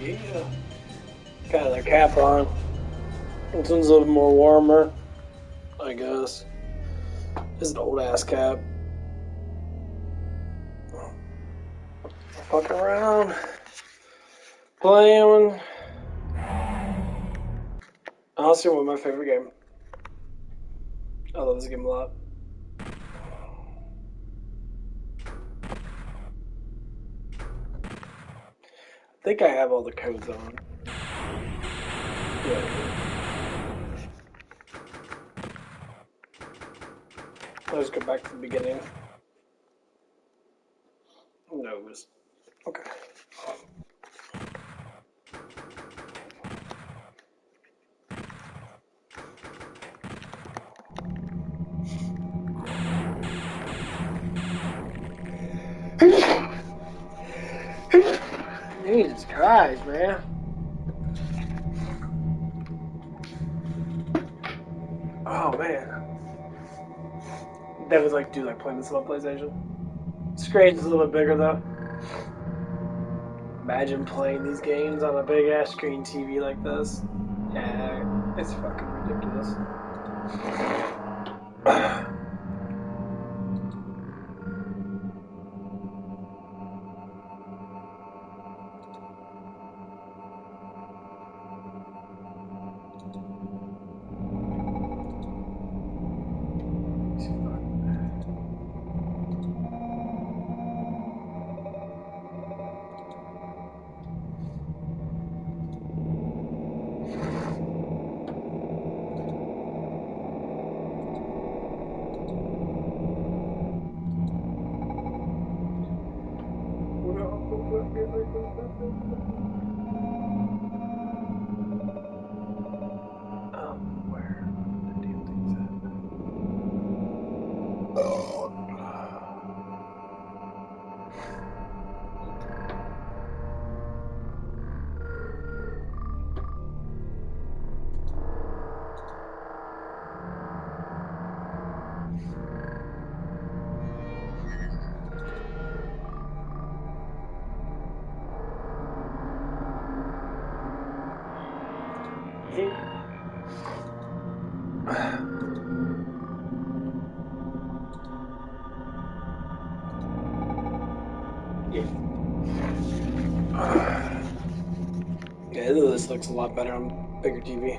Yeah. Got their cap on. This one's a little more warmer, I guess. This is an old ass cap. Fucking around. Playing. Honestly, one of my favorite game. I love this game a lot. I think I have all the codes on. Yeah. Let's go back to the beginning. Nose. Okay. Jesus Christ, man. Oh, man. That was like, dude, like playing this on PlayStation. Screen's a little bit bigger, though. Imagine playing these games on a big ass screen TV like this. Yeah, it's fucking ridiculous. Where the damn thing's at? Oh. Yeah, this looks a lot better on bigger TV.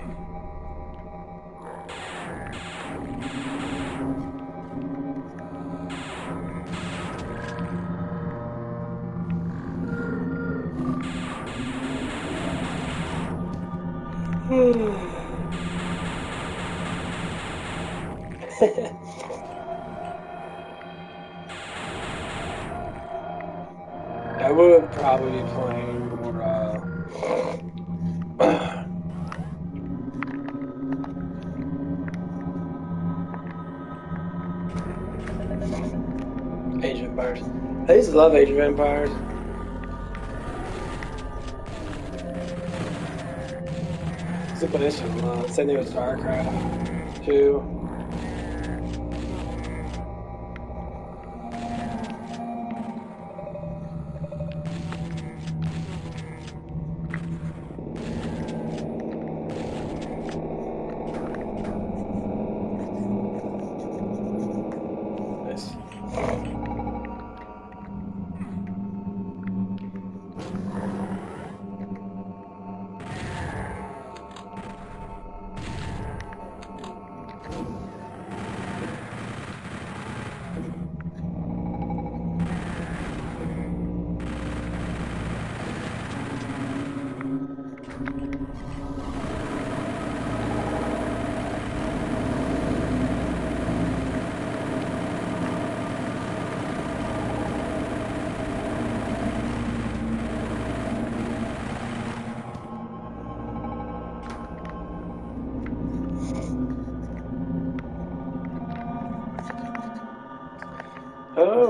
I would probably be playing more Age of Empires. I used to love Age of Empires. It's a place from same thing with StarCraft 2.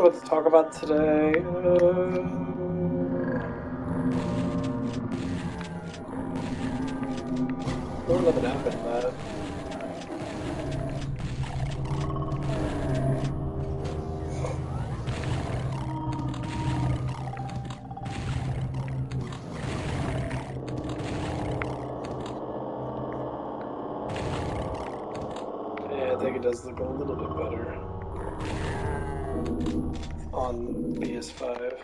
What to talk about today? What nothing happened, man. does look a little bit better on PS5.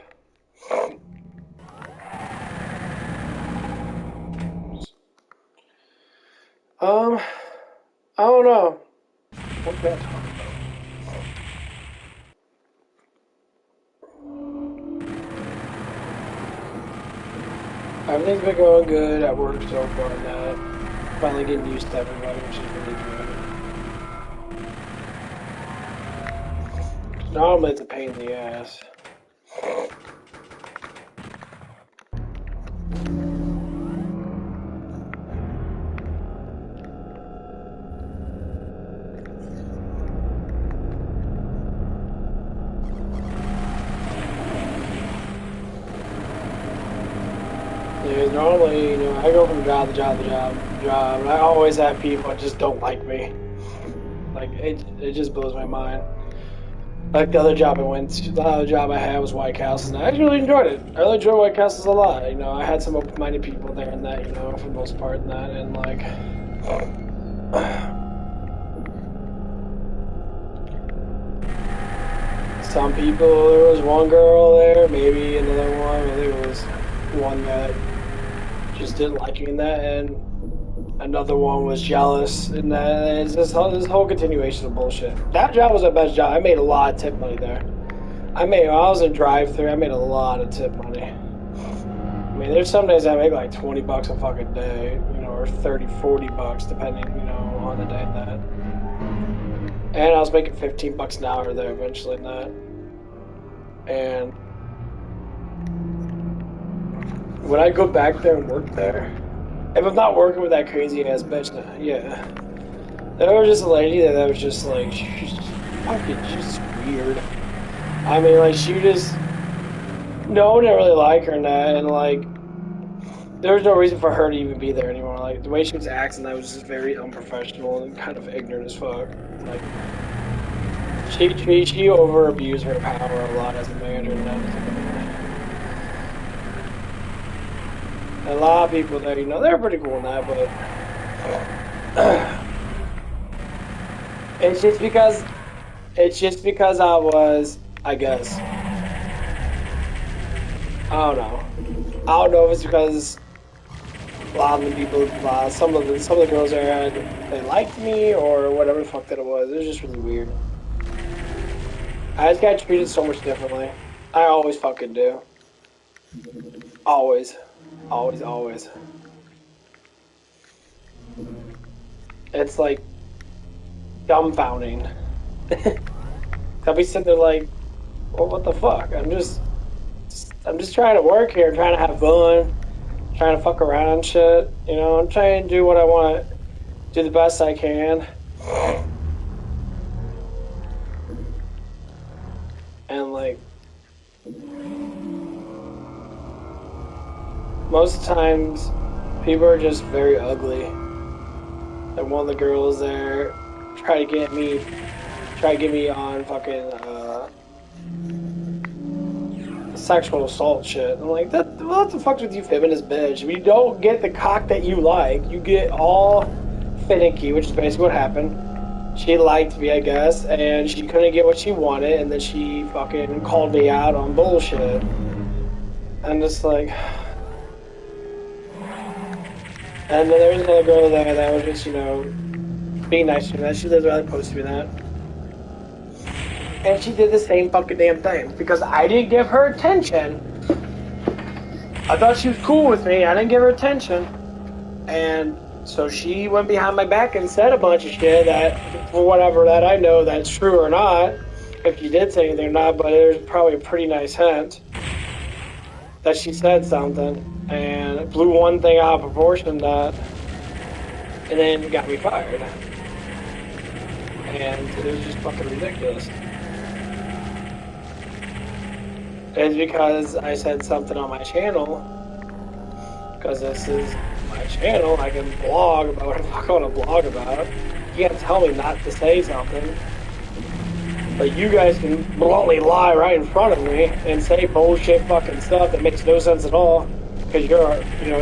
I don't know. What can I talk about? Everything's been going good at work so far. That finally getting used to everybody, which is really good. Normally it's a pain in the ass. Yeah, normally, I go from job to job to job to job, and I always have people that just don't like me. Like, it just blows my mind. Like the other job I had was White Castles, and I really enjoyed it. I really enjoyed White Castles a lot. I had some open-minded people there and that, for the most part and that, and like, some people, there was one girl there, maybe another one, I think it was one that just didn't like me in that, and another one was jealous, and that it's this whole continuation of bullshit. That job was the best job. I made a lot of tip money there. When I was in drive-thru, I made a lot of tip money. I mean, there's some days I make like $20 a fucking day, or 30, $40, depending, on the day and that. And I was making $15 an hour there eventually in that. And when I go back there and work there, if I'm not working with that crazy ass bitch, yeah. There was just a lady that was just like, she's just weird. I mean, like, no one didn't really like her and that, and like, there was no reason for her to even be there anymore. Like, the way she was acting, that was just very unprofessional and kind of ignorant as fuck. Like, she over-abused her power a lot as a manager and that. A lot of people there, they're pretty cool in that, but it's just because I was, I guess, I don't know if it's because a lot of the people, some of the girls there, they liked me or whatever the fuck that it was. It was just really weird. I just got treated so much differently. I always fucking do. Always. Always. It's like dumbfounding. I'll be sitting there like, well, what the fuck? I'm just trying to work here, trying to have fun, trying to fuck around and shit. I'm trying to do what I want, do the best I can. And like, most times, people are just very ugly. And one of the girls there try to get me on fucking sexual assault shit. I'm like, what the fuck's with you feminist bitch? If you don't get the cock that you like, you get all finicky, which is basically what happened. She liked me, I guess, and she couldn't get what she wanted, and then she fucking called me out on bullshit. I'm just like... And then there was another girl there that was just, being nice to me. That she lives rather close to me, that. And she did the same fucking damn thing. Because I didn't give her attention. I thought she was cool with me. I didn't give her attention. And so she went behind my back and said a bunch of shit that, for whatever that I know that's true or not. If she did say anything or not, but there's probably a pretty nice hint that she said something. And it blew one thing out of proportion that, and then got me fired. And it was just fucking ridiculous. It's because I said something on my channel, because this is my channel, I can blog about what the fuck I want to blog about. You can't tell me not to say something. But you guys can bluntly lie right in front of me and say bullshit fucking stuff that makes no sense at all. Because you're,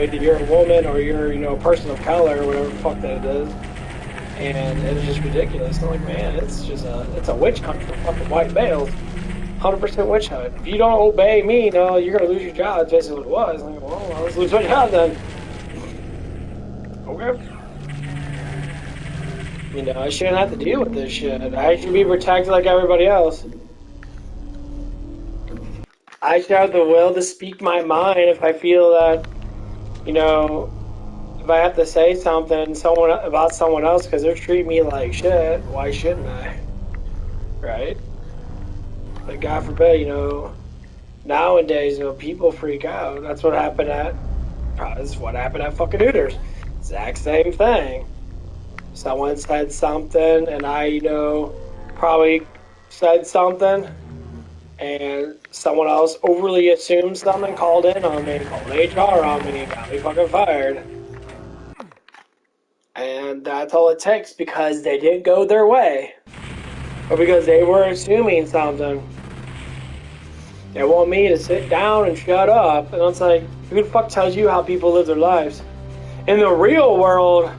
either you're a woman or you're, a person of color or whatever the fuck that it is. And it's just ridiculous. I'm like, man, it's a witch hunt for fucking white males. 100% witch hunt. If you don't obey me, you're gonna lose your job. That's basically what it was. I'm like, well, let's lose my job then. Okay. I shouldn't have to deal with this shit. I should be protected like everybody else. I should have the will to speak my mind if I feel that, if I have to say something about someone else because they're treating me like shit, why shouldn't I? Right? But God forbid, nowadays, people freak out. That's what happened at fucking Hooters. Exact same thing. Someone said something, and I, probably said something, and someone else overly assumed something, called in on me, called HR on me, got me fucking fired. And that's all it takes because they didn't go their way. Or because they were assuming something. They want me to sit down and shut up. And it's like, who the fuck tells you how people live their lives? In the real world,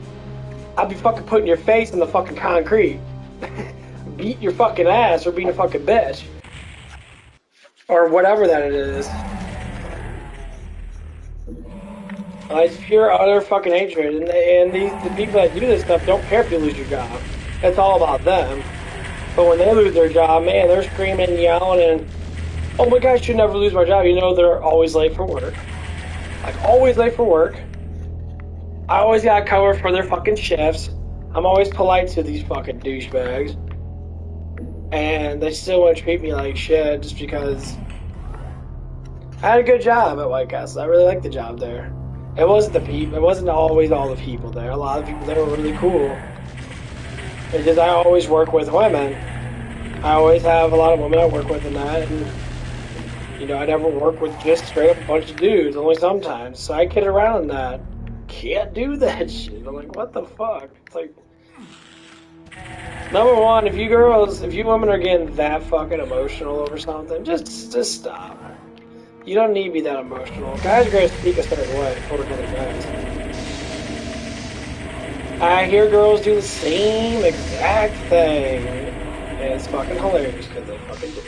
I'd be fucking putting your face in the fucking concrete. Beat your fucking ass or being a fucking bitch. Or whatever that it is. It's pure utter fucking hatred. And the people that do this stuff don't care if you lose your job. It's all about them. But when they lose their job, man, they're screaming and yelling and, oh my gosh, I should never lose my job. They're always late for work. Like, always late for work. I always got covered for their fucking shifts. I'm always polite to these fucking douchebags. And they still want to treat me like shit just because I had a good job at White Castle. I really liked the job there. It wasn't the people. It wasn't always all the people there. A lot of people there were really cool. Because I always work with women. I always have a lot of women I work with in that. And, I never work with just straight up a bunch of dudes. Only sometimes. So I kid around in that. Can't do that shit. I'm like, what the fuck? It's like, number one, if you women are getting that fucking emotional over something, just stop. You don't need to be that emotional. Guys are going to speak a certain way toward other guys. I hear girls do the same exact thing. And it's fucking hilarious because they fucking do.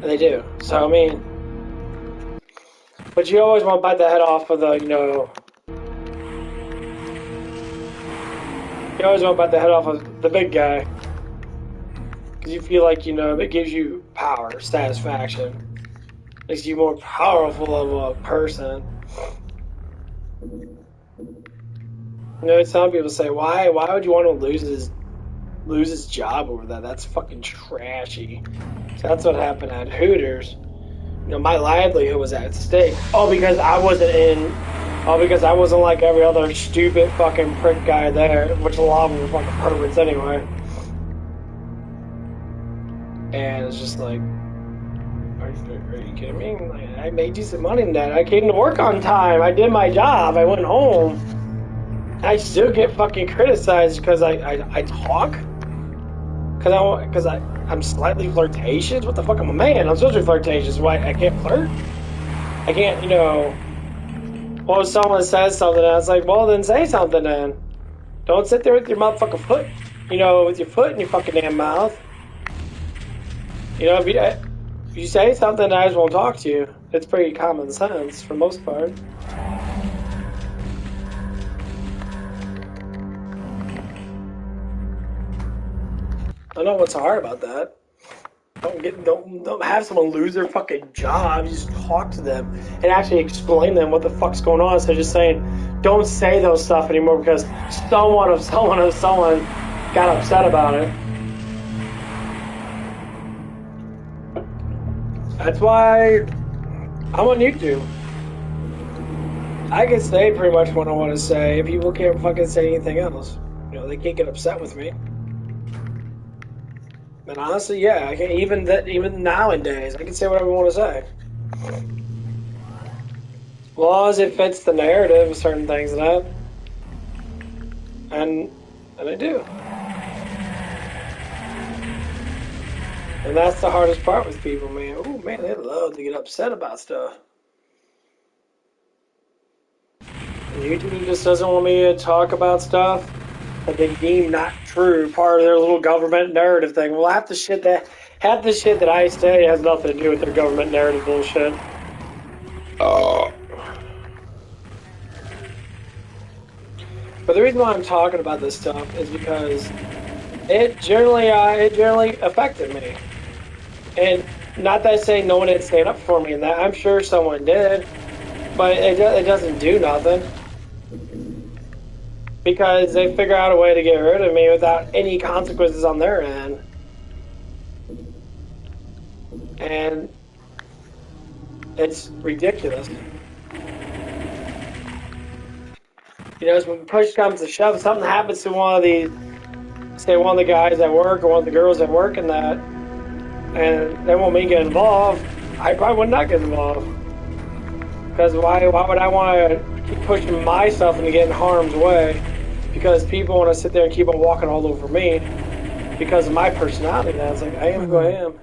They do. So, I mean, but you always want to bite the head off of you always want to bite the head off of the big guy. Because you feel like, it gives you power, satisfaction. Makes you more powerful of a person. Some people say, why would you want to lose his job over that? That's fucking trashy. So that's what happened at Hooters. My livelihood was at stake. All because I wasn't like every other stupid fucking prick guy there, which a lot of them were fucking perverts anyway. And it's just like, are you kidding me? Like, I made decent money in that. I came to work on time. I did my job. I went home. I still get fucking criticized because I talk. Because I'm slightly flirtatious? What the fuck? I'm a man. I'm supposed to be flirtatious. Why? I can't flirt? I can't, well, if someone says something, and I was like, well, then say something then. Don't sit there with your motherfucking foot, with your foot in your fucking damn mouth. If you say something, I just won't talk to you. It's pretty common sense for the most part. I don't know what's so hard about that. Don't have someone lose their fucking job. Just talk to them and actually explain to them what the fuck's going on. So just saying, don't say those stuff anymore because someone got upset about it. That's why I'm on YouTube. I can say pretty much what I want to say. People can't fucking say anything else. They can't get upset with me. And honestly, yeah, I can even nowadays, I can say whatever I want to say. As long as it fits the narrative of certain things and that. And And I do. And that's the hardest part with people, man. Oh, man, they love to get upset about stuff. And YouTube just doesn't want me to talk about stuff that they deem not true, part of their little government narrative thing. Well, half the shit that I say has nothing to do with their government narrative bullshit. Oh. But the reason why I'm talking about this stuff is because it generally affected me. And not that I say no one didn't stand up for me, and that I'm sure someone did, but it doesn't do nothing. Because they figure out a way to get rid of me without any consequences on their end. And it's ridiculous. You know, when push comes to shove, something happens to one of the guys at work or one of the girls at work and that, and they want me to get involved, I probably would not get involved. Because why would I want to keep pushing myself into getting harm's way? Because people want to sit there and keep on walking all over me because of my personality. Now it's like, I am who I am.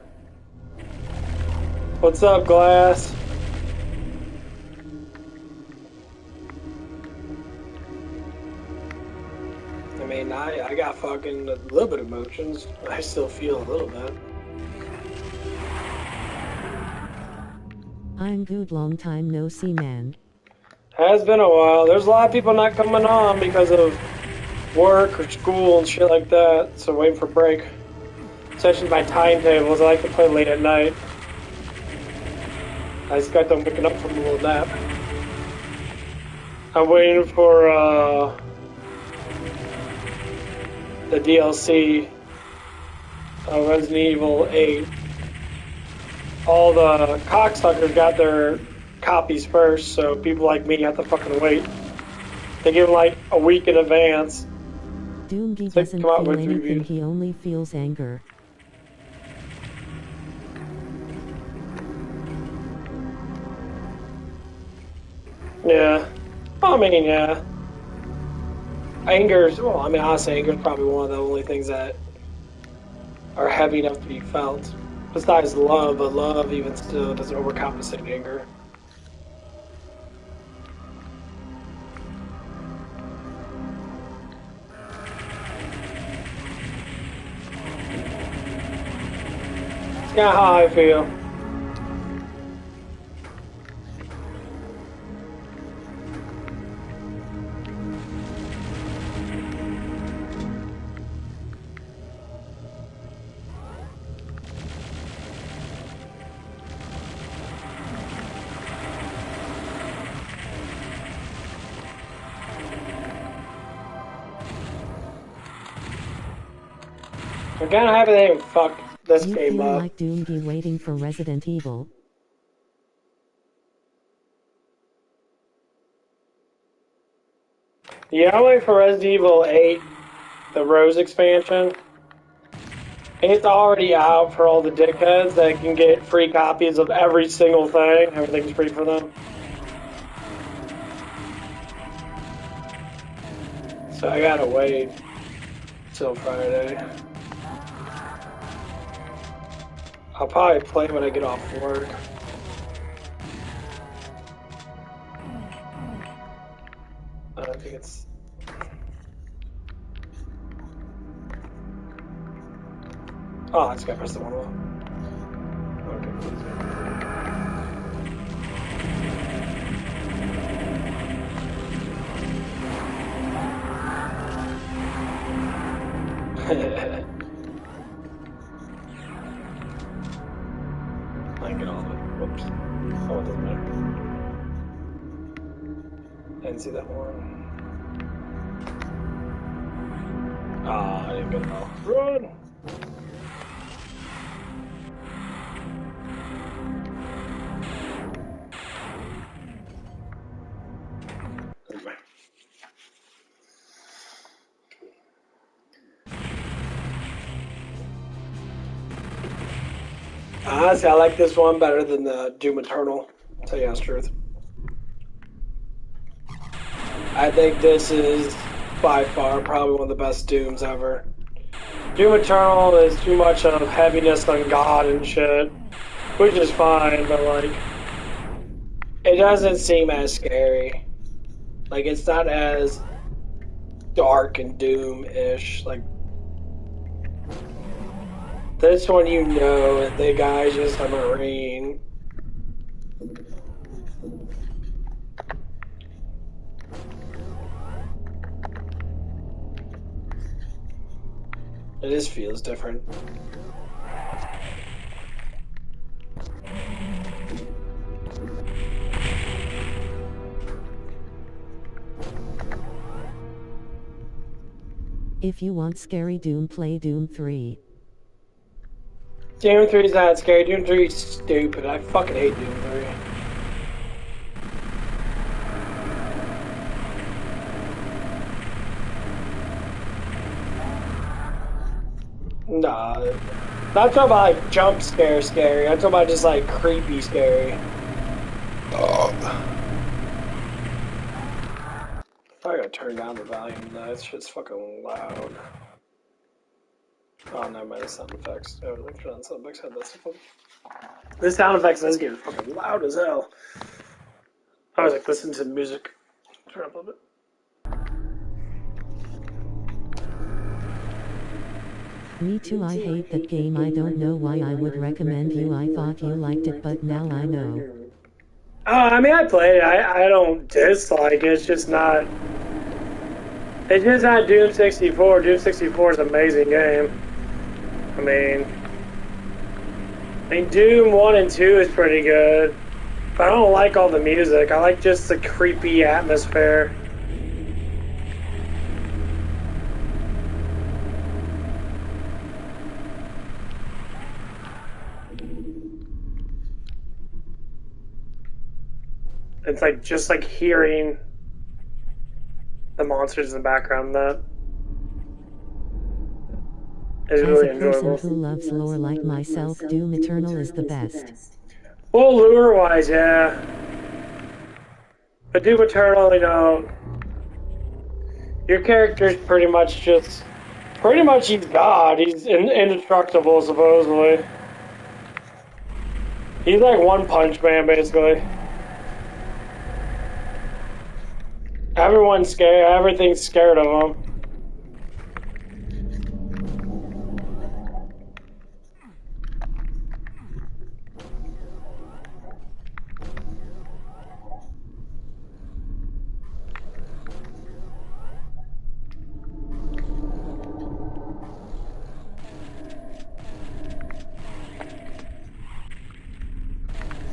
What's up, Glass? I mean, I got fucking a little bit of emotions. I still feel a little bit. I'm good, long time no see, man. Has been a while. There's a lot of people not coming on because of work or school and shit like that, so waiting for break. Especially my timetables, I like to play late at night. I just got them waking up from a little nap. I'm waiting for the DLC of Resident Evil 8. All the cocksuckers got their copies first, so people like me have to fucking wait. They give them like a week in advance. Doomgy doesn't feel anything, he only feels anger. Yeah. Well, I mean, yeah. Honestly, anger is probably one of the only things that are heavy enough to be felt. Besides love, but love even still doesn't overcompensate anger. It's kind of how I feel. I'm kind of happy they didn't fuck this you game feel up. like Doomgy waiting for Resident Evil? Yeah, I'm waiting for Resident Evil 8, the Rose expansion. It's already out for all the dickheads that can get free copies of every single thing. Everything's free for them. So I gotta wait till Friday. I'll probably play when I get off work. I don't think it's... Oh, I just gotta press the one wall. Okay. I get all of it. Whoops. Oh, it doesn't matter. I didn't see that one. Ah, I didn't get it all. Run! Honestly, I like this one better than the Doom Eternal, to tell you the truth. I think this is by far probably one of the best Dooms ever. Doom Eternal is too much of heaviness on God and shit, which is fine, but like, it doesn't seem as scary. Like, it's not as dark and Doom-ish. Like, this one, you know that the guy's just a Marine. It just feels different. If you want scary Doom, play Doom 3. Doom 3 is not scary. Doom 3 is stupid. I fucking hate Doom 3. Nah. Not talking about like jump scare scary. I'm talking about just like creepy scary. I gotta turn down the volume. That shit's fucking loud. Oh, no, my sound effects. Oh, look for that sound effects. Had that stuff. This sound effects is getting fucking loud as hell. I was like listening to music. Turn up a little bit. Me too, I hate that game. I don't know why I would recommend you. I thought you liked it, but now I know. I mean, I played it. I don't dislike it. It's just not... It's just not Doom 64. Doom 64 is an amazing game. I mean, Doom 1 and 2 is pretty good. But I don't like all the music. I like just the creepy atmosphere. It's like just like hearing the monsters in the background. That is really enjoyable. As a person who loves lore like myself, Doom Eternal is the best. Well, lure-wise, yeah. But Doom Eternal, you know, your character's pretty much just... Pretty much he's God. He's indestructible, supposedly. He's like One Punch Man, basically. Everyone's scared. Everything's scared of him.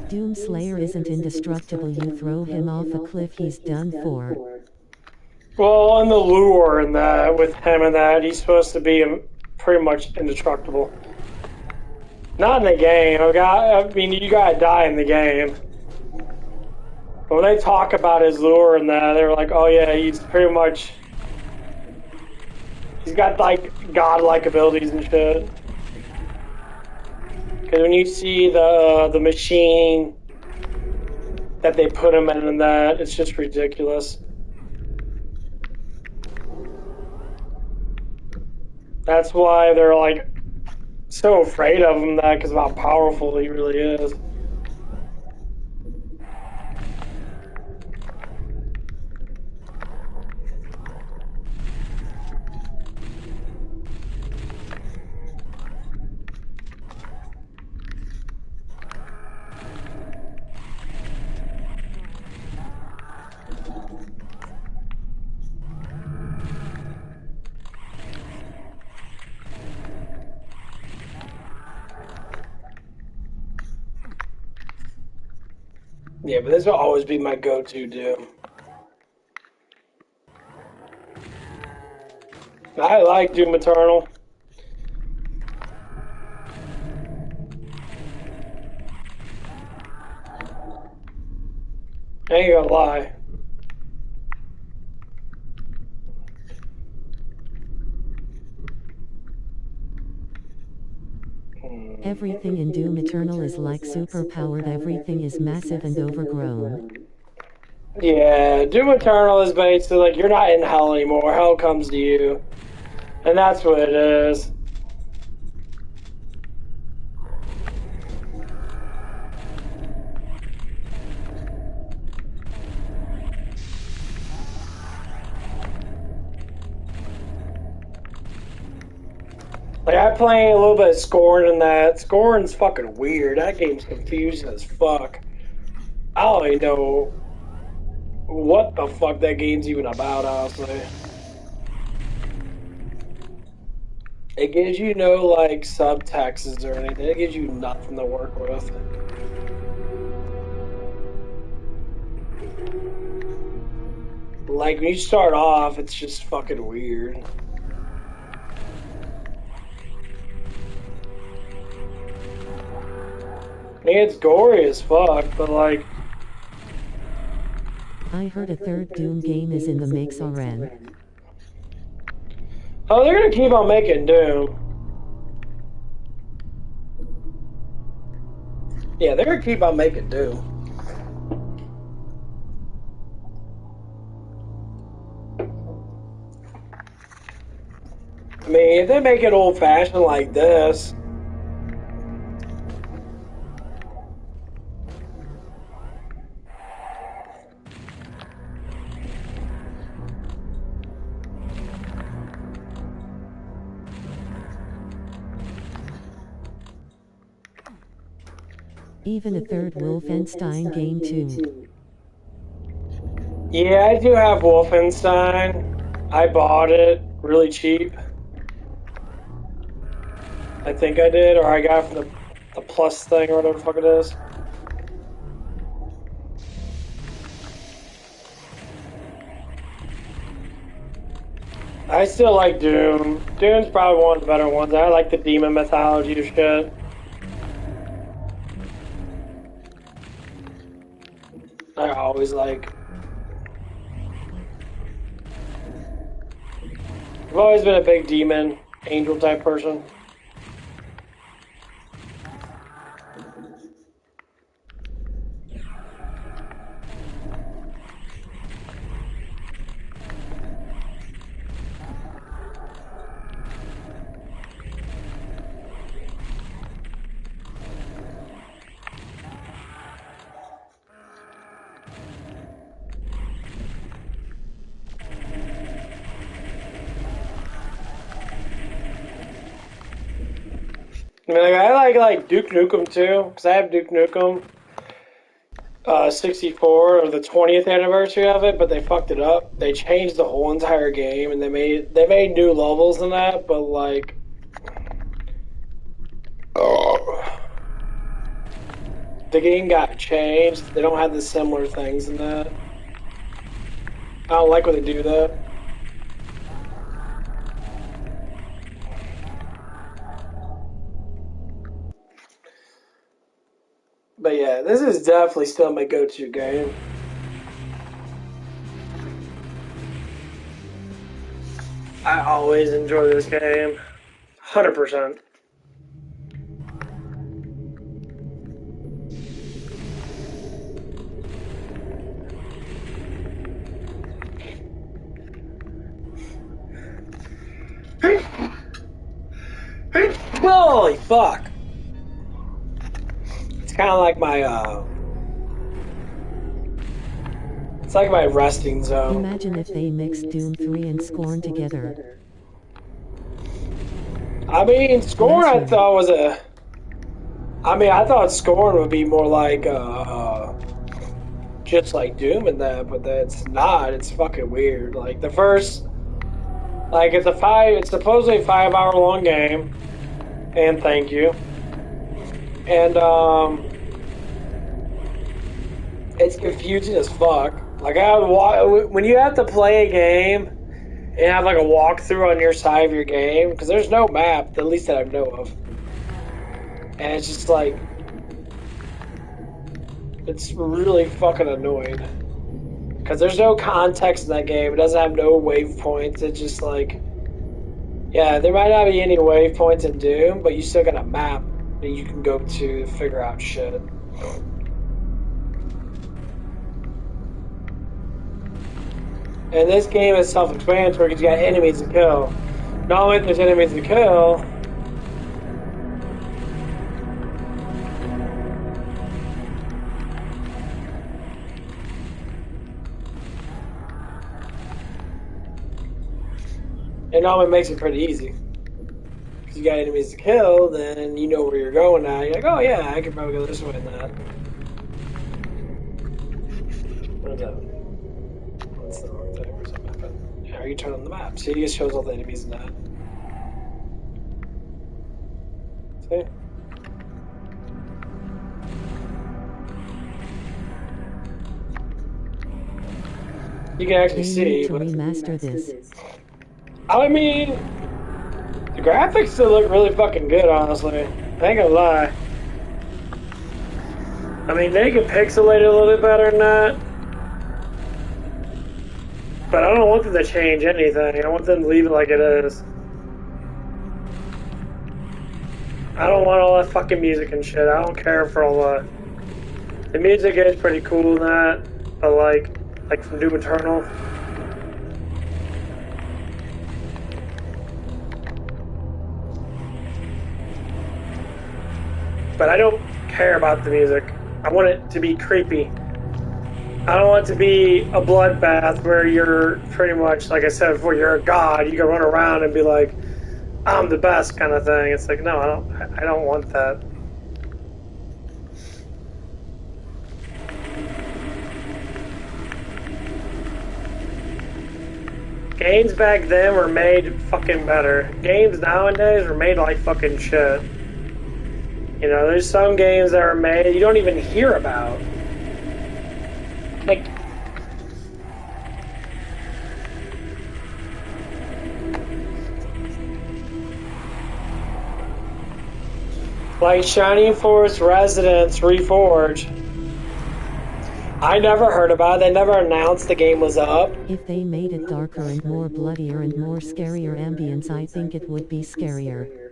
Doom Slayer isn't indestructible. You throw him off a cliff, he's done for. Well, on the lure and that, with him and that, he's supposed to be pretty much indestructible. Not in the game. I mean, you gotta die in the game. But when they talk about his lure and that, they're like, oh yeah, he's pretty much... He's got, like, godlike abilities and shit. Because when you see the machine that they put him in and that, it's just ridiculous. That's why they're like so afraid of him, that because of how powerful he really is. Yeah, but this will always be my go-to Doom. I like Doom Eternal. I ain't gonna lie. Everything in Doom Eternal is like super-powered. Everything is massive and overgrown. Yeah, Doom Eternal is basically like you're not in hell anymore. Hell comes to you. And that's what it is. Like, I play a little bit of Scorn in that. Scorn's fucking weird. That game's confusing as fuck. I don't even know what the fuck that game's even about, honestly. It gives you no, like, subtexts or anything. It gives you nothing to work with. Like, when you start off, it's just fucking weird. I mean, it's gory as fuck, but, like... I heard a third Doom game is in the mix already. Oh, they're gonna keep on making Doom. Yeah, they're gonna keep on making Doom. I mean, if they make it old-fashioned like this... Even a third Wolfenstein game too. Yeah, I do have Wolfenstein. I bought it really cheap. I think I did, or I got it from the Plus thing or whatever the fuck it is. I still like Doom. Doom's probably one of the better ones. I like the demon mythology shit. I always like. I've always been a big demon, angel type person. I mean, I like Duke Nukem too, because I have Duke Nukem 64 or the 20th anniversary of it, but they fucked it up. They changed the whole entire game, and they made new levels in that, but like, the game got changed. They don't have the similar things in that. I don't like when they do that. But yeah, this is definitely still my go-to game. I always enjoy this game. 100%. Holy fuck! It's kind of like my, it's like my resting zone. Imagine if they mixed Doom 3 and Scorn together. I mean, Scorn I thought was a... I thought Scorn would be more like, just like Doom and that, but that's not. It's fucking weird. Like, the first... Like, it's supposedly a 5-hour long game. And thank you. And, it's confusing as fuck. Like, when you have to play a game and have, like, a walkthrough on your side of your game, because there's no map, at least that I know of. And it's just, like, it's really fucking annoying. Because there's no context in that game. It doesn't have no waypoints. It's just, like, yeah, there might not be any waypoints in Doom, but you still got a map that you can go to figure out shit. And this game is self-explanatory because you got enemies to kill. Not only there's enemies to kill, it normally makes it pretty easy. Because you got enemies to kill, then you know where you're going now. You're like, oh yeah, I could probably go this way and that. What's that? That's the wrong thing. Where's that map at? Yeah, you turn on the map. See, it just shows all the enemies in that. See? You can actually They see. need to remaster this. I mean, the graphics still look really fucking good, honestly. I ain't gonna lie. I mean, they can pixelate it a little bit better than that. But I don't want them to change anything. I want them to leave it like it is. I don't want all that fucking music and shit. I don't care for all that. The music is pretty cool and that, but like from Doom Eternal. But I don't care about the music. I want it to be creepy. I don't want it to be a bloodbath where you're pretty much, like I said before, you're a god. You can run around and be like, I'm the best kind of thing. It's like, no, I don't want that. Games back then were made fucking better. Games nowadays are made like fucking shit. You know, there's some games that are made you don't even hear about. Like Shining Force Residence Reforged. I never heard about it. They never announced the game was up. If they made it darker and more bloodier and more scarier ambience, I think it would be scarier.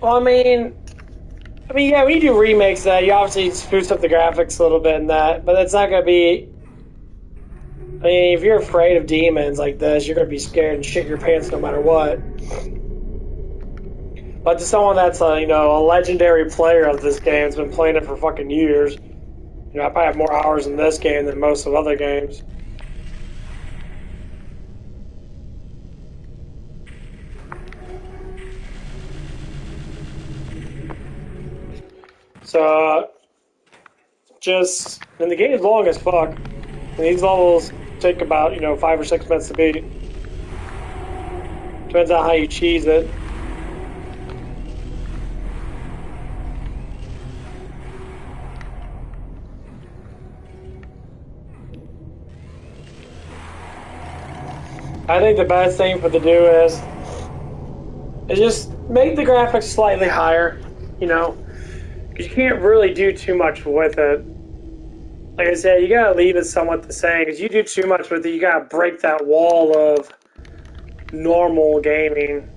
Well, I mean, yeah, when you do remakes of that, you obviously spruce up the graphics a little bit in that, but it's not going to be... I mean, if you're afraid of demons like this, you're going to be scared and shit your pants no matter what. But to someone that's a legendary player of this game, has been playing it for fucking years, I probably have more hours in this game than most of other games. So, and the game's long as fuck. And these levels take about, 5 or 6 minutes to beat. Depends on how you cheese it. I think the best thing for to do is just make the graphics slightly higher, because you can't really do too much with it. Like I said, you gotta leave it somewhat the same, because you do too much with it, you gotta break that wall of normal gaming.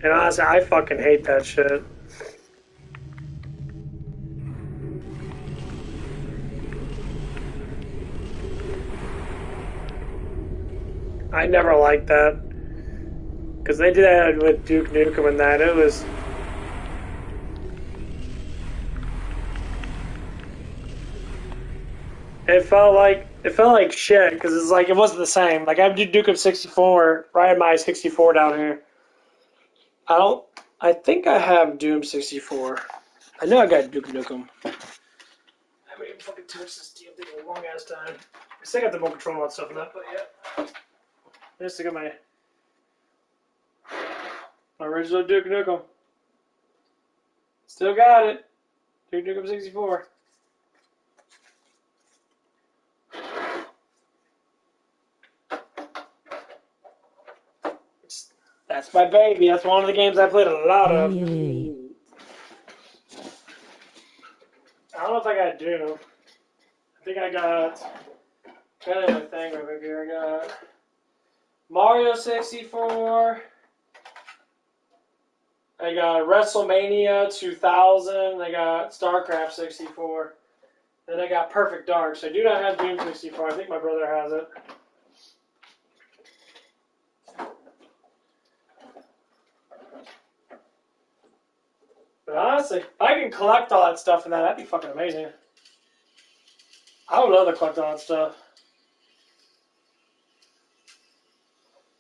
And honestly, I fucking hate that shit. I never liked that. Because they did that with Duke Nukem and that. It felt like shit, because it's like, it wasn't the same. Like, I did Duke Nukem 64, right at my 64 down here. I think I have Doom 64. I know I got Duke Nukem. I haven't even fucking touched this damn thing in a long ass time. I still got the remote control and stuff in that, but yeah. I still got my original Duke Nukem. Still got it. Duke Nukem 64. That's my baby. That's one of the games I played a lot of. Yay. I don't know if I got Doom. I think I got... Kind of my thing right here. I got Mario 64. I got WrestleMania 2000. I got StarCraft 64. Then I got Perfect Dark. So I do not have Doom 64. I think my brother has it. But honestly, if I can collect all that stuff in that, that'd be fucking amazing. I would love to collect all that stuff.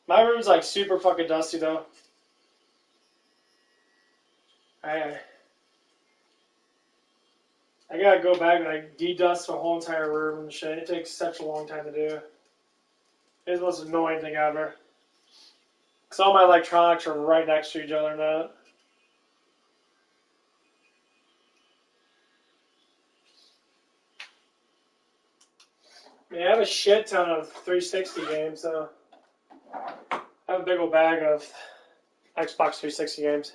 My room's like super fucking dusty though. I gotta go back and like de-dust the whole entire room and shit. It takes such a long time to do. It's the most annoying thing ever. Because all my electronics are right next to each other now. Yeah, I have a shit ton of 360 games, so I have a big old bag of Xbox 360 games.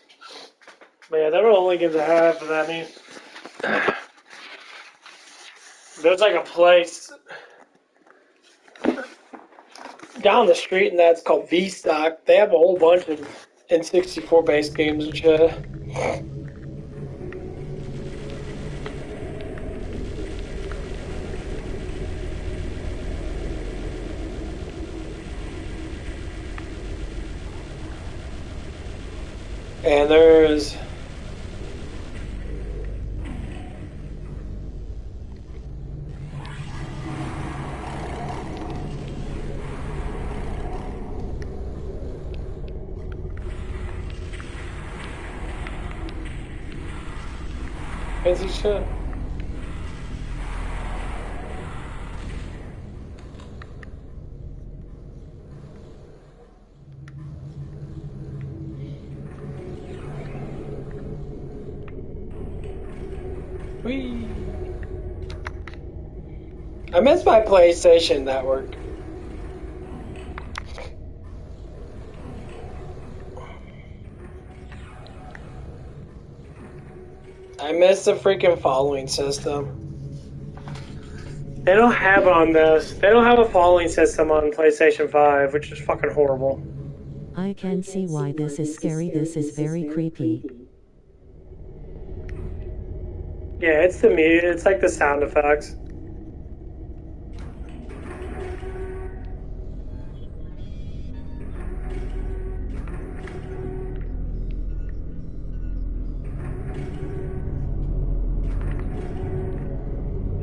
But yeah, they're the only games I have for that. I mean, there's like a place down the street, and that's called V-Stock. They have a whole bunch of N64 based games and shit. And there's fancy shit. Whee! I miss my PlayStation Network. I miss the freaking following system. They don't have it on this. They don't have a following system on PlayStation 5, which is fucking horrible. I can see why this is scary. This is very creepy. Yeah, it's the music. It's like the sound effects.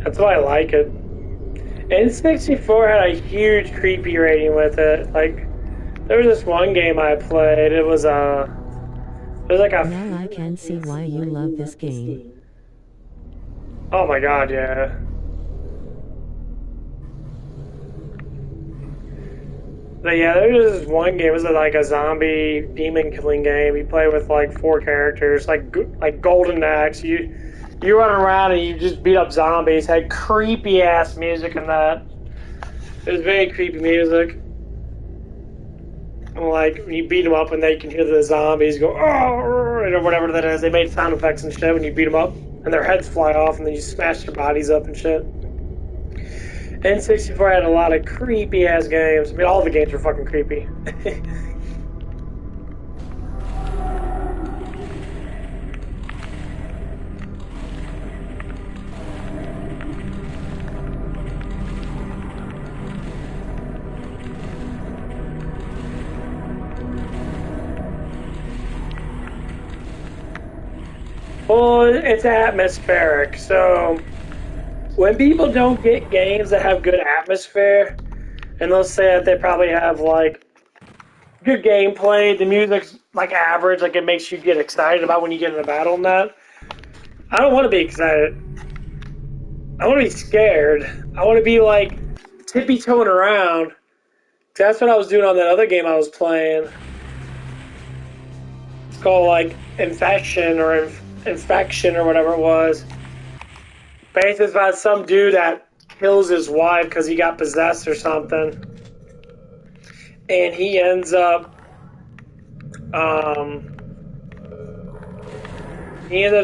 That's why I like it. N64 had a huge creepy rating with it. Like, there was this one game I played. It was like a. Now I can see why you love this game. Oh my god, yeah. But yeah, there was this one game. It was like a zombie demon killing game. You play with like 4 characters, like Golden Axe. You run around and you just beat up zombies. Had creepy ass music in that. It was very creepy music. And like when you beat them up and they can hear the zombies go oh or whatever that is. They made sound effects and shit when you beat them up, and their heads fly off and then you smash their bodies up and shit. N64 had a lot of creepy ass games. I mean, all the games were fucking creepy. Well, it's atmospheric. So when people don't get games that have good atmosphere, and they'll say that they probably have like good gameplay, the music's like average, like it makes you get excited about when you get in a battle and that. I don't want to be excited. I want to be scared. I want to be like tippy-toeing around. That's what I was doing on that other game I was playing. It's called like Infection or Infection or whatever it was. Basically, it's about some dude that kills his wife because he got possessed or something. And he ends up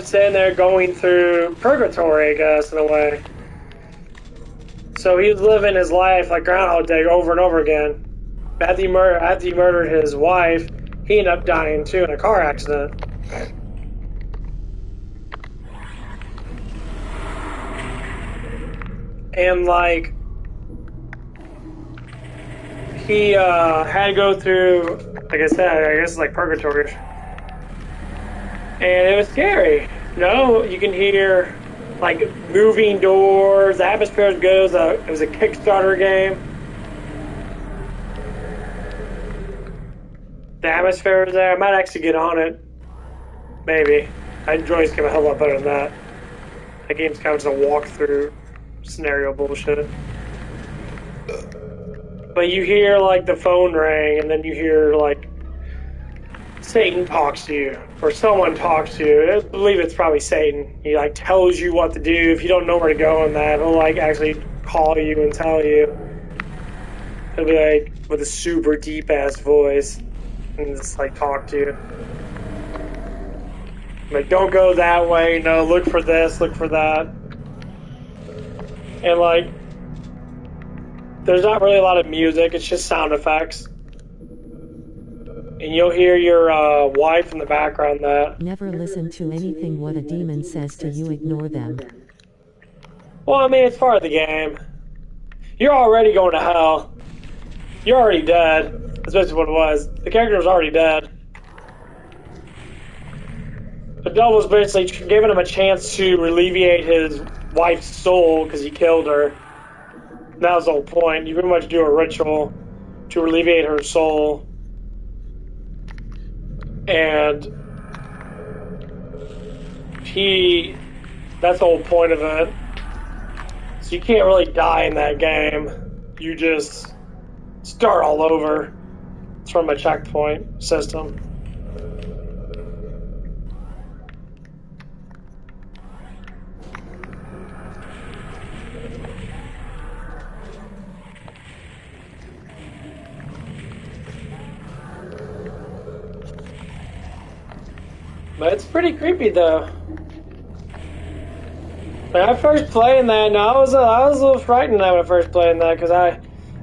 sitting there going through purgatory, I guess, in a way. So he was living his life like Groundhog Day over and over again. After he murdered his wife, he ended up dying too in a car accident. And like he had to go through, like I said, I guess it's like purgatory, and it was scary. You know, you can hear like moving doors. The atmosphere was good. It was a Kickstarter game. The atmosphere was there. I might actually get on it. Maybe. I enjoy this game a hell of a lot better than that. That game's kind of just a walkthrough scenario bullshit. But you hear like the phone ring, and then you hear like Satan talks to you, or someone talks to you. I believe it's probably Satan. He like tells you what to do. If you don't know where to go in that, he'll like actually call you and tell you. He'll be like with a super deep ass voice and just like talk to you. Like, don't go that way, no, look for this, look for that. And like there's not really a lot of music, it's just sound effects. And you'll hear your wife in the background that. Never listen to anything what a demon says to you, ignore them. Well, I mean, it's part of the game. You're already going to hell. You're already dead. That's basically what it was. The character was already dead. The devil was basically giving him a chance to alleviate his wife's soul because he killed her. And that was the whole point. You pretty much do a ritual to alleviate her soul. And that's the whole point of it. So you can't really die in that game. You just start all over. It's from a checkpoint system. But it's pretty creepy though. When I first playing that, no, I was a little frightened when I first playing that because I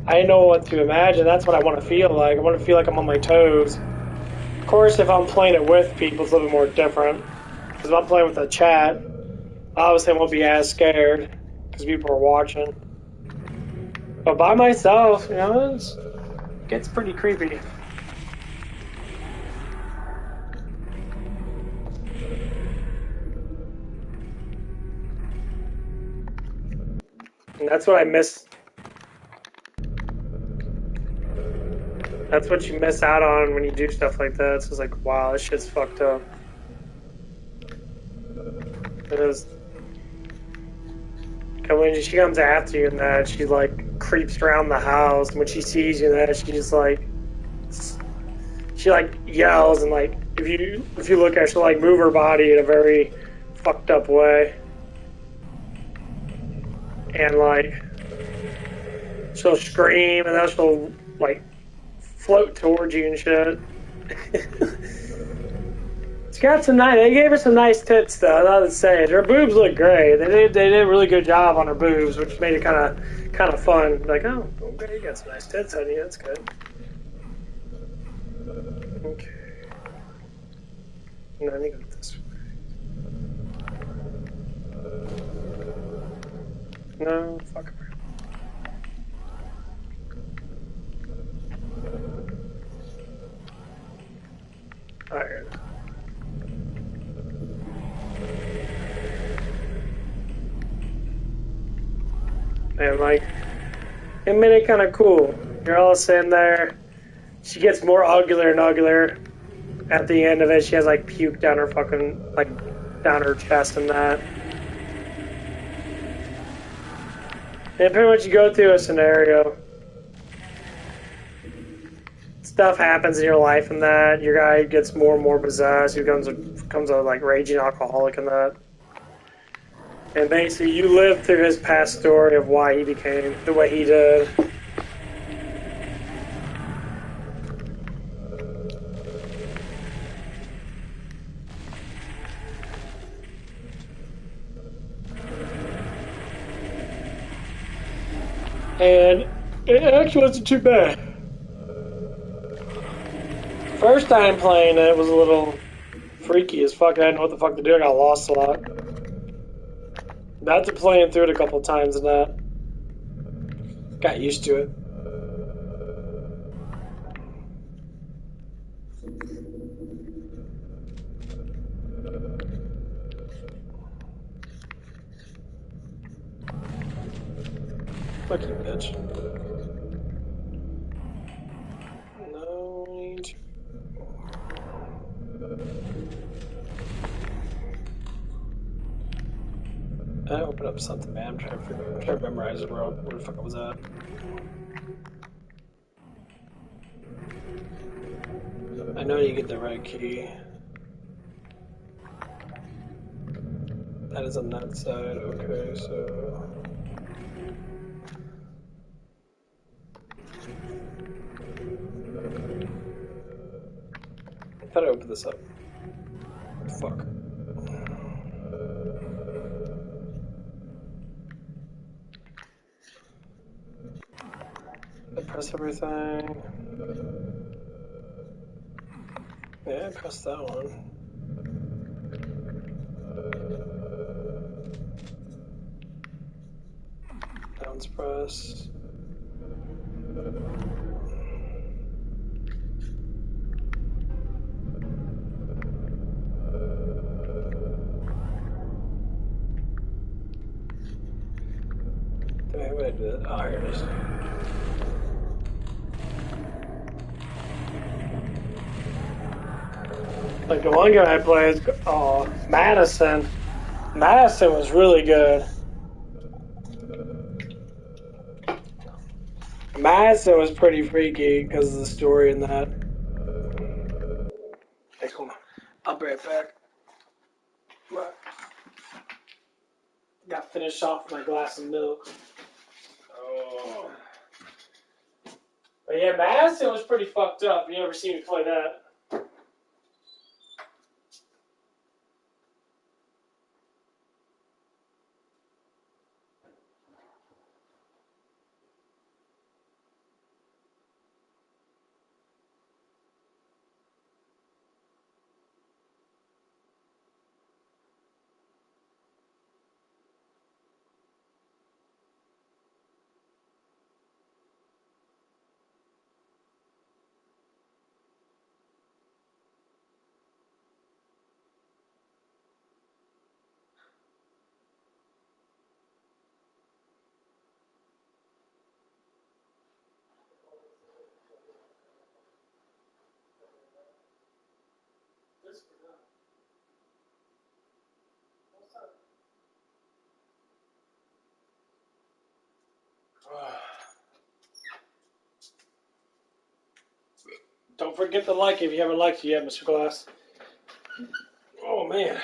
didn't know what to imagine. That's what I want to feel like. I want to feel like I'm on my toes. Of course, if I'm playing it with people, it's a little bit more different. Because if I'm playing with a chat, obviously I won't be as scared because people are watching. But by myself, you know, it gets pretty creepy. And that's what I miss. That's what you miss out on when you do stuff like that. It's just like, wow, this shit's fucked up. It is. When she comes after you and that, she like creeps around the house. And when she sees you and that, she just like, she like yells and like, if you look at her, she'll like move her body in a very fucked up way. And like she'll scream and then she'll like float towards you and shit. They gave her some nice tits though, I gotta say. Her boobs look great. They did a really good job on her boobs, which made it kinda fun. Like, oh, okay, you got some nice tits on you, that's good. Okay. No, I need to go this way. No, fuck her. Alright. And like, it made it kind of cool. You're all sitting there. She gets more uglier and uglier. At the end of it, she has like puke down her fucking, like, down her chest and that. And pretty much you go through a scenario. Stuff happens in your life and that. Your guy gets more and more possessed. He becomes a like raging alcoholic and that. And basically you live through his past story of why he became the way he did. And it actually wasn't too bad. First time playing it was a little freaky as fuck. I didn't know what the fuck to do. I got lost a lot. After playing through it a couple times and that, Got used to it. Fuck you, bitch. No need to. I opened up something, man. I'm trying to memorize it. Where the fuck I was at. I know you get the right key. That is on that side. Okay, so. I thought I opened this up. Fuck. I press everything. Yeah, I pressed that one. That one's pressed. What I did? Oh, here it is. Like the one guy I played, Madison. Madison was really good. Madison was pretty freaky because of the story in that. Hey, come on. I'll be right back. Got finished off with my glass of milk. Oh. But yeah, Madison was pretty fucked up. You never seen me play that. Don't forget to like if you haven't liked it yet, Mr. Glass. Oh, man.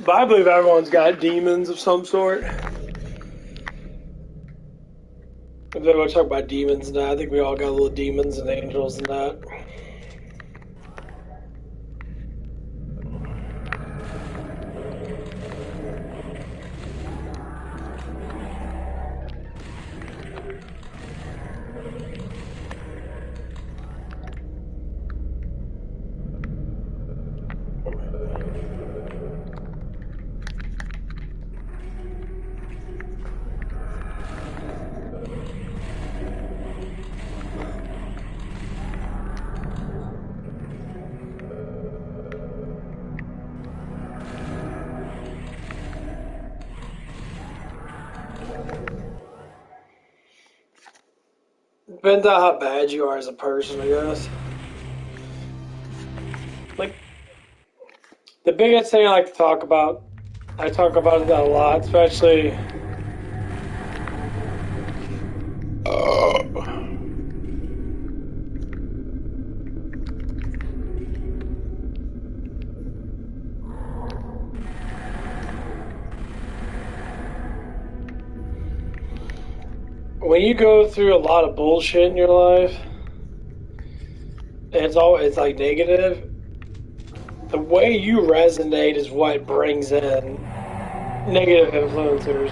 But I believe everyone's got demons of some sort. If they're going to talk about demons now, I think we all got little demons and angels and that. Depends on how bad you are as a person, I guess. Like, the biggest thing I like to talk about, I talk about it a lot, especially. When you go through a lot of bullshit in your life, it's like negative. The way you resonate is what brings in negative influencers.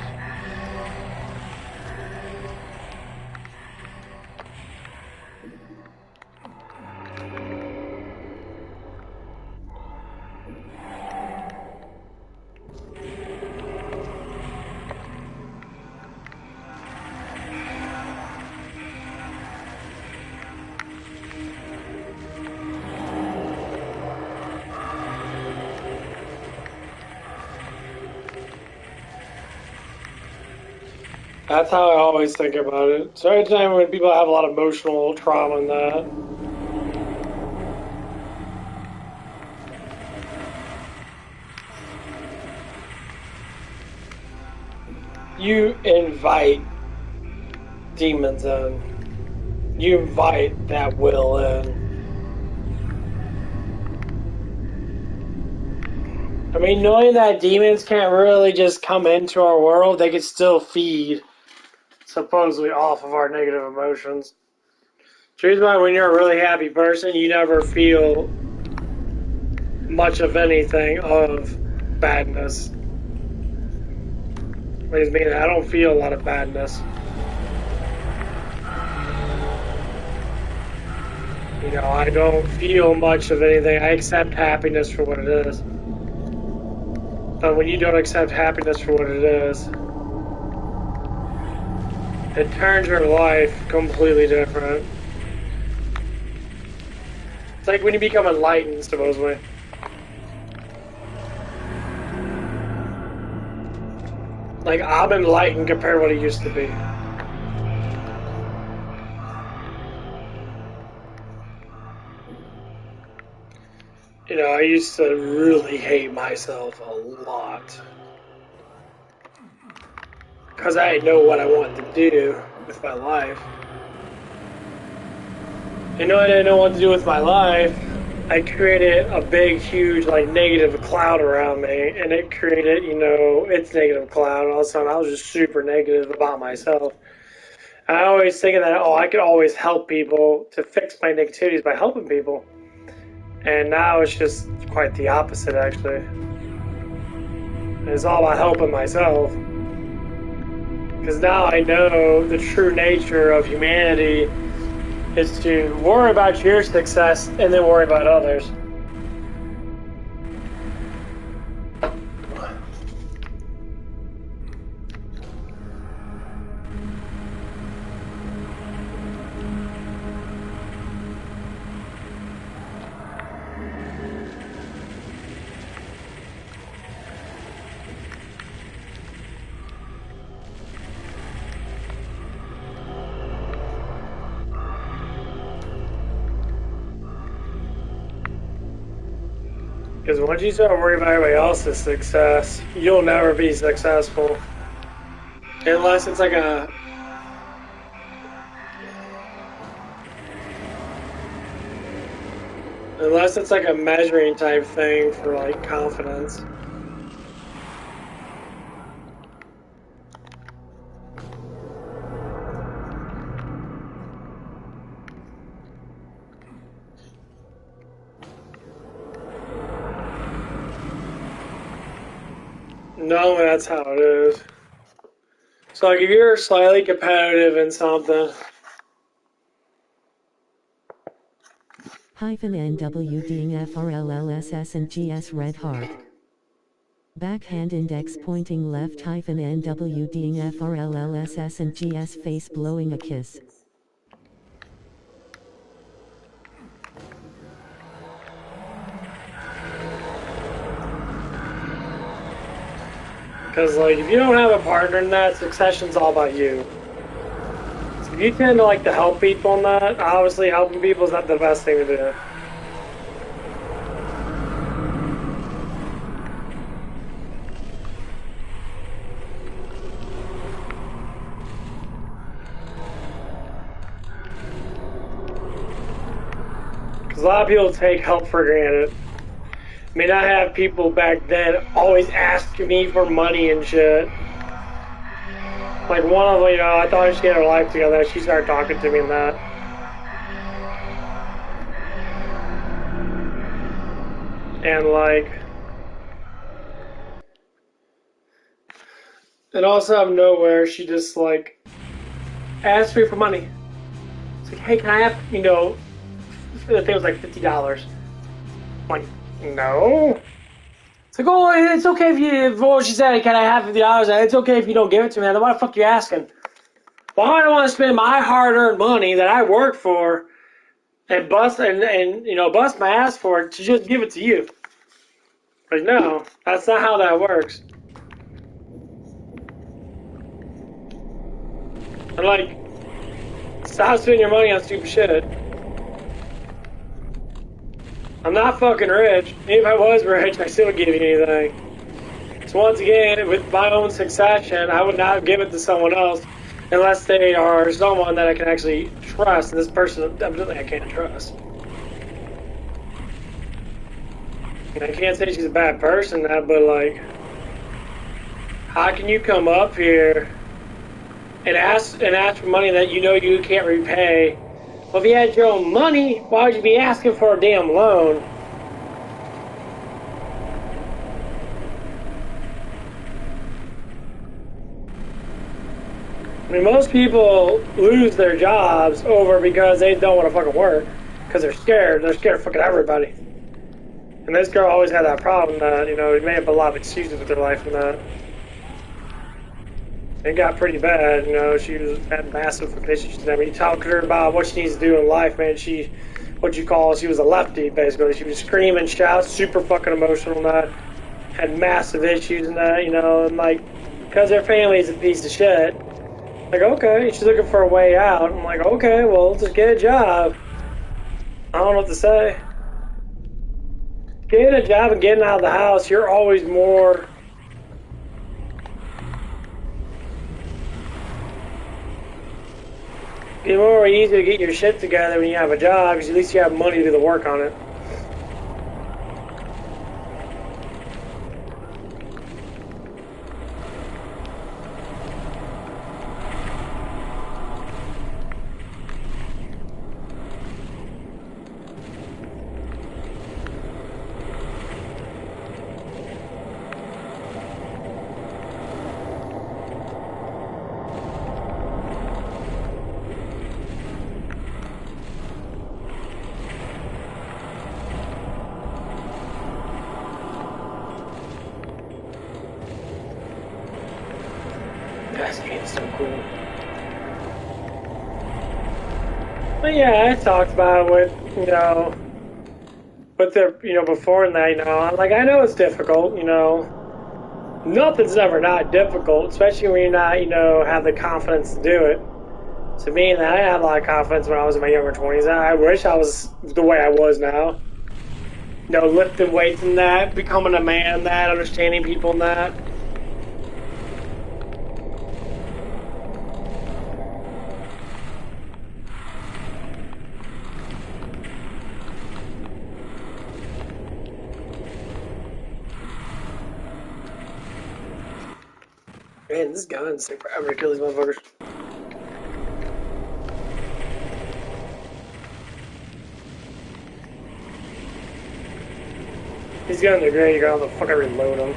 That's how I always think about it. So anytime when people have a lot of emotional trauma in that, you invite demons in. You invite that will in. I mean, knowing that demons can't really just come into our world, they can still feed, supposedly, off of our negative emotions. Truth about when you're a really happy person, you never feel much of anything of badness. Which means I don't feel a lot of badness. You know, I don't feel much of anything. I accept happiness for what it is. But when you don't accept happiness for what it is, it turns your life completely different. It's like when you become enlightened, supposedly. Like, I'm enlightened compared to what it used to be. You know, I used to really hate myself a lot. Because I didn't know what I wanted to do with my life. And knowing I didn't know what to do with my life, I created a big, huge, like, negative cloud around me. And it created, you know, its negative cloud. And all of a sudden, I was just super negative about myself. And I always thinking that, oh, I could always help people to fix my negativities by helping people. And now it's just quite the opposite, actually. It's all about helping myself. Because now I know the true nature of humanity is to worry about your success and then worry about others. Because once you start worrying about everybody else's success, you'll never be successful. Unless it's like a... Unless it's like a measuring type thing for like confidence. No, that's how it is. So like if you're slightly competitive in something, hyphen NWDFRLLSS and GS red heart. Backhand index pointing left hyphen NWDFRLLSS and GS face blowing a kiss. because like if you don't have a partner in that, succession's all about you. So if you tend to like to help people in that, obviously helping people is not the best thing to do. Because a lot of people take help for granted. I mean, I have people back then always asking me for money and shit. Like one of them, you know, I thought she had her life together. She started talking to me and that. And like, and also out of nowhere, she just like asked me for money. It's like, hey, can I have, you know, I think it was like $50. I'm like, no. It's like, oh, it's okay if you, well, she said, can I have $50? It's okay if you don't give it to me. Then why the fuck are you asking? Well, I don't want to spend my hard-earned money that I worked for and bust and you know bust my ass for it to just give it to you. Like, no, that's not how that works. I'm like, stop spending your money on stupid shit. I'm not fucking rich. Even if I was rich, I still wouldn't give you anything. So once again, with my own succession, I would not give it to someone else unless they are someone that I can actually trust. And this person, evidently, I can't trust. And I can't say she's a bad person, but like, how can you come up here and ask for money that you know you can't repay? Well, if you had your own money, why would you be asking for a damn loan? I mean, most people lose their jobs over because they don't want to fucking work because they're scared. They're scared of fucking everybody. And this girl always had that problem that, you know, it made up a lot of excuses with her life and that. It got pretty bad, you know, she had massive issues. I mean, you talk to her about what she needs to do in life, man, she was a lefty, basically. She was screaming, shout, super fucking emotional and that. Had massive issues and that, you know, and like, because her family's a piece of shit. Like, okay, she's looking for a way out. I'm like, okay, well, just get a job. I don't know what to say. Getting a job and getting out of the house, you're always more... It's more easy to get your shit together when you have a job, because at least you have money to do the work on it. This game's so cool. But yeah, I talked about it with, you know, before that, you know, I'm like, I know it's difficult, you know. Nothing's ever not difficult, especially when you're not, you know, have the confidence to do it. To me, I had a lot of confidence when I was in my younger 20s. I wish I was the way I was now. You know, lifting weights and that, becoming a man, that, understanding people and that. Man, this gun's take forever to kill these motherfuckers. These guns are great. You gotta fuck I reload them.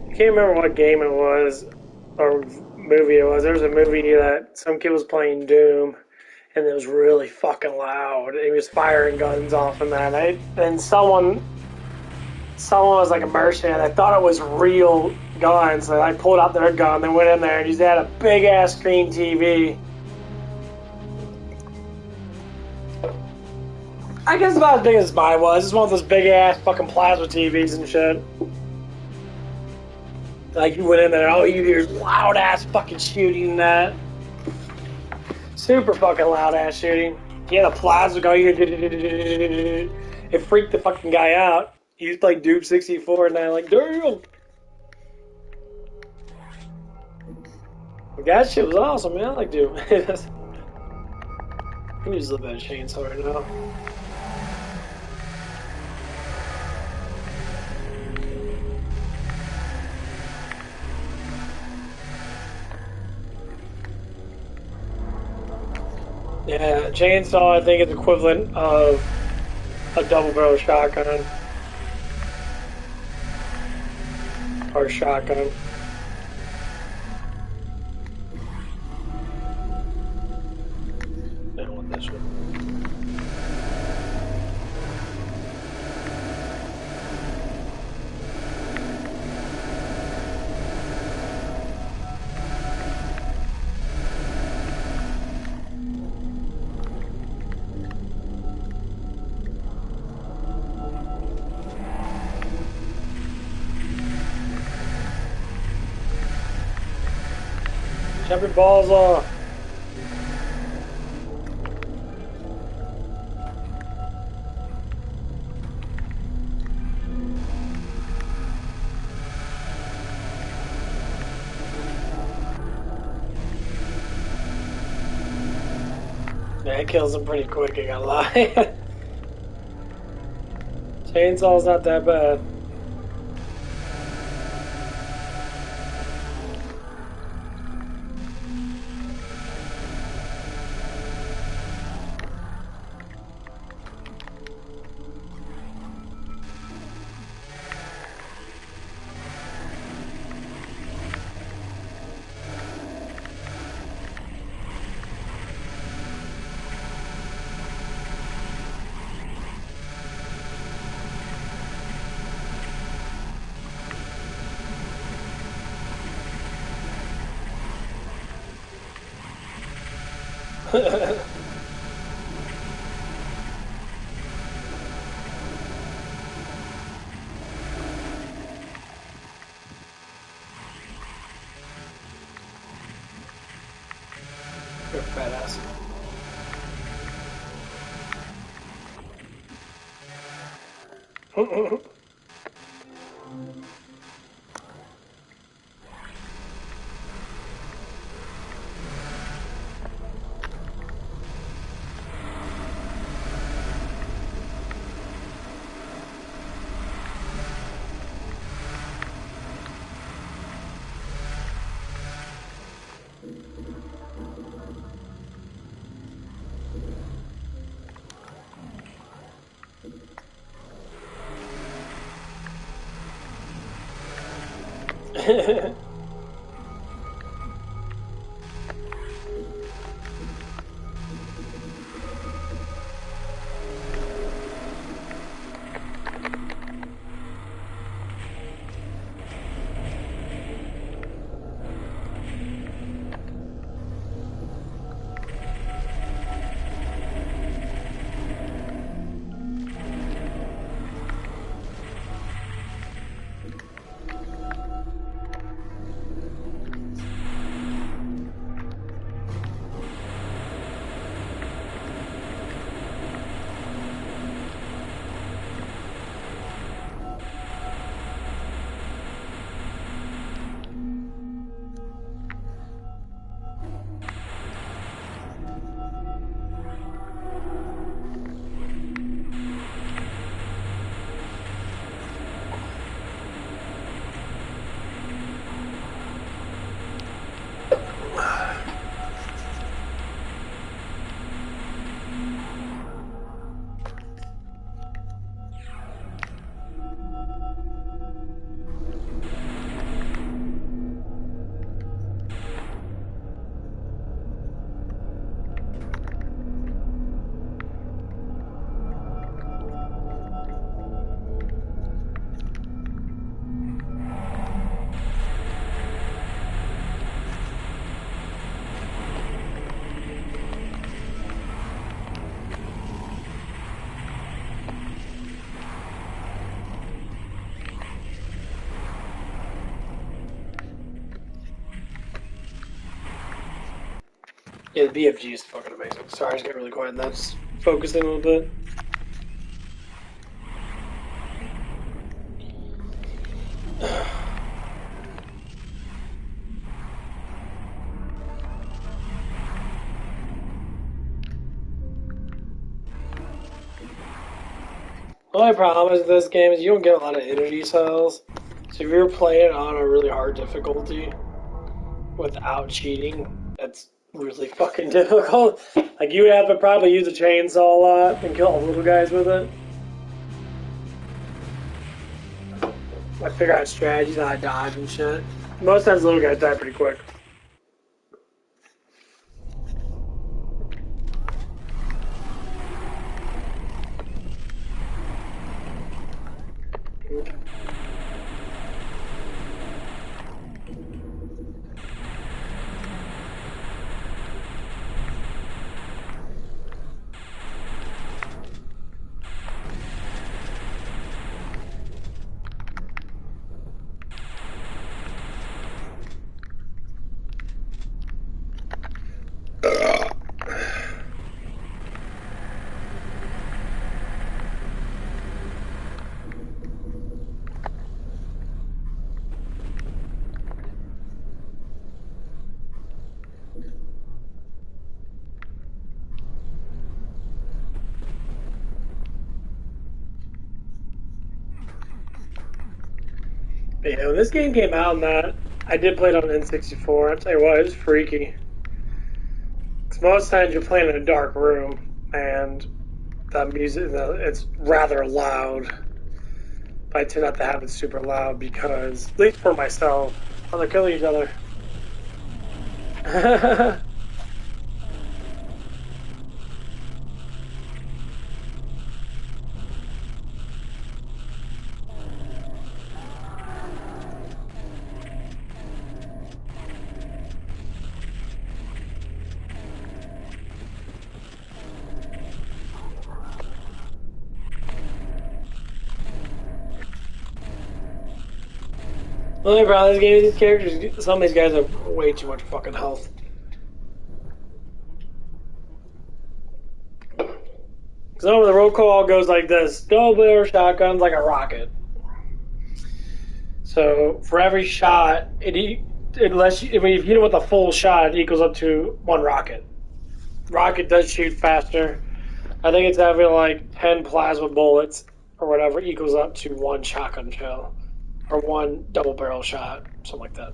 I can't remember what game it was or movie it was. There was a movie that some kid was playing Doom, and it was really fucking loud. He was firing guns off and that. And someone was like a merchant. I thought it was real guns. So I pulled out their gun. They went in there and he had a big ass screen TV. I guess about as big as mine was. It's one of those big ass fucking plasma TVs and shit. Like you went in there, all you hear is loud ass fucking shooting and that. Super fucking loud ass shooting. Yeah, the plasma go, you hear, it freaked the fucking guy out. He was playing Doom 64 and I like, damn. That shit was awesome, man. I like Doom. Let me just look at that chainsaw right now. Yeah, chainsaw I think is equivalent of a double barrel shotgun. Or shotgun. I don't want this one. Chop your balls off. Yeah, it kills him pretty quick, I gotta lie. Chainsaw's not that bad. You're a fat ass. Yeah, the BFG is fucking amazing. Sorry, I just got really quiet and that's focusing a little bit. The only problem with this game is you don't get a lot of energy cells. So if you're playing on a really hard difficulty without cheating, that's really fucking difficult. Like you would have to probably use a chainsaw a lot and kill all the little guys with it. Like figure out strategies how to dodge and shit. Most times little guys die pretty quick. But yeah, when this game came out, and that I did play it on N64. I'll tell you what, it was freaky. Because most times you're playing in a dark room, and the music, it's rather loud. But I tend not to have it super loud because, at least for myself, oh, they're killing each other. The only problem with this game is these characters, some of these guys have way too much fucking health. Because over the roll call goes like this: double barrel shotguns like a rocket. So for every shot, unless if you hit it with a full shot, it equals up to one rocket. Rocket does shoot faster. I think it's having like 10 plasma bullets or whatever equals up to one shotgun shell or one double barrel shot, something like that.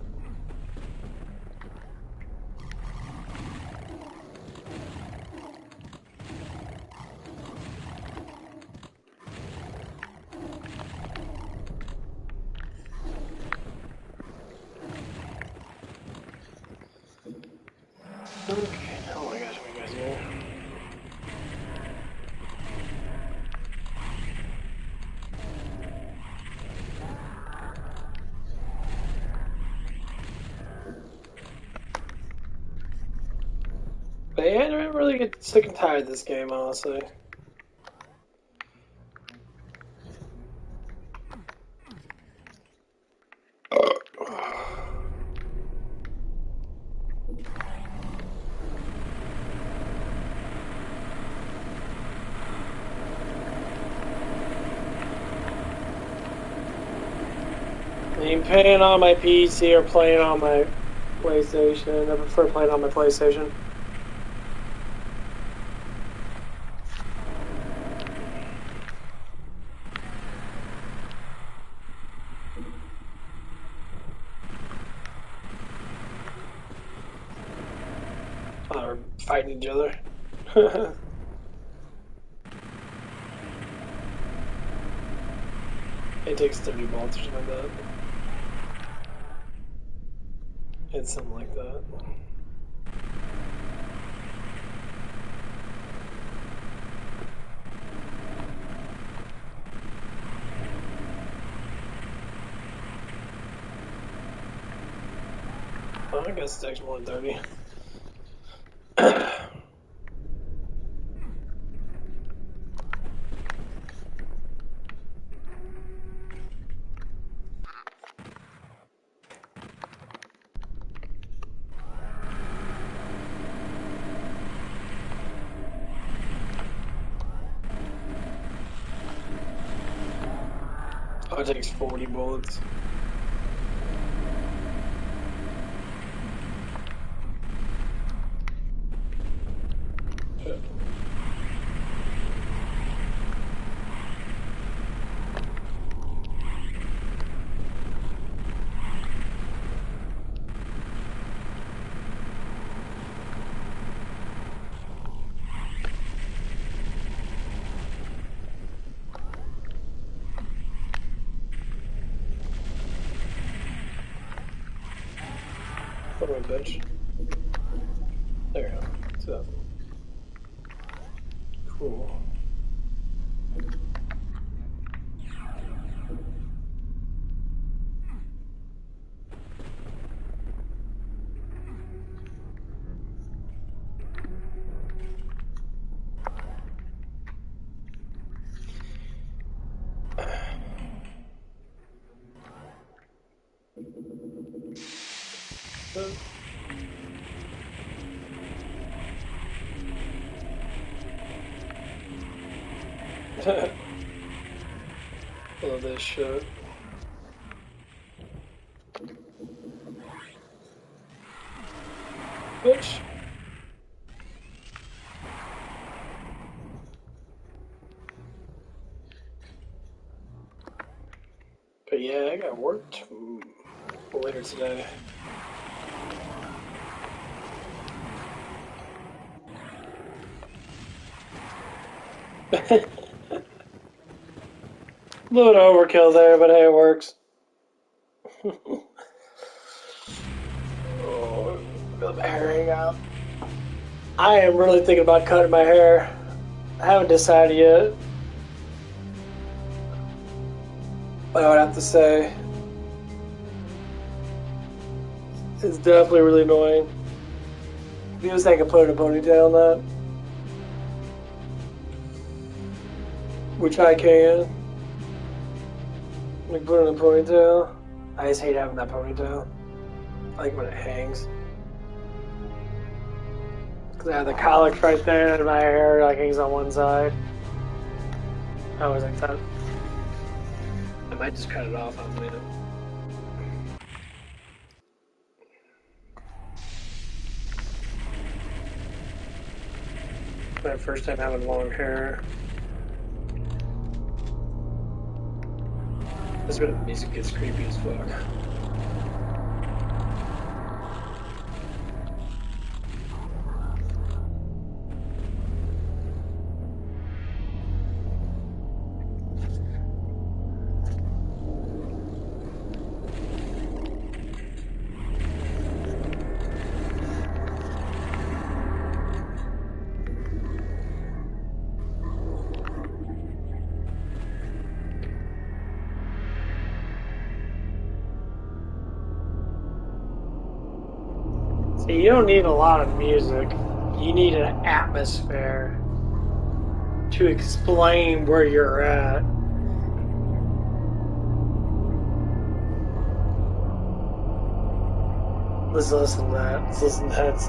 Okay, oh my gosh, what are you guys doing? But yeah, I don't really get sick and tired of this game, honestly. I mean, playing on my PC or playing on my PlayStation. I prefer playing on my PlayStation. Or fighting each other. It takes 30 bullets or something like that. It's something like that. Well, I guess it takes more than 30. Oh, it takes 40 bullets. Put my bench. There you go. See that? Cool. Love this shit. Bitch. But yeah, I got work later today. A little bit of overkill there, but hey, it works. Oh, got my hair hang out. I am really thinking about cutting my hair. I haven't decided yet. But I would have to say, it's definitely really annoying. If you was I could put in a ponytail on that, which I can. Like put in a ponytail. I just hate having that ponytail. I like when it hangs. Because I have the colic right there and my hair like hangs on one side. I always like that. I might just cut it off on later. My first time having long hair. This bit of music gets creepy as fuck. See, you don't need a lot of music. You need an atmosphere to explain where you're at. Let's listen to that. Let's listen to that. It's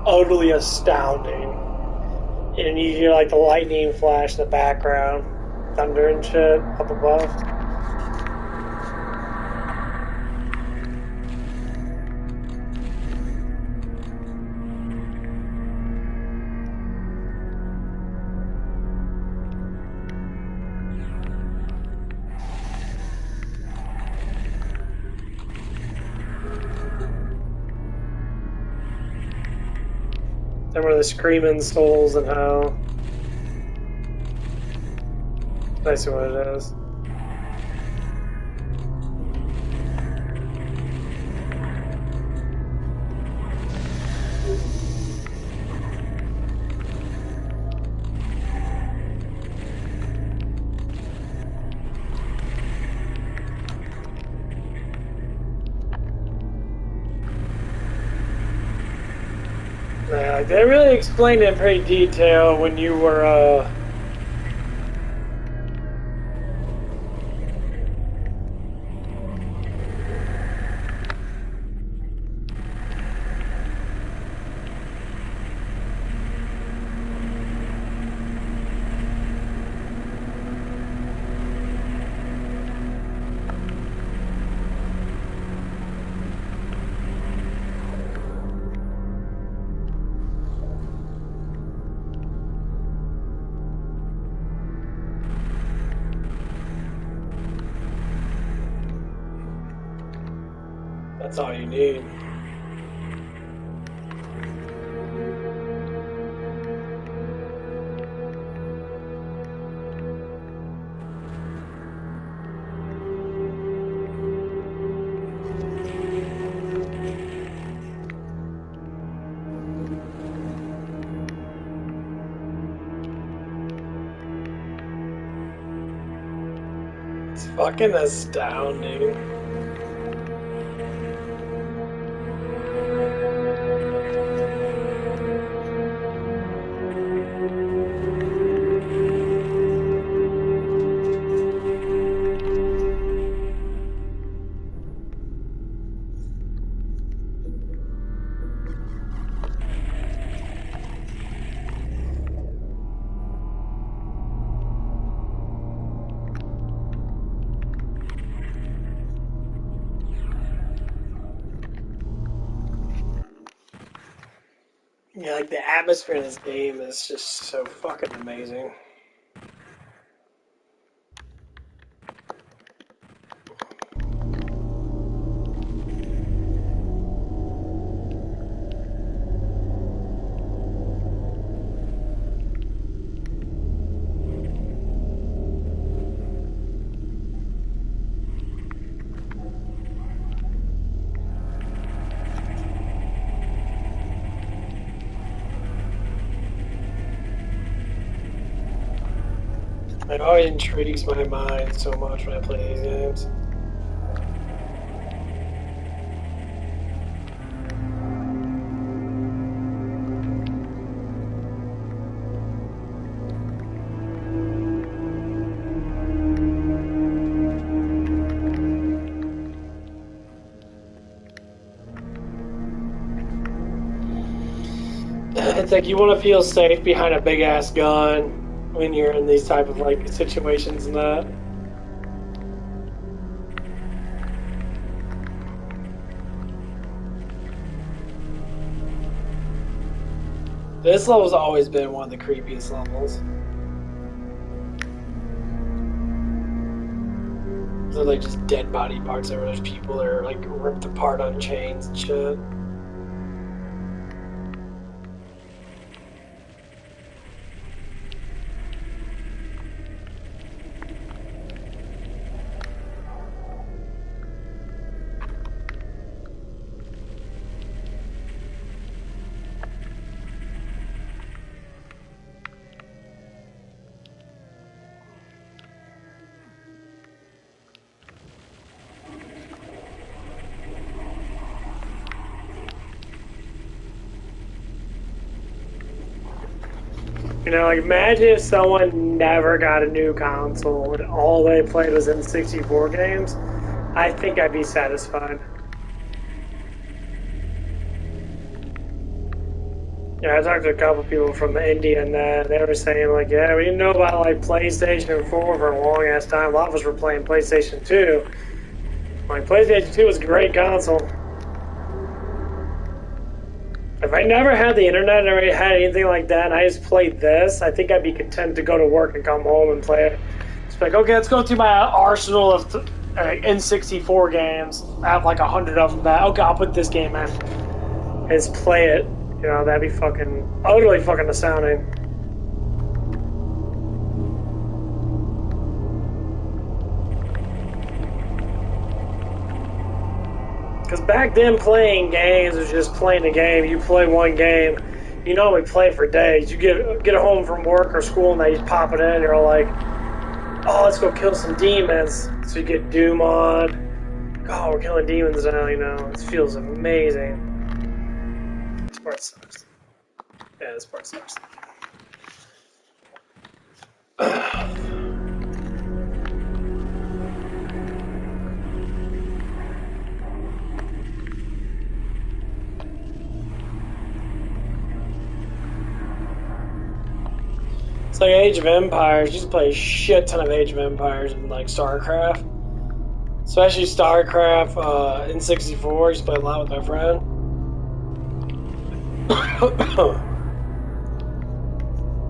utterly astounding. And you hear like the lightning flash in the background, thunder and shit up above. Then were the screaming souls in hell. I see what it is. Yeah, they really explained it in pretty detail when you were that's all you need. It's fucking astounding. Yeah, like the atmosphere in this game is just so fucking amazing. It always intrigues my mind so much when I play these games. It's like you want to feel safe behind a big ass gun when you're in these type of like situations and that. This level's always been one of the creepiest levels. They're like just dead body parts everywhere. There's people that are like ripped apart on chains and shit. You know, like imagine if someone never got a new console and all they played was N64 games. I think I'd be satisfied. Yeah, I talked to a couple people from India and they were saying like, yeah, we didn't know about like PlayStation 4 for a long ass time. A lot of us were playing PlayStation 2. Like PlayStation 2 was a great console. If I never had the internet, never had anything like that, and I just played this, I think I'd be content to go to work and come home and play it. Just like, okay, let's go through my arsenal of N64 games. I have like 100 of them. Okay, I'll put this game in and just play it. You know, that'd be fucking utterly fucking astounding. Because back then, playing games was just playing a game. You play one game, you normally play for days. You get home from work or school, and they just pop it in. And you're like, oh, let's go kill some demons. So you get Doom on. Oh, we're killing demons now. You know, it feels amazing. This part sucks. Yeah, this part sucks. It's like Age of Empires. You used to play a shit ton of Age of Empires and like StarCraft. Especially StarCraft in 64. I used to play a lot with my friend.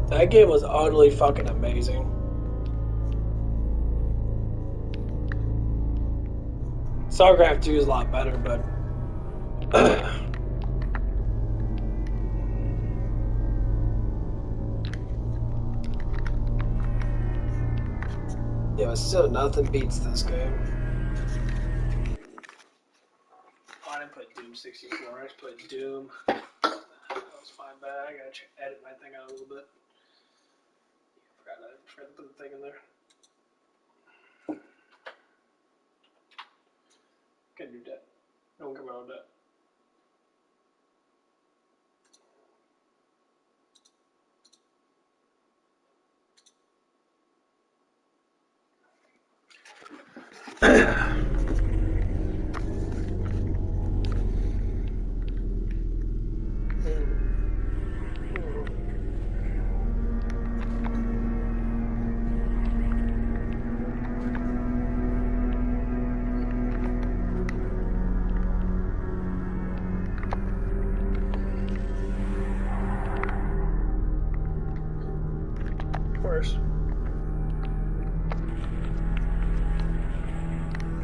That game was utterly fucking amazing. StarCraft 2 is a lot better, but yeah, but still nothing beats this game. I didn't put Doom 64, I just put Doom. That was fine, but I gotta edit my thing out a little bit. Forgot to put the thing in there. Can't do that. Don't come out with that.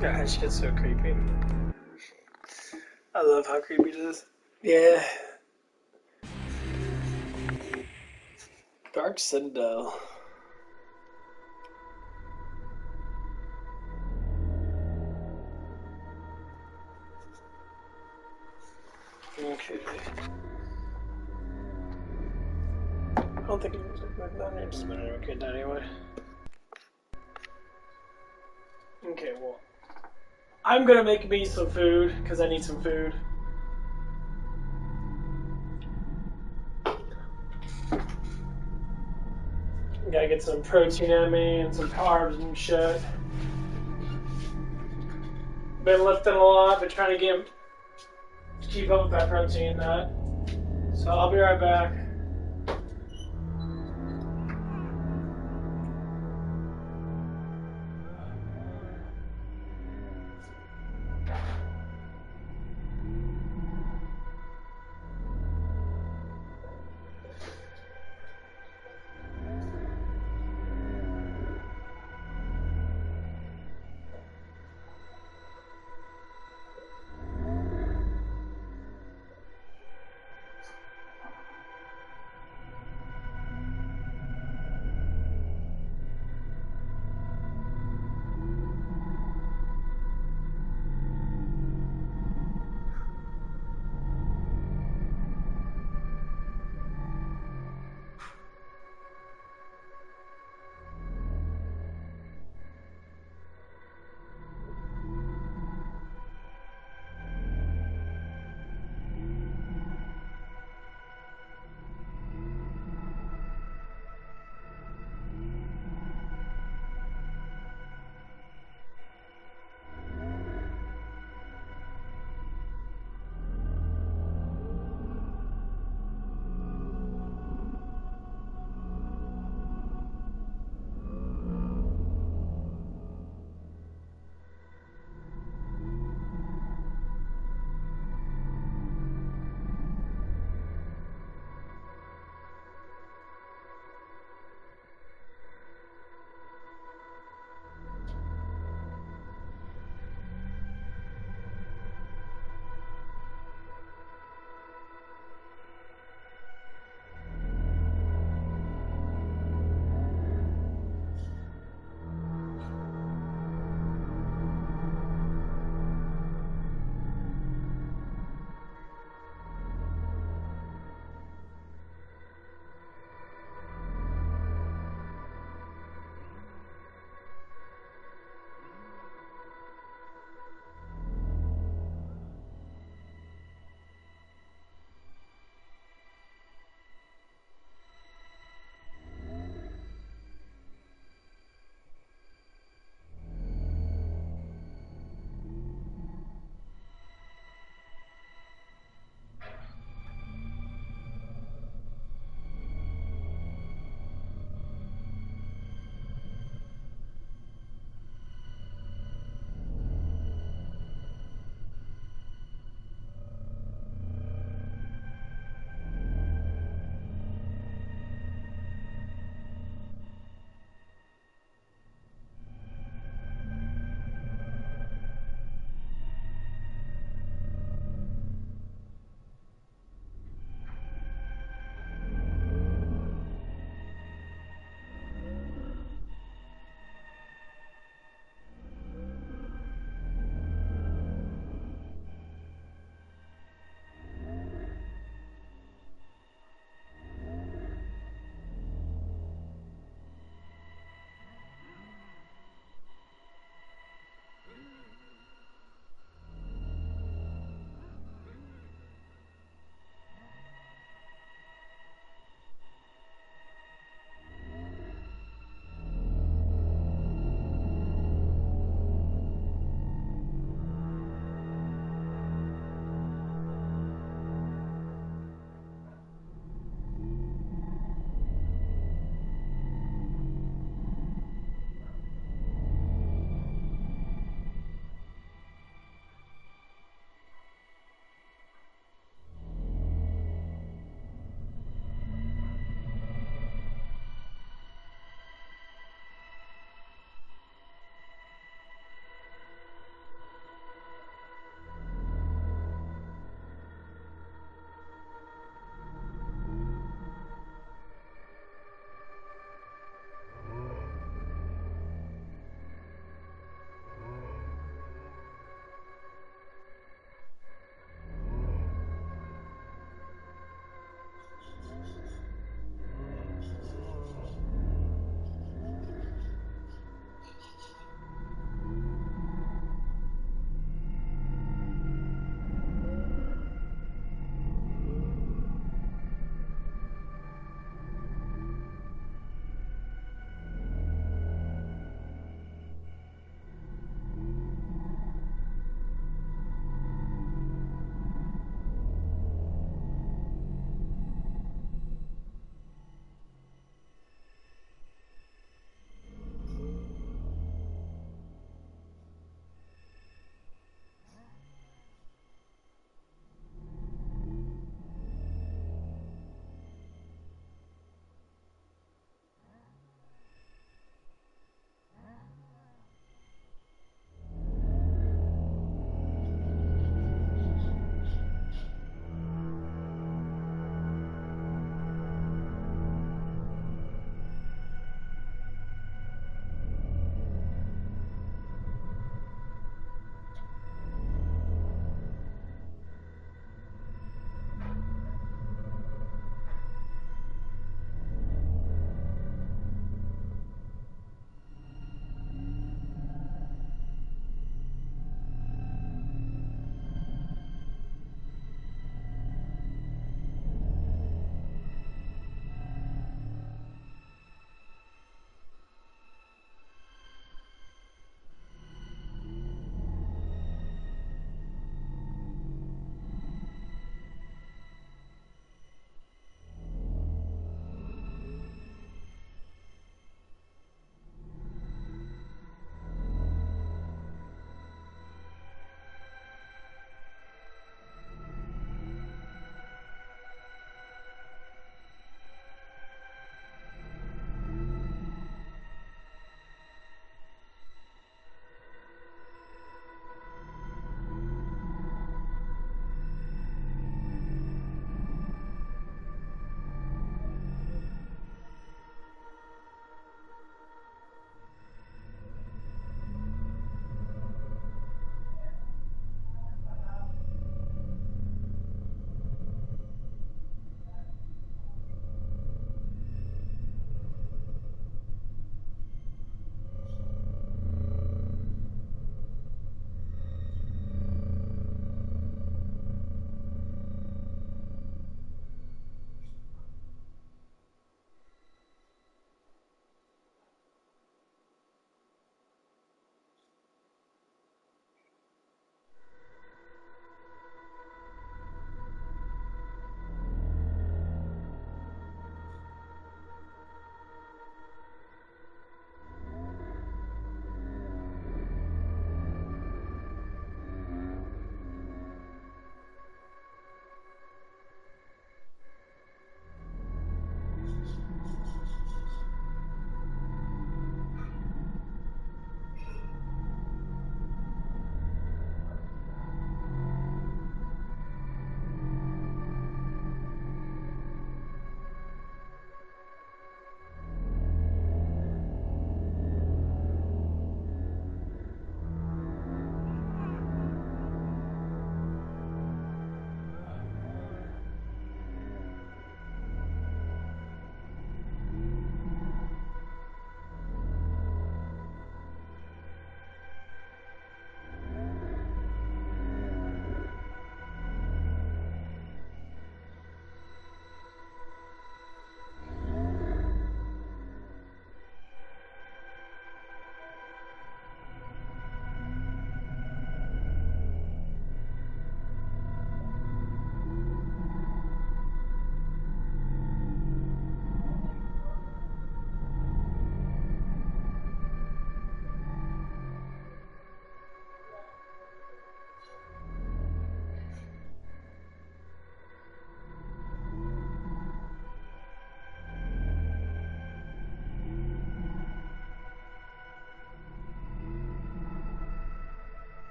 God, that shit's so creepy. I love how creepy it is. Yeah. Dark Citadel. Okay. I don't think it was like that. Just a minute. Okay, anyway. Okay, well, I'm gonna make me some food because I need some food. Gotta get some protein in me and some carbs and shit. Been lifting a lot, but trying to keep up with that protein and that. So I'll be right back.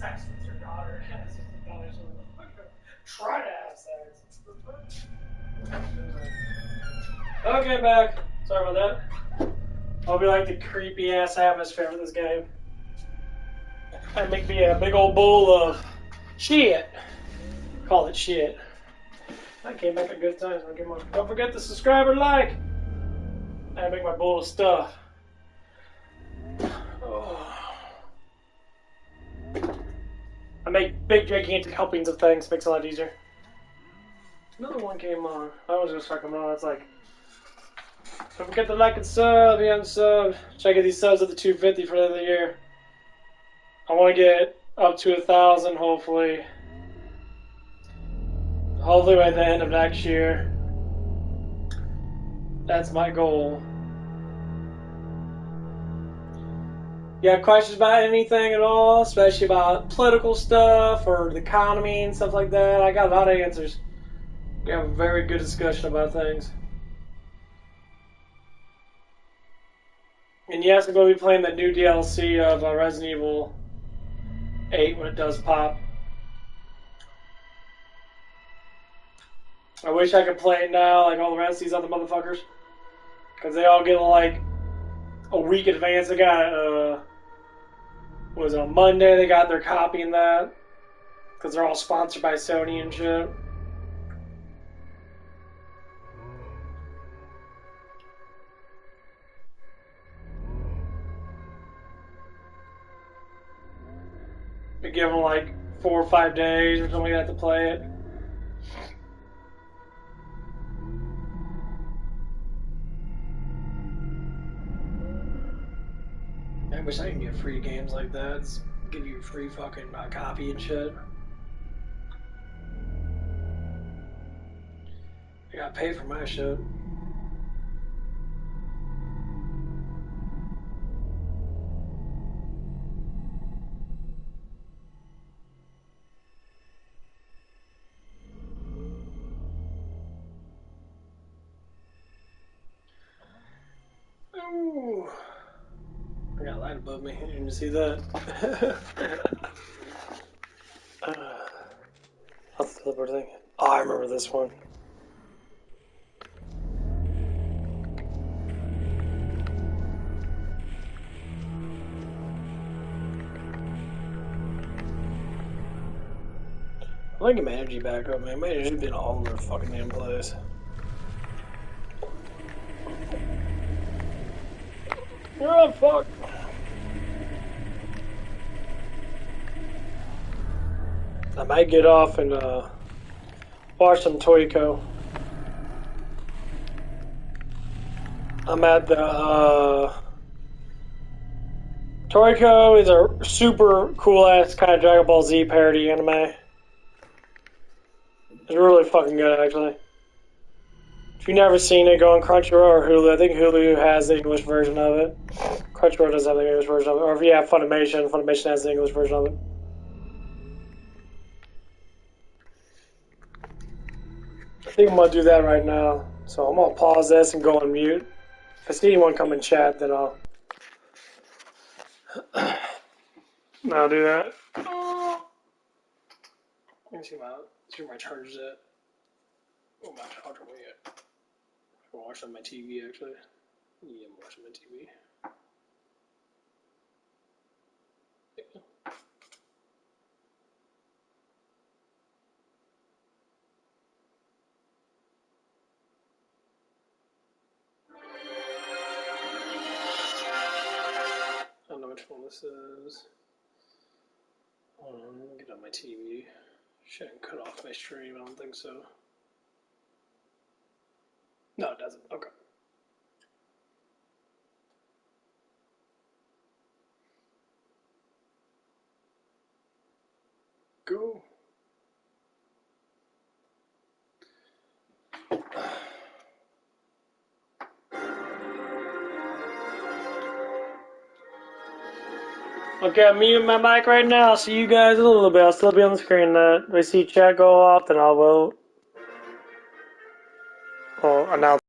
sex with your daughter. Try to have sex. Okay, back. Sorry about that. I'll be like the creepy ass atmosphere of this game. And make me a big old bowl of shit. Call it shit. I came back at good times. Don't forget to subscribe or like. I make my bowl of stuff. Oh. I make big, gigantic helpings of things. Makes it a lot easier. Another one came on. I was just fucking on. It's like, don't forget to like and sub. Yeah, I'm sub. Try to get these subs at the 250 for the end of the year. I want to get up to 1,000, hopefully. Hopefully by the end of next year. That's my goal. You have questions about anything at all, especially about political stuff or the economy and stuff like that? I got a lot of answers. We have a very good discussion about things. And yes, I'm going to be playing the new DLC of Resident Evil 8 when it does pop. I wish I could play it now, like all the rest of these other motherfuckers. Because they all get like a week in advance. They got, was it on Monday they got their copy in that. Because they're all sponsored by Sony and shit. They give them like 4 or 5 days or something like that to play it. I wish I could get free games like that. It's give you a free fucking copy and shit. I gotta pay for my shit. Ooh. I got a light above me. You didn't see that. What's the flipper thing? Oh, I remember this one. I like get my energy back up, man. My energy's been all over the fucking damn place. Oh, fuck. I might get off and watch some Toyko. I'm at the Toyko is a super cool ass kind of Dragon Ball Z parody anime. It's really fucking good, actually. If you've never seen it, go on Crunchyroll or Hulu. I think Hulu has the English version of it. Crunchyroll doesn't have the English version of it. Or if you have Funimation, Funimation has the English version of it. I think I'm gonna do that right now. So I'm gonna pause this and go on mute. If I see anyone come in chat, then I'll do that. Let me see where my charger's at. Oh, my charger yet. I'm watching on my TV actually. Yeah, I'm watching my TV. I don't know which one this is. Hold on, let me get on my TV. Shouldn't cut off my stream, I don't think so. No, it doesn't. Okay. Go. Okay, I'm muting my mic right now. I'll see you guys in a little bit. I'll still be on the screen. If I see chat go off, then I'll vote. Well, announce.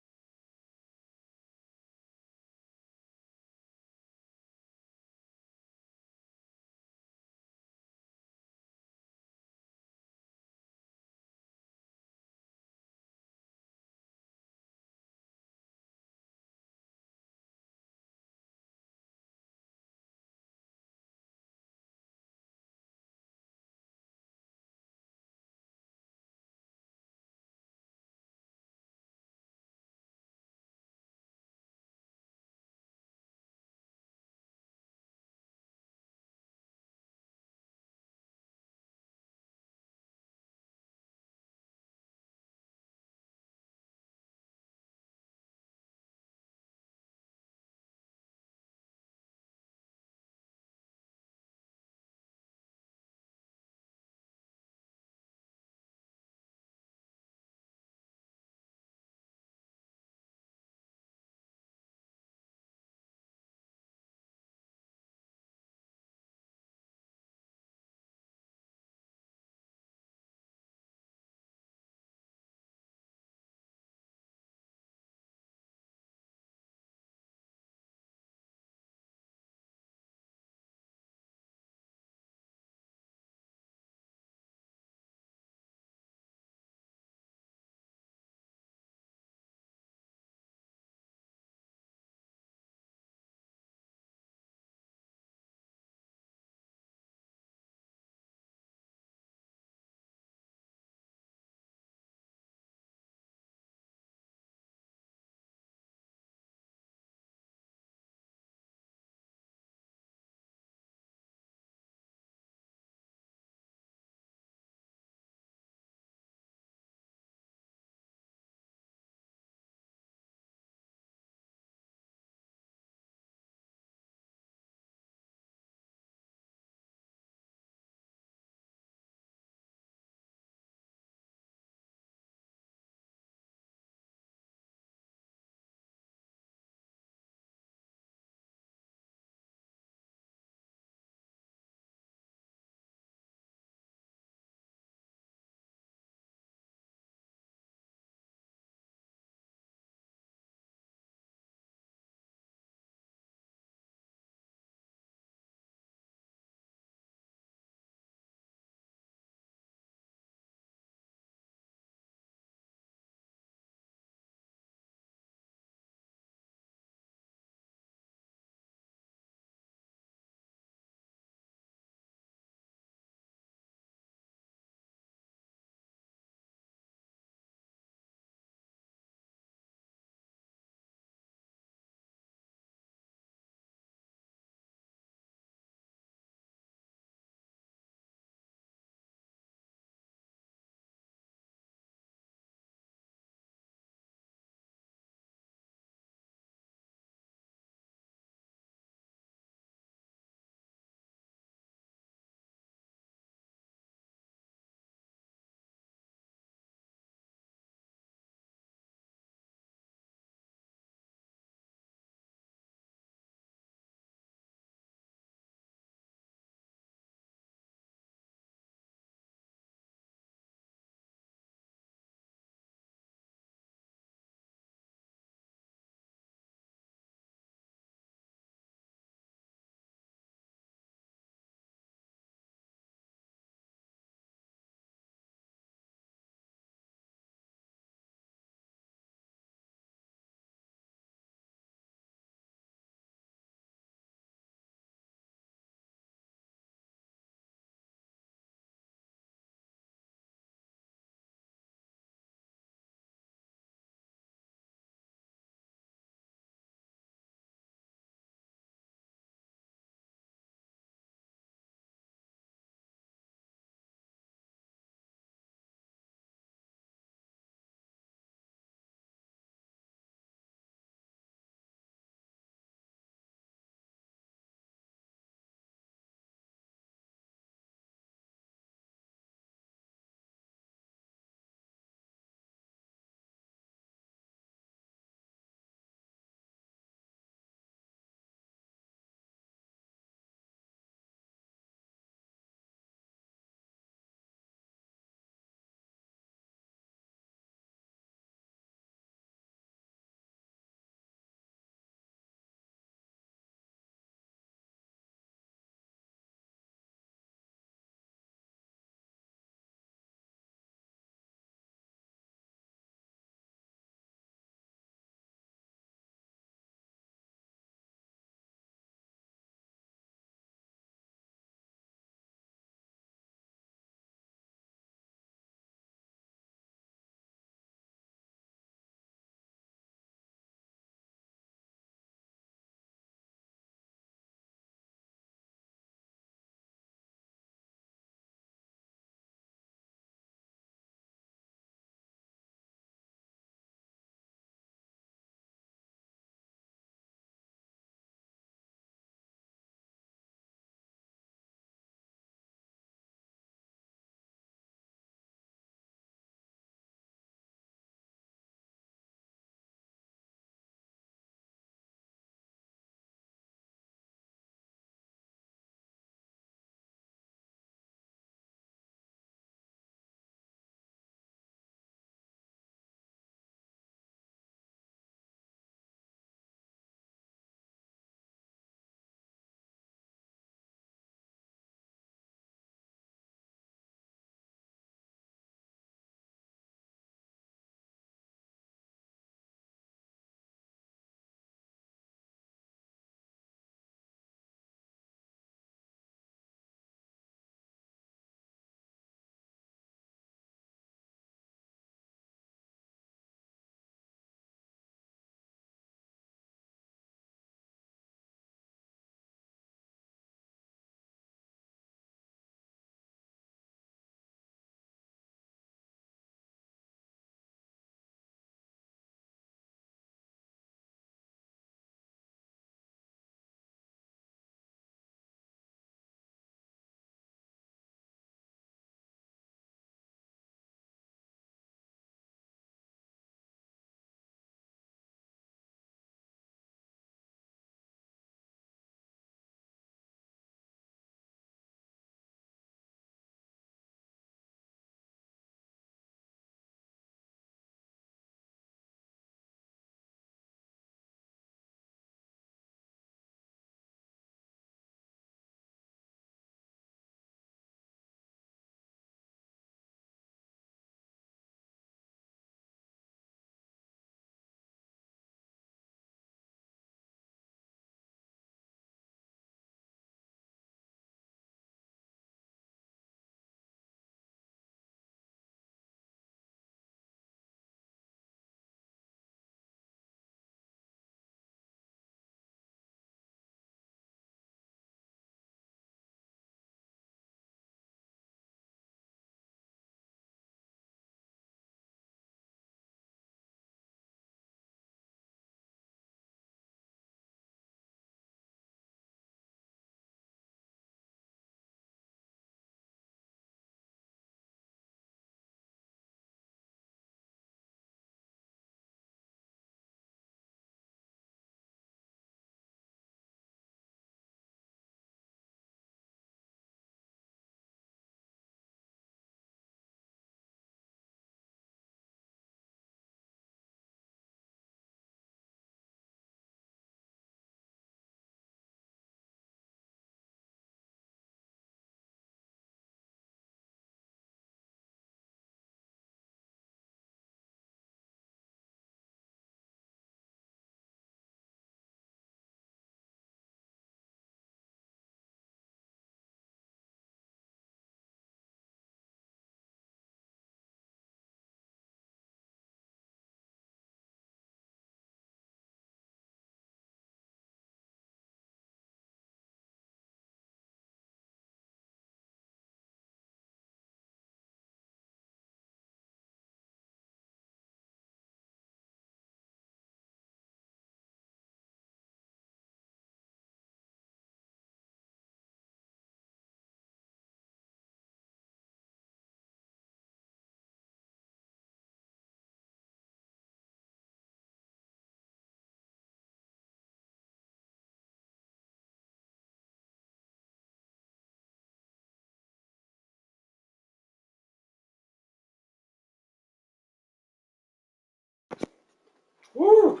Woo!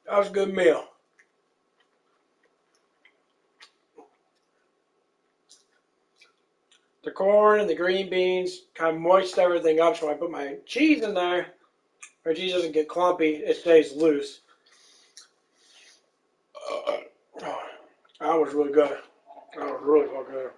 That was a good meal. The corn and the green beans kind of moist everything up, so when I put my cheese in there, my cheese doesn't get clumpy, it stays loose. That was really good. That was really fucking good.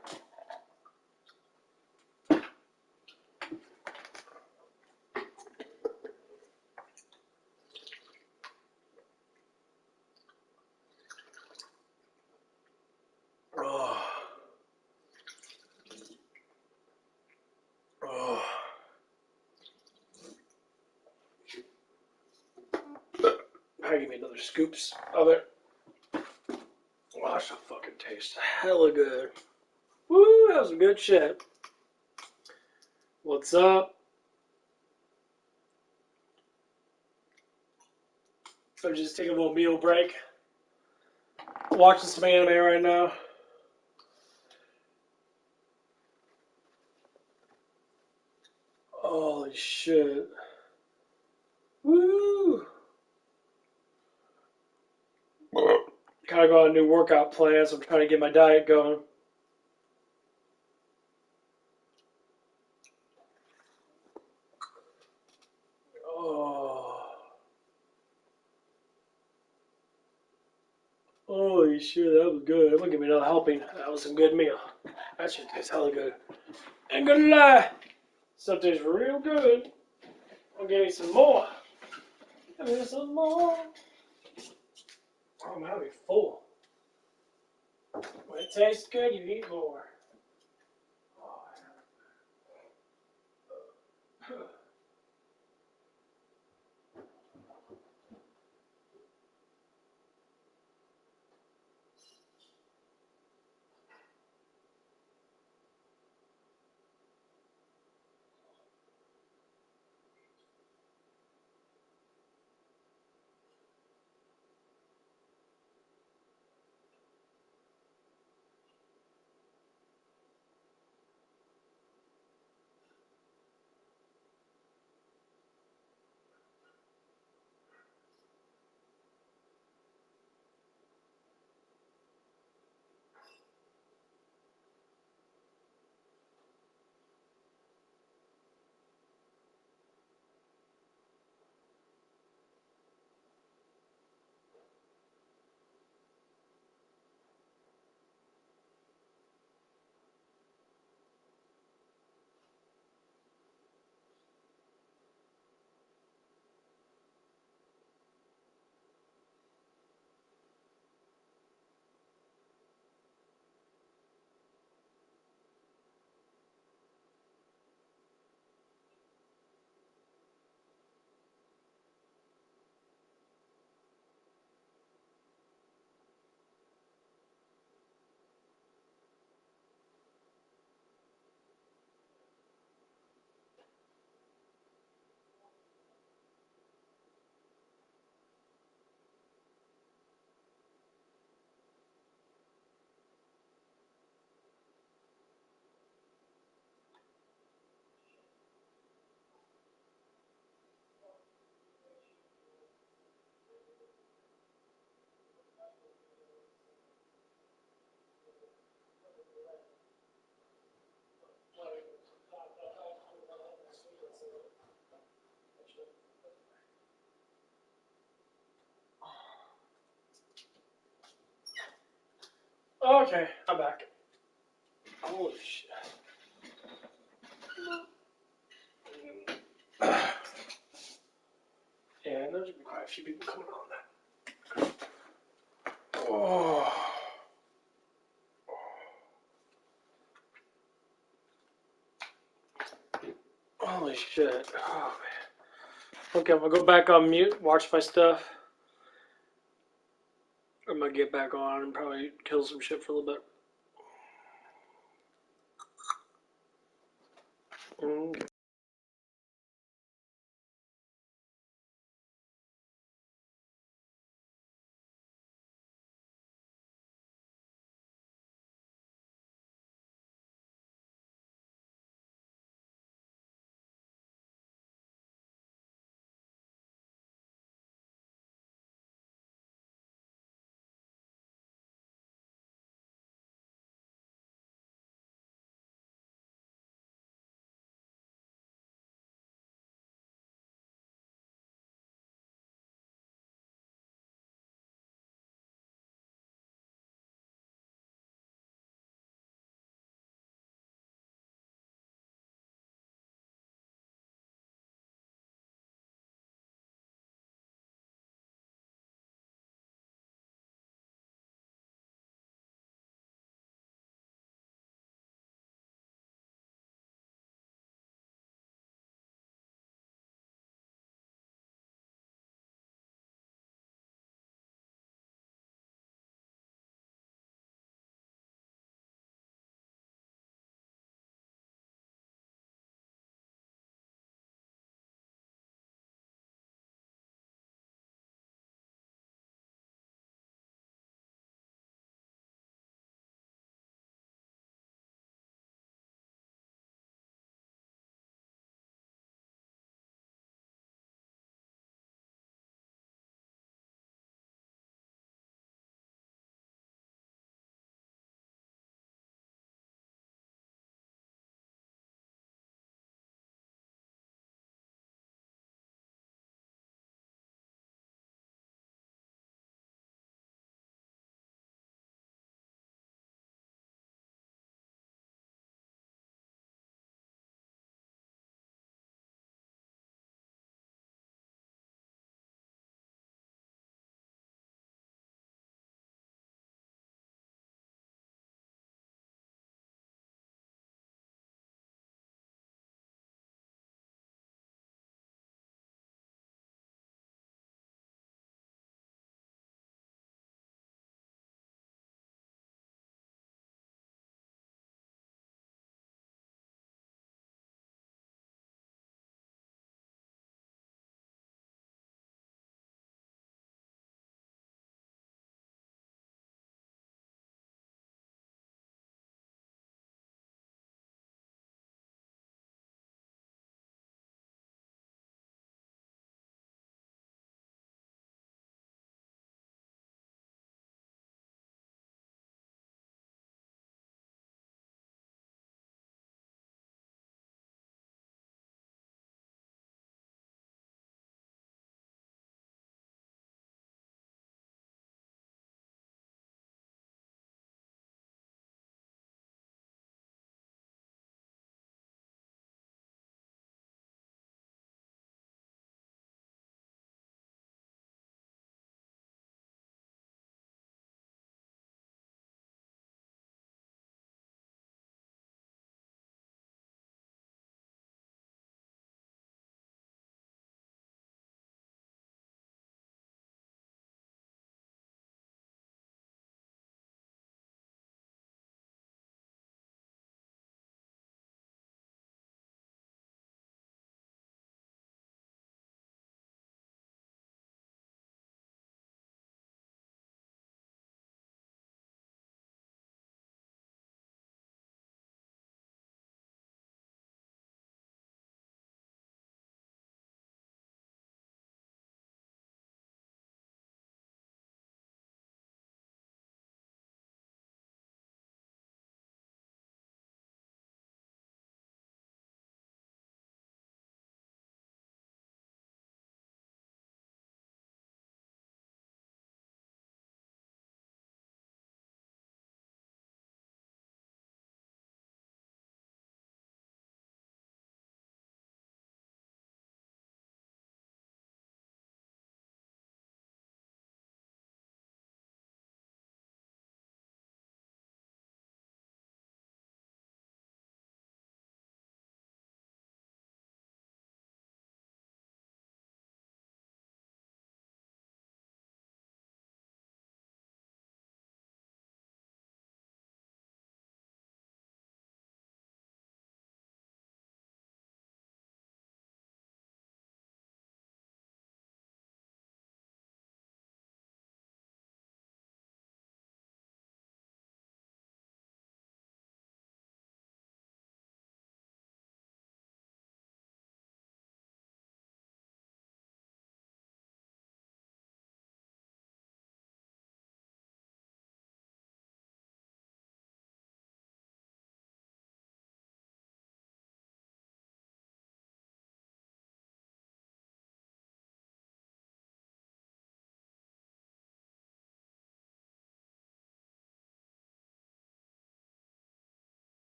Oh. Oh. I give me another scoops of it. Wow, that fucking tastes hella good. Woo, that was some good shit. What's up? I'm just taking a little meal break. Watching some anime right now. Holy shit. Woo! Kind of got a new workout plan, so I'm trying to get my diet going. Oh. Holy shit, that was good. I'm gonna give me another helping. That was some good meal. That shit tastes hella good. Ain't gonna lie. Stuff tastes real good. I'll give me some more. Give me some more. Oh, I'm having full. When it tastes good, you eat more. Okay, I'm back. Holy shit. Yeah, there's gonna be quite a few people coming on that. Oh. Holy shit. Oh, man. Okay, I'm gonna go back on mute, watch my stuff. I'm gonna get back on and probably kill some shit for a little bit.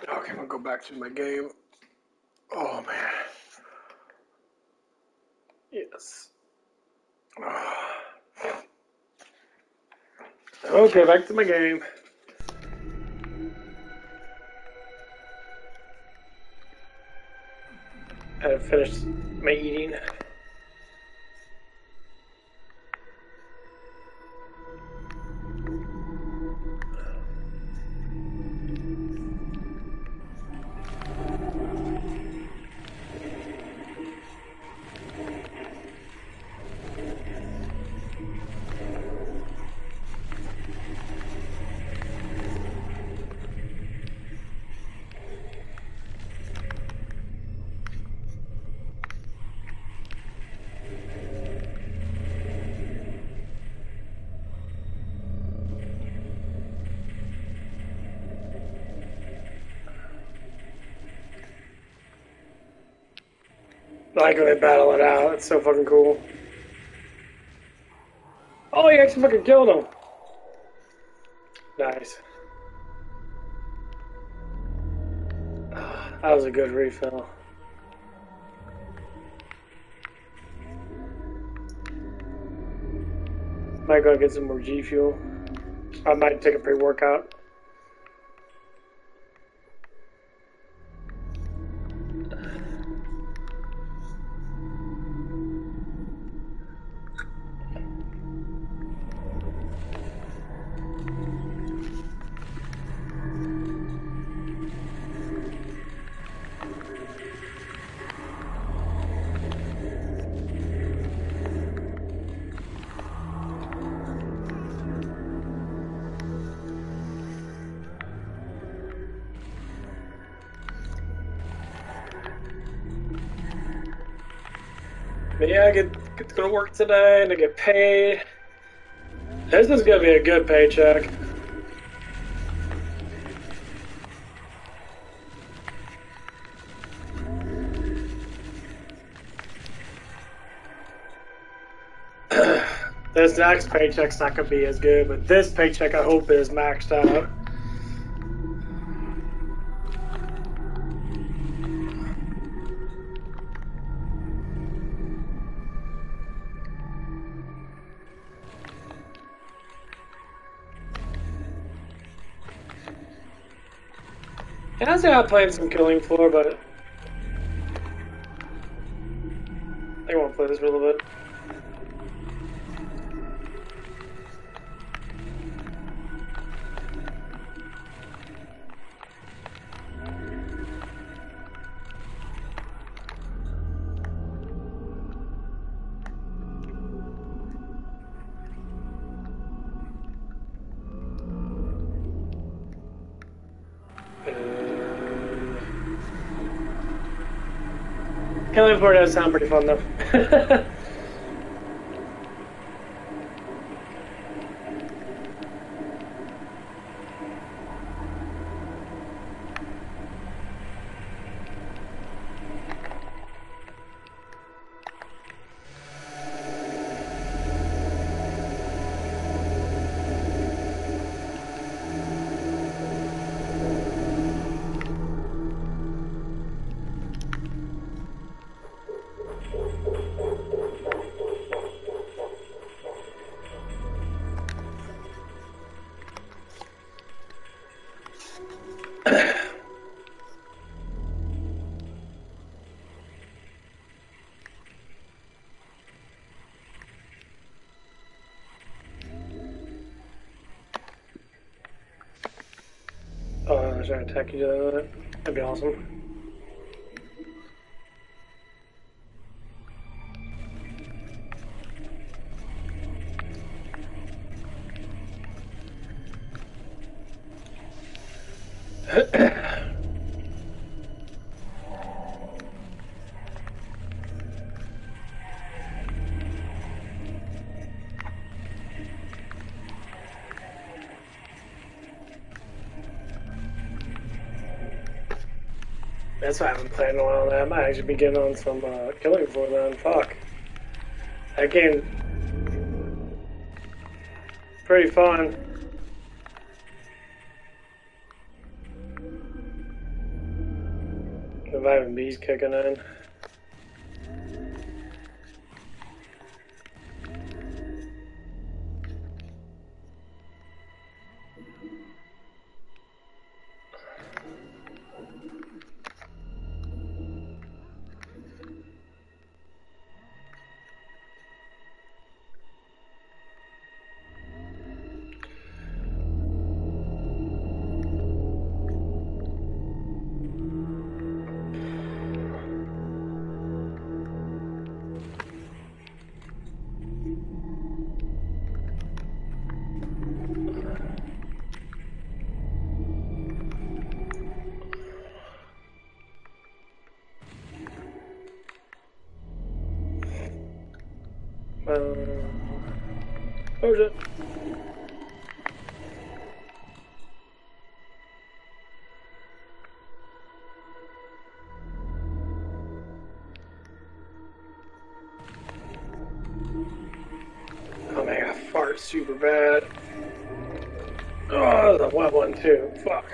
Okay, I'm gonna go back to my game. Oh man. Yes. Okay, back to my game. I had finished my eating. I like when they battle it out. It's so fucking cool. Oh, you actually fucking killed him. Nice. That was a good refill. Might go get some more G Fuel. I might take a pre-workout. But yeah, I get to go to work today and I get paid. This is gonna be a good paycheck. This next paycheck's not gonna be as good, but this paycheck I hope is maxed out. Yeah, I was playing some Killing Floor, but I think I want to play this for a little bit. Killing Floor does sound pretty fun though. Oh, I was trying to attack each other with it. That'd be awesome. That's why I haven't played in a while now. I might actually be getting on some Killing Floor then. Fuck. That game pretty fun. The vitamin B's kicking in. Oh shit. Oh man, I fart super bad. Oh, the wet one too. Fuck.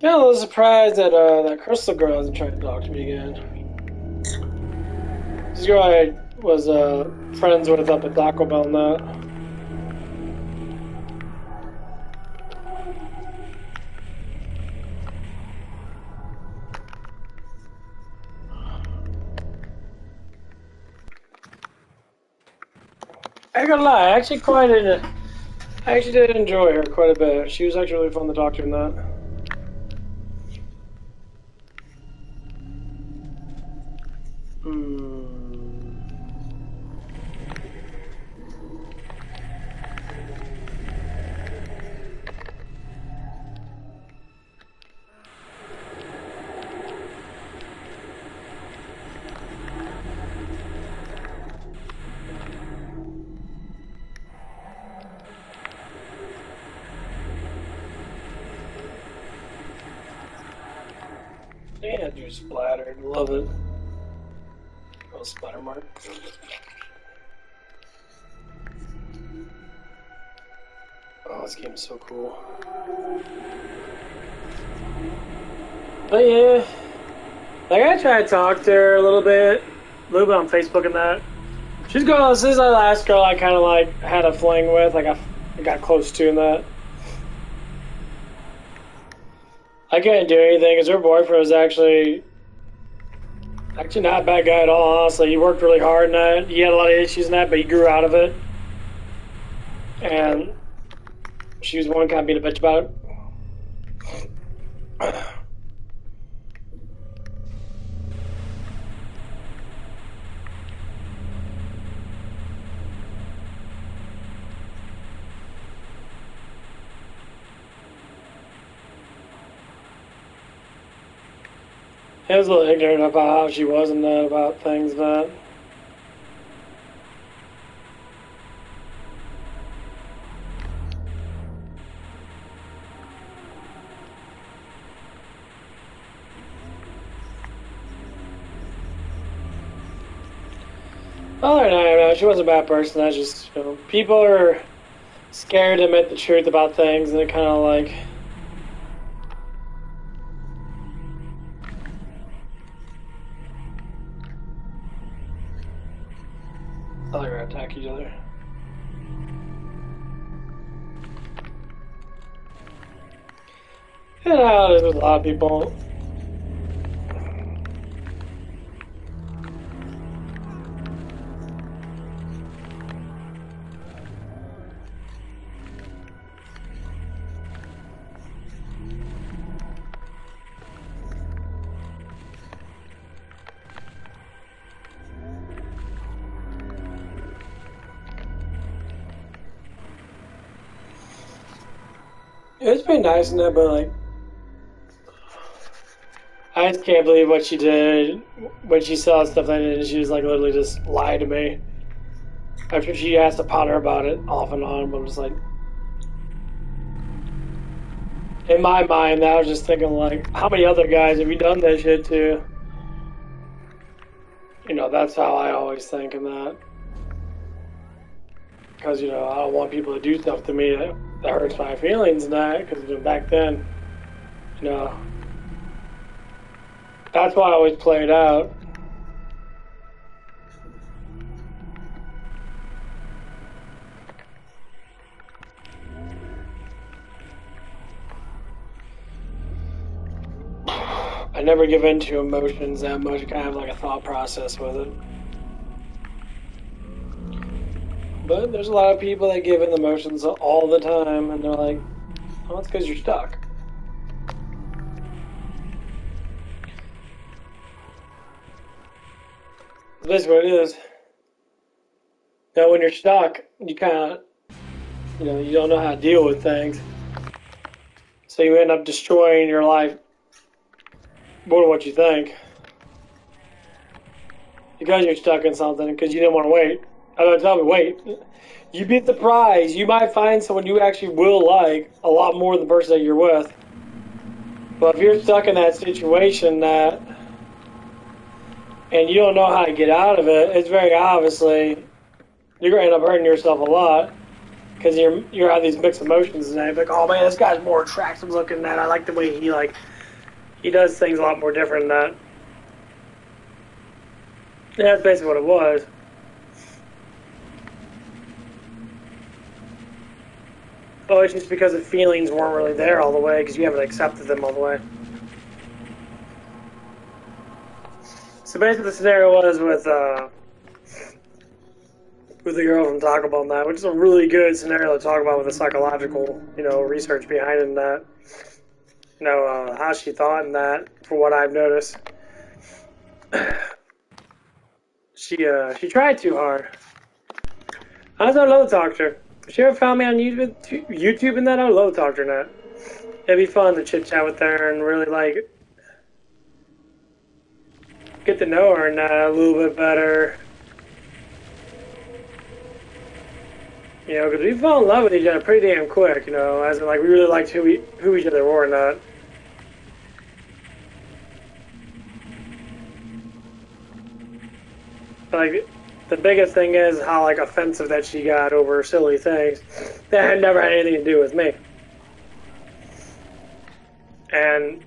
Yeah, I was surprised that that Crystal girl hasn't tried to talk to me again. This girl I was friends with up at Taco Bell and that. I ain't gonna lie, I actually did enjoy her quite a bit. She was actually really fun to talk to in that. Yeah, dude, splattered. Love it. Oh, splatter mark. Oh, this game is so cool. But yeah, like I tried to talk to her a little bit on Facebook and that. This is the last girl I kind of like had a fling with, like I got close to in that. I couldn't do anything because her boyfriend was actually not a bad guy at all, honestly. He worked really hard in that. He had a lot of issues in that, but he grew out of it. And she was the one kind of being a bitch about it. He was a little ignorant about how she was and that, about things and that. Other than that, she wasn't a bad person. That's just, people are scared to admit the truth about things, and it kind of like. Oh, they're gonna attack each other. You know, there's a lot of people. It's been nice in that, but like, I just can't believe what she did when she saw stuff like that. And she was like, literally just lied to me after she asked to ponder about it off and on. But I'm just like, in my mind, I was just thinking like, how many other guys have you done that shit to? You know, that's how I always think in that. Because, you know, I don't want people to do stuff to me that hurts my feelings and that. Because, you know, back then, you know, that's why I always play it out. I never give in to emotions that much. I kind of have like a thought process with it. But there's a lot of people that give in the emotions all the time, and they're like, oh, it's because you're stuck. That's basically what it is. Now, when you're stuck, you kind of, you know, you don't know how to deal with things. So you end up destroying your life more than what you think. Because you're stuck in something, because you didn't want to wait. I don't tell me, wait. You'd be surprised. You might find someone you actually will like a lot more than the person that you're with. But if you're stuck in that situation that, and you don't know how to get out of it, it's very obviously you're going to end up hurting yourself a lot. Because you're have these mixed emotions and you're like, oh man, this guy's more attractive looking than that. I like the way he does things a lot more different than that. Yeah, that's basically what it was. Oh, it's just because the feelings weren't really there all the way because you haven't accepted them all the way. So basically the scenario was with the girl from Taco Bell and that, which is a really good scenario to talk about with the psychological, you know, research behind it and that. You know, how she thought and that, for what I've noticed. She tried too hard. I would love to talk to her. If she ever found me on YouTube and that, I would love to talk to her and that. It'd be fun to chit chat with her and really like get to know her and that a little bit better. You know, because we fell in love with each other pretty damn quick. You know, as in like we really liked who each other were and that. Like, the biggest thing is how, like, offensive that she got over silly things that had never had anything to do with me. And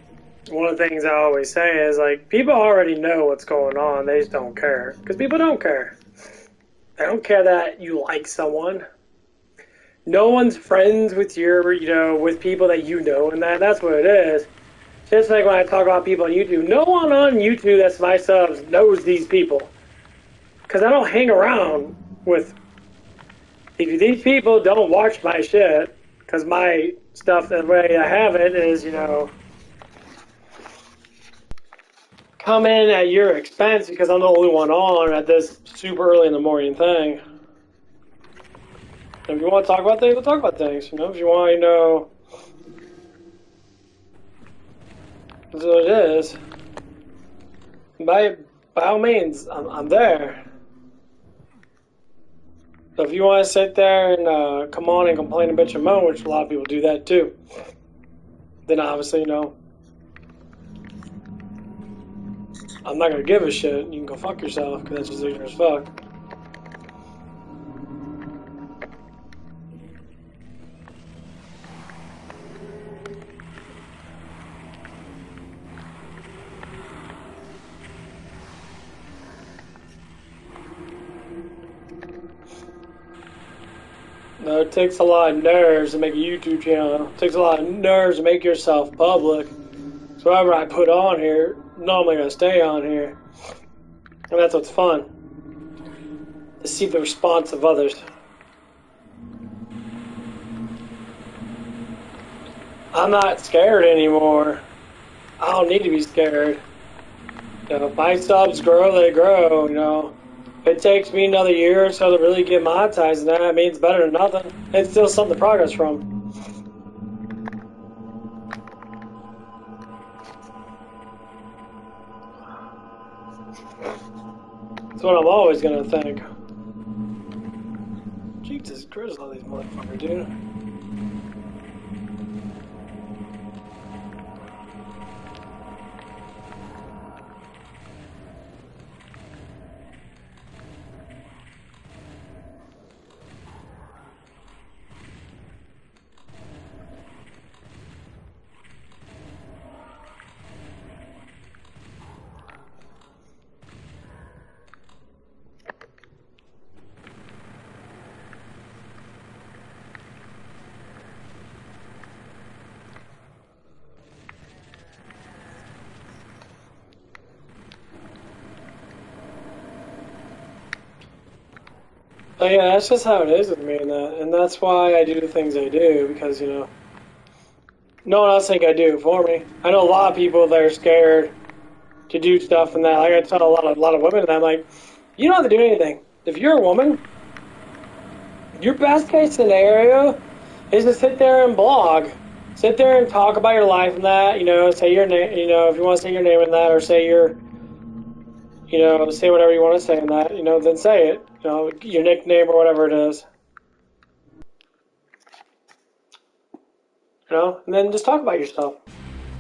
one of the things I always say is, like, people already know what's going on. They just don't care. Because people don't care. They don't care that you like someone. No one's friends with with people that you know, and that's what it is. Just like when I talk about people on YouTube, no one on YouTube that's my subs knows these people. Because I don't hang around with... If these people don't watch my shit, because my stuff, the way I have it is, you know... come in at your expense because I'm the only one on at this super early in the morning thing. If you want to talk about things, we'll talk about things. You know, if you want to know... That's what it is. By all means, I'm there. So if you want to sit there and come on and complain and bitch and moan, which a lot of people do that too, then obviously, you know, I'm not going to give a shit. You can go fuck yourself because that's just ignorant as fuck. No, it takes a lot of nerves to make a YouTube channel. It takes a lot of nerves to make yourself public. So whatever I put on here, normally going to stay on here. And that's what's fun. To see the response of others. I'm not scared anymore. I don't need to be scared. You know, if my subs grow, they grow, you know. If it takes me another year or so to really get monetized, and that means better than nothing. It's still something to progress from. That's what I'm always gonna think. Jesus Christ, all these motherfuckers, dude. But yeah, that's just how it is with me, and that's why I do the things I do, because, no one else think I do for me. I know a lot of people that are scared to do stuff and that. Like I tell a lot of women, and I'm like, you don't have to do anything. If you're a woman, your best case scenario is to sit there and blog. Sit there and talk about your life and that, say your name, if you want to say your name in that, or say say whatever you want to say in that, then say it, your nickname or whatever it is, and then just talk about yourself.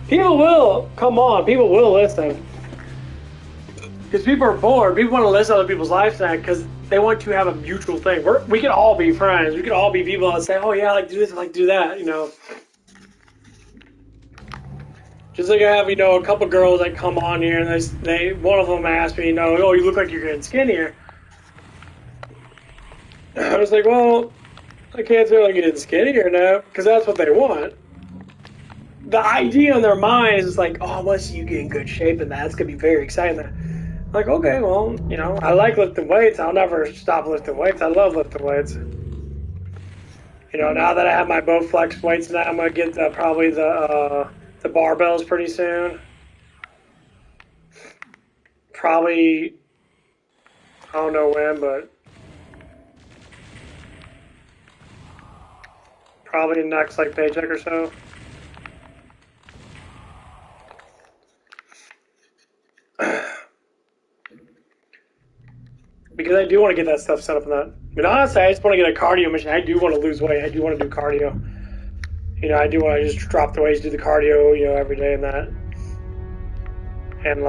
People will come on, people will listen. Because people are bored. People want to listen to other people's lives now because they want to have a mutual thing. We can all be friends. We can all be people that say, oh, yeah, I like to do this, I like to do that, Just like I have, a couple girls that come on here and one of them asked me, oh, you look like you're getting skinnier. I was like, well, I can't say like you're getting skinnier now because that's what they want. The idea in their mind is like, oh, once you get in good shape and that's going to be very exciting. Like, okay, well, I like lifting weights. I'll never stop lifting weights. I love lifting weights. Now that I have my Bowflex weights, now I'm gonna get probably the barbells pretty soon. Probably, I don't know when, but probably next paycheck or so. Because I do want to get that stuff set up in that. Honestly, I just want to get a cardio machine. I do want to lose weight. I do want to do cardio. I do want to just drop the weights, do the cardio, every day and that. And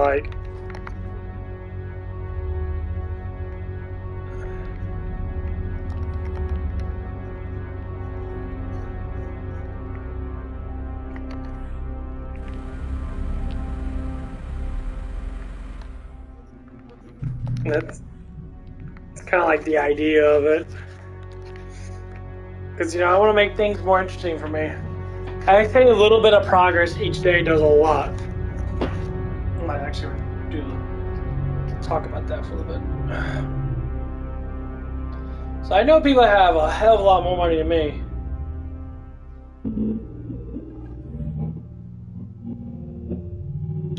that's kind of like the idea of it. Because, I want to make things more interesting for me. I say a little bit of progress each day does a lot. I might actually talk about that for a little bit. So I know people have a hell of a lot more money than me.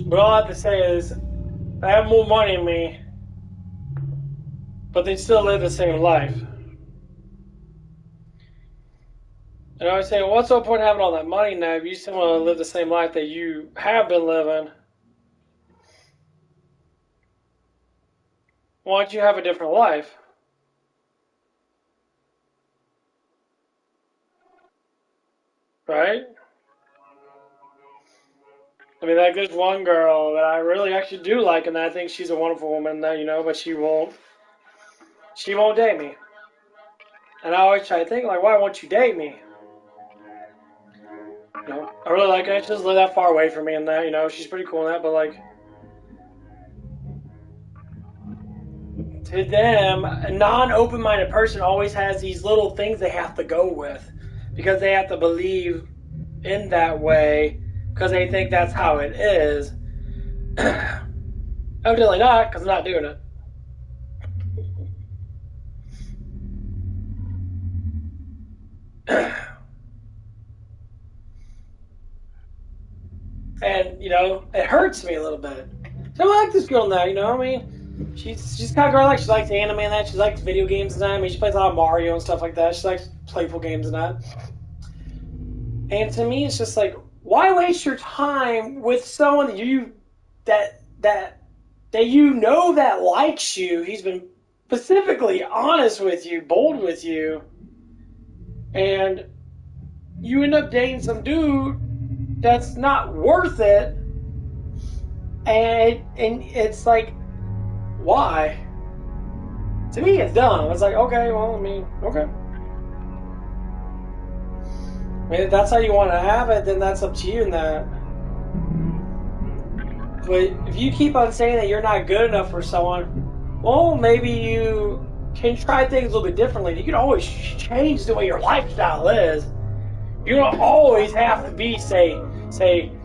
But all I have to say is, they have more money than me, but they still live the same life. And I always say, well, what's the point of having all that money now if you still want to live the same life that you have been living? Why don't you have a different life? Right? I mean, there's one girl that I really actually do like, and I think she's a wonderful woman, but she won't date me. And I always try to think, why won't you date me? I really like her. She doesn't live that far away from me and that, she's pretty cool in that, but to them, a non-open-minded person always has these little things they have to go with because they have to believe in that way because they think that's how it is. Evidently not, because I'm not doing it. And, it hurts me a little bit. So I like this girl now, I mean, she's kind of girl she likes anime and that, she likes video games and that. I mean, she plays a lot of Mario and stuff like that. She likes playful games and that. And to me, it's just why waste your time with someone that that you know that likes you, he's been specifically honest with you, bold with you, and you end up dating some dude that's not worth it, and it's like, why? To me, it's dumb. It's like, okay, well, I mean, okay. I mean, if that's how you want to have it, then that's up to you and that. But if you keep on saying that you're not good enough for someone, well, maybe you can try things a little bit differently. You can always change the way your lifestyle is. You don't always have to be, say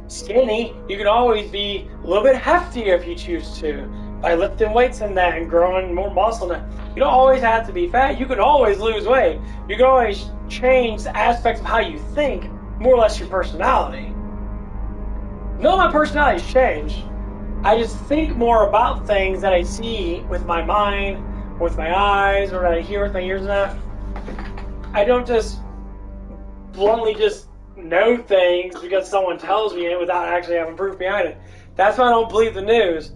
skinny. You can always be a little bit heftier if you choose to, by lifting weights and that and growing more muscle. You don't always have to be fat. You can always lose weight. You can always change the aspects of how you think, more or less your personality. None of my personality's changed. I just think more about things that I see with my mind, with my eyes, or that I hear with my ears and that. I don't just bluntly just know things because someone tells me it without actually having proof behind it. That's why I don't believe the news.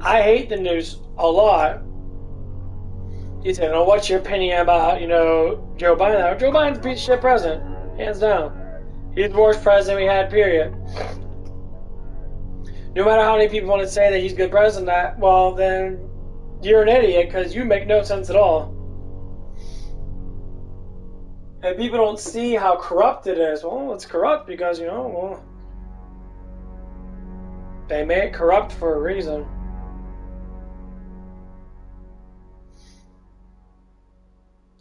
I hate the news a lot. You say, "Oh, what's your opinion about, Joe Biden?" Joe Biden's a piece of shit president, hands down. He's the worst president we had, period. No matter how many people want to say that he's a good president, well, then you're an idiot because you make no sense at all. And people don't see how corrupt it is. Well, it's corrupt because, they made it corrupt for a reason.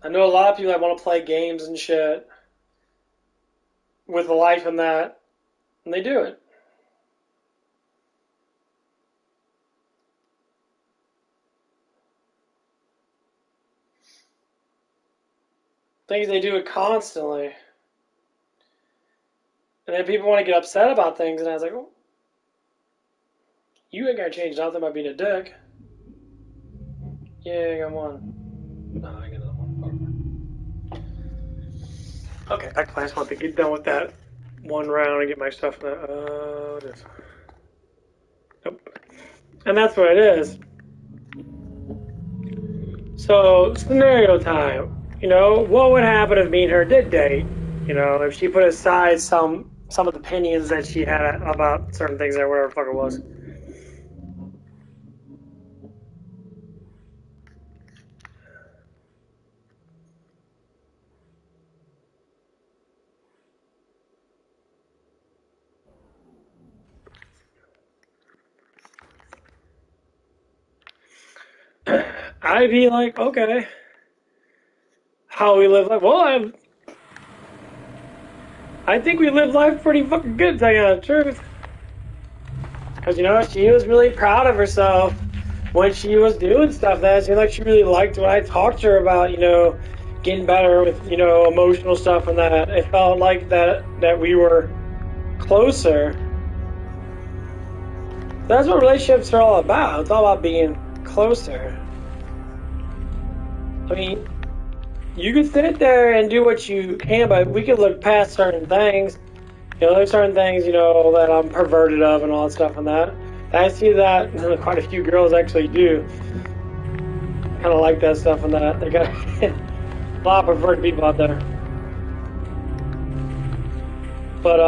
I know a lot of people that want to play games and shit with life and that, and they do it. Things they do it constantly. And then people want to get upset about things, and I was like, well, you ain't gonna change nothing by being a dick. Yeah, I got one. No, I got another one. Okay, I just want to get done with that one round and get my stuff in that. Nope. And that's what it is. So, scenario time. What would happen if me and her did date? If she put aside some of the opinions that she had about certain things or whatever the fuck it was. I'd be like, okay, how we live life? Well, I think we live life pretty fucking good, to tell you the truth. Because, she was really proud of herself when she was doing stuff that it seemed like she really liked when I talked to her about, getting better with, emotional stuff and that. It felt like that we were closer. That's what relationships are all about. It's all about being closer. I mean, you could sit there and do what you can, but we could look past certain things. There's certain things, that I'm perverted of and all that stuff and that. I see that quite a few girls actually do. Kind of like that stuff and that. They got a lot of perverted people out there. But,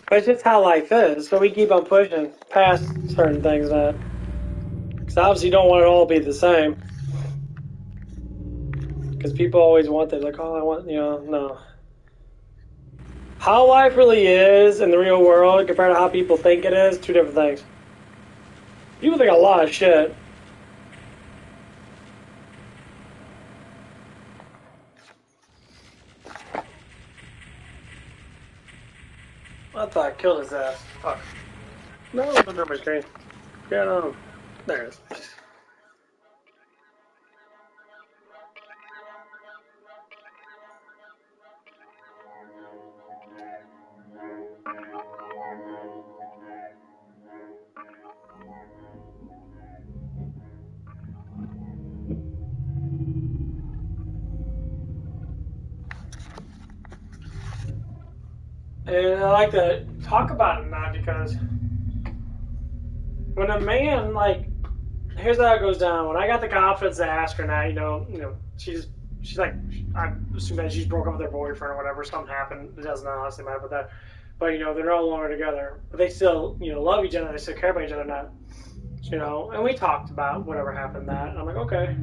it's just how life is. So we keep on pushing past certain things that, because obviously you don't want it all to be the same. Because people always want that, like, oh, I want, no. How life really is in the real world compared to how people think it is, two different things. People think a lot of shit. I thought I killed his ass. Fuck. No, it's under my screen. Yeah, no. There it is. And I like to talk about it now because when a man, like, here's how it goes down. When I got the confidence to ask her that, she's like, I assume that she's broke up with her boyfriend or whatever. Something happened. It doesn't honestly matter about that. But they're no longer together. But they still, love each other. They still care about each other. Not, And we talked about whatever happened. That and I'm like, okay.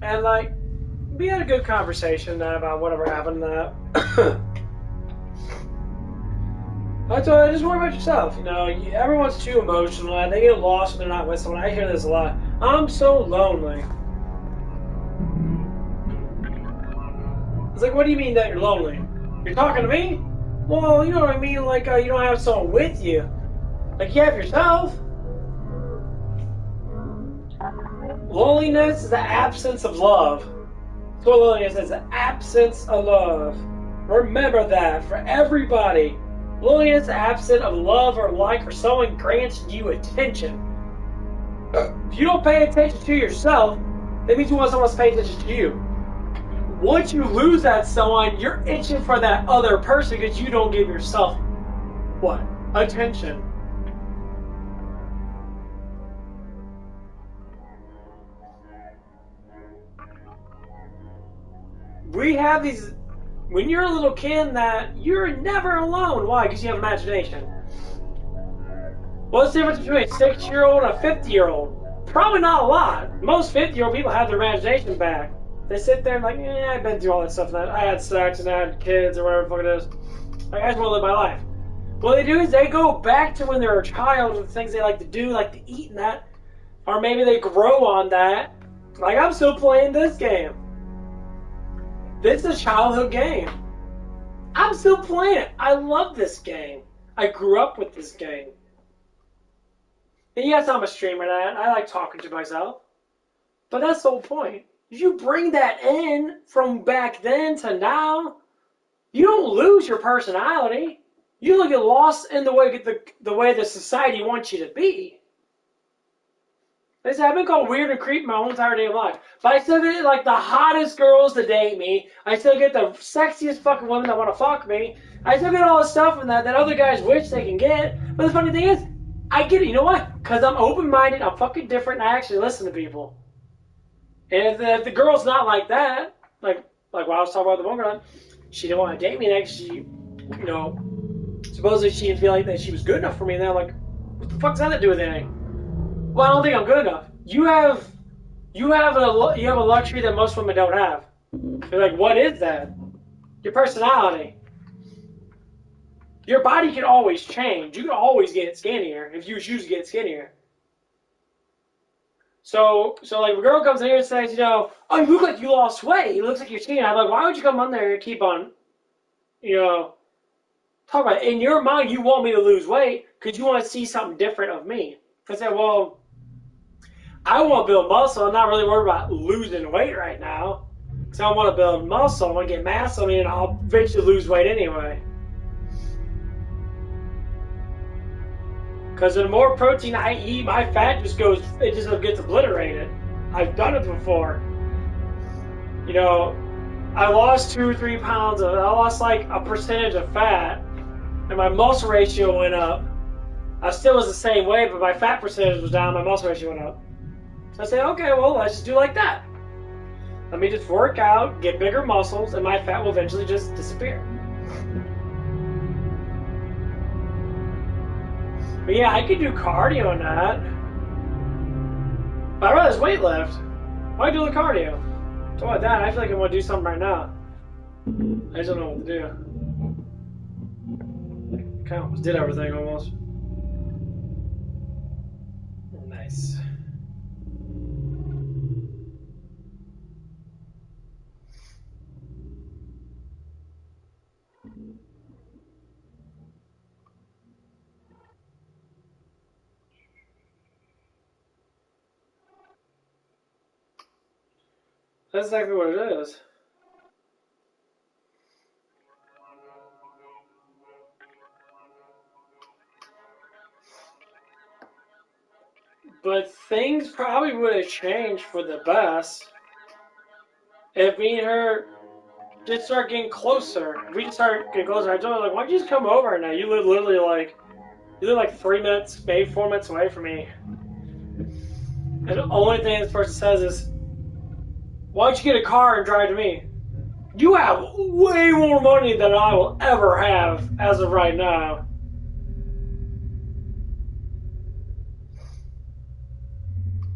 And like, we had a good conversation about whatever happened. I told her, just worry about yourself. Everyone's too emotional and they get lost when they're not with someone. I hear this a lot. I'm so lonely. It's like, what do you mean that you're lonely? You're talking to me? Well, you know what I mean? Like, you don't have someone with you. Like, you have yourself. Loneliness is the absence of love. So loneliness is the absence of love. Remember that for everybody. Loneliness is absent of love or like or someone grants you attention. If you don't pay attention to yourself, that means you want someone else to pay attention to you. Once you lose that someone, you're itching for that other person because you don't give yourself what? Attention. We have these, when you're a little kid, that you're never alone. Why? Because you have imagination. What's the difference between a 6-year-old and a 50-year-old? Probably not a lot. Most 50-year-old people have their imagination back. They sit there and like, I've been through all that stuff. I had sex and I had kids or whatever the fuck it is. Like, I just want to live my life. What they do is they go back to when they were a child and the things they like to do, like to eat and that. Or maybe they grow on that. Like, I'm still playing this game. This is a childhood game. I'm still playing it. I love this game. I grew up with this game. And yes, I'm a streamer and I like talking to myself. But that's the whole point. If you bring that in from back then to now, you don't lose your personality. You don't get lost in the way the society wants you to be. I've been called weird and creepy my whole entire day of life. But I still get like the hottest girls to date me. I still get the sexiest fucking women that want to fuck me. I still get all this stuff and that other guys wish they can get. But the funny thing is, I get it. You know what? Because I'm open-minded, I'm fucking different, and I actually listen to people. And if the girl's not like that, like what I was talking about the one girl, she didn't want to date me next. She, supposedly she didn't feel like that she was good enough for me. And they're like, what the fuck does that have to do with anything? Well, I don't think I'm good enough. You have a luxury that most women don't have. You're like, what is that? Your personality. Your body can always change. You can always get skinnier if you choose to get skinnier. So like, a girl comes in here and says, oh, you look like you lost weight. It looks like you're skinny. I'm like, why would you come on there and keep on, talk about it? In your mind, you want me to lose weight because you want to see something different of me. I said, well, I want to build muscle. I'm not really worried about losing weight right now. Because I want to build muscle. I want to get mass on me, and I'll eventually lose weight anyway. Because the more protein I eat, my fat just gets obliterated. I've done it before. I lost 2 or 3 pounds. I lost like a percentage of fat, and my muscle ratio went up. I still was the same way, but my fat percentage was down. My muscle ratio went up. So I said, okay, well, let's just do like that. Let me just work out, get bigger muscles, and my fat will eventually just disappear. But yeah, I could do cardio on that. But I'd rather just weight lift. Why do the cardio? So like that, I feel like I want to do something right now. I just don't know what to do. Kind of almost did everything almost. Nice. That's exactly what it is. But things probably would have changed for the best if me and her just start getting closer. If we just start getting closer, I told her, like, why don't you just come over now? You live literally like, you live like 3 minutes, maybe 4 minutes away from me. And the only thing this person says is, why don't you get a car and drive to me? You have way more money than I will ever have as of right now.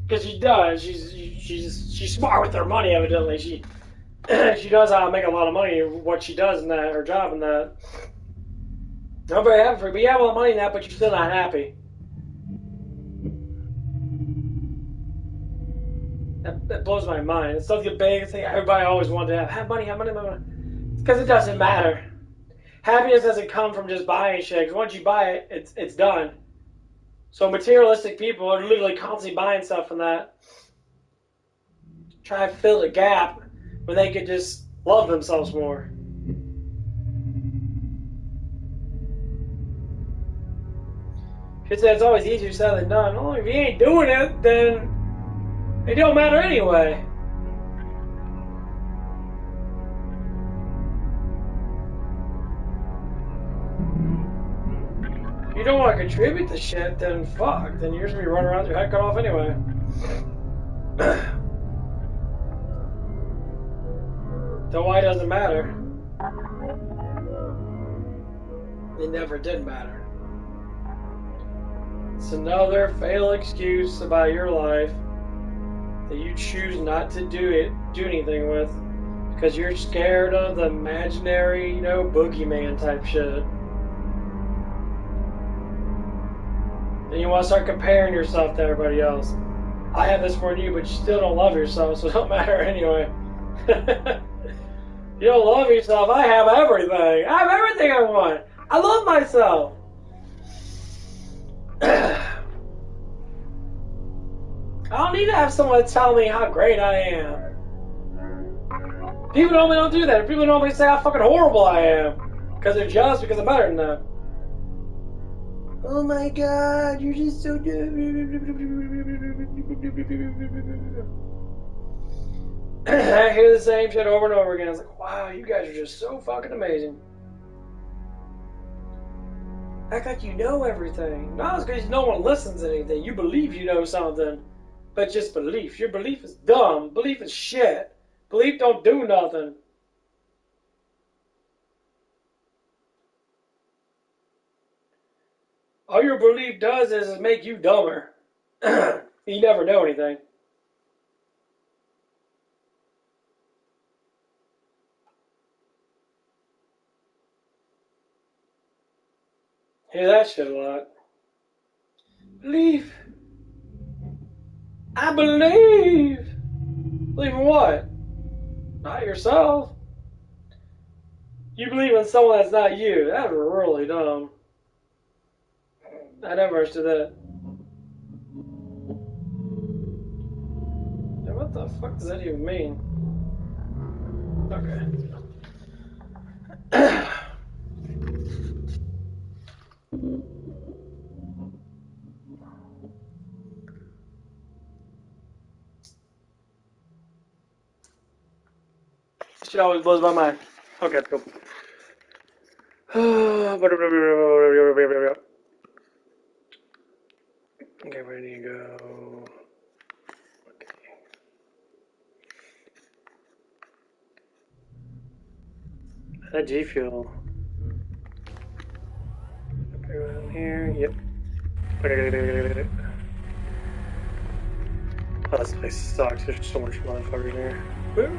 Because she does. She's smart with her money, evidently. She knows how to make a lot of money, what she does in that, her job in that. I'm very happy for you, but you have all the money in that, but you're still not happy. That blows my mind. It's such a big thing everybody always wanted to have. Have money, have money, have money. It's because it doesn't matter. Happiness doesn't come from just buying shit. Because once you buy it, it's done. So materialistic people are literally constantly buying stuff from that. Try to fill the gap when they could just love themselves more. She said it's always easier said than done. Well, if you ain't doing it, then it don't matter anyway. If you don't want to contribute to shit, then fuck. Then you're just gonna be running around with your head cut off anyway. The why doesn't matter. It never did matter. It's another fail excuse about your life that you choose not to do anything with because you're scared of the imaginary, boogeyman type shit. And you want to start comparing yourself to everybody else. I have this more than you, but you still don't love yourself, so it don't matter anyway. You don't love yourself. I have everything. I have everything I want. I love myself. I don't need to have someone tell me how great I am. People normally don't do that. People normally say how fucking horrible I am. Because they're jealous because I'm better than them. Oh my god, you're just so good. I hear the same shit over and over again. It's like, wow, you guys are just so fucking amazing. Act like you know everything. No, it's because no one listens to anything. You believe you know something, but just belief. Your belief is dumb. Belief is shit. Belief don't do nothing. All your belief does is make you dumber. You never know anything. Hear that shit a lot. Believe. I believe. Believe in what? Not yourself. You believe in someone that's not you. That's really dumb. I never understood that. What the fuck does that even mean? Okay. Shit always blows my mind. Okay, let's go. Okay, where do you go? Okay. That G Fuel. Okay, around here. Yep. Okay. Oh, this place sucks. There's so much motherfuckers here. Woo!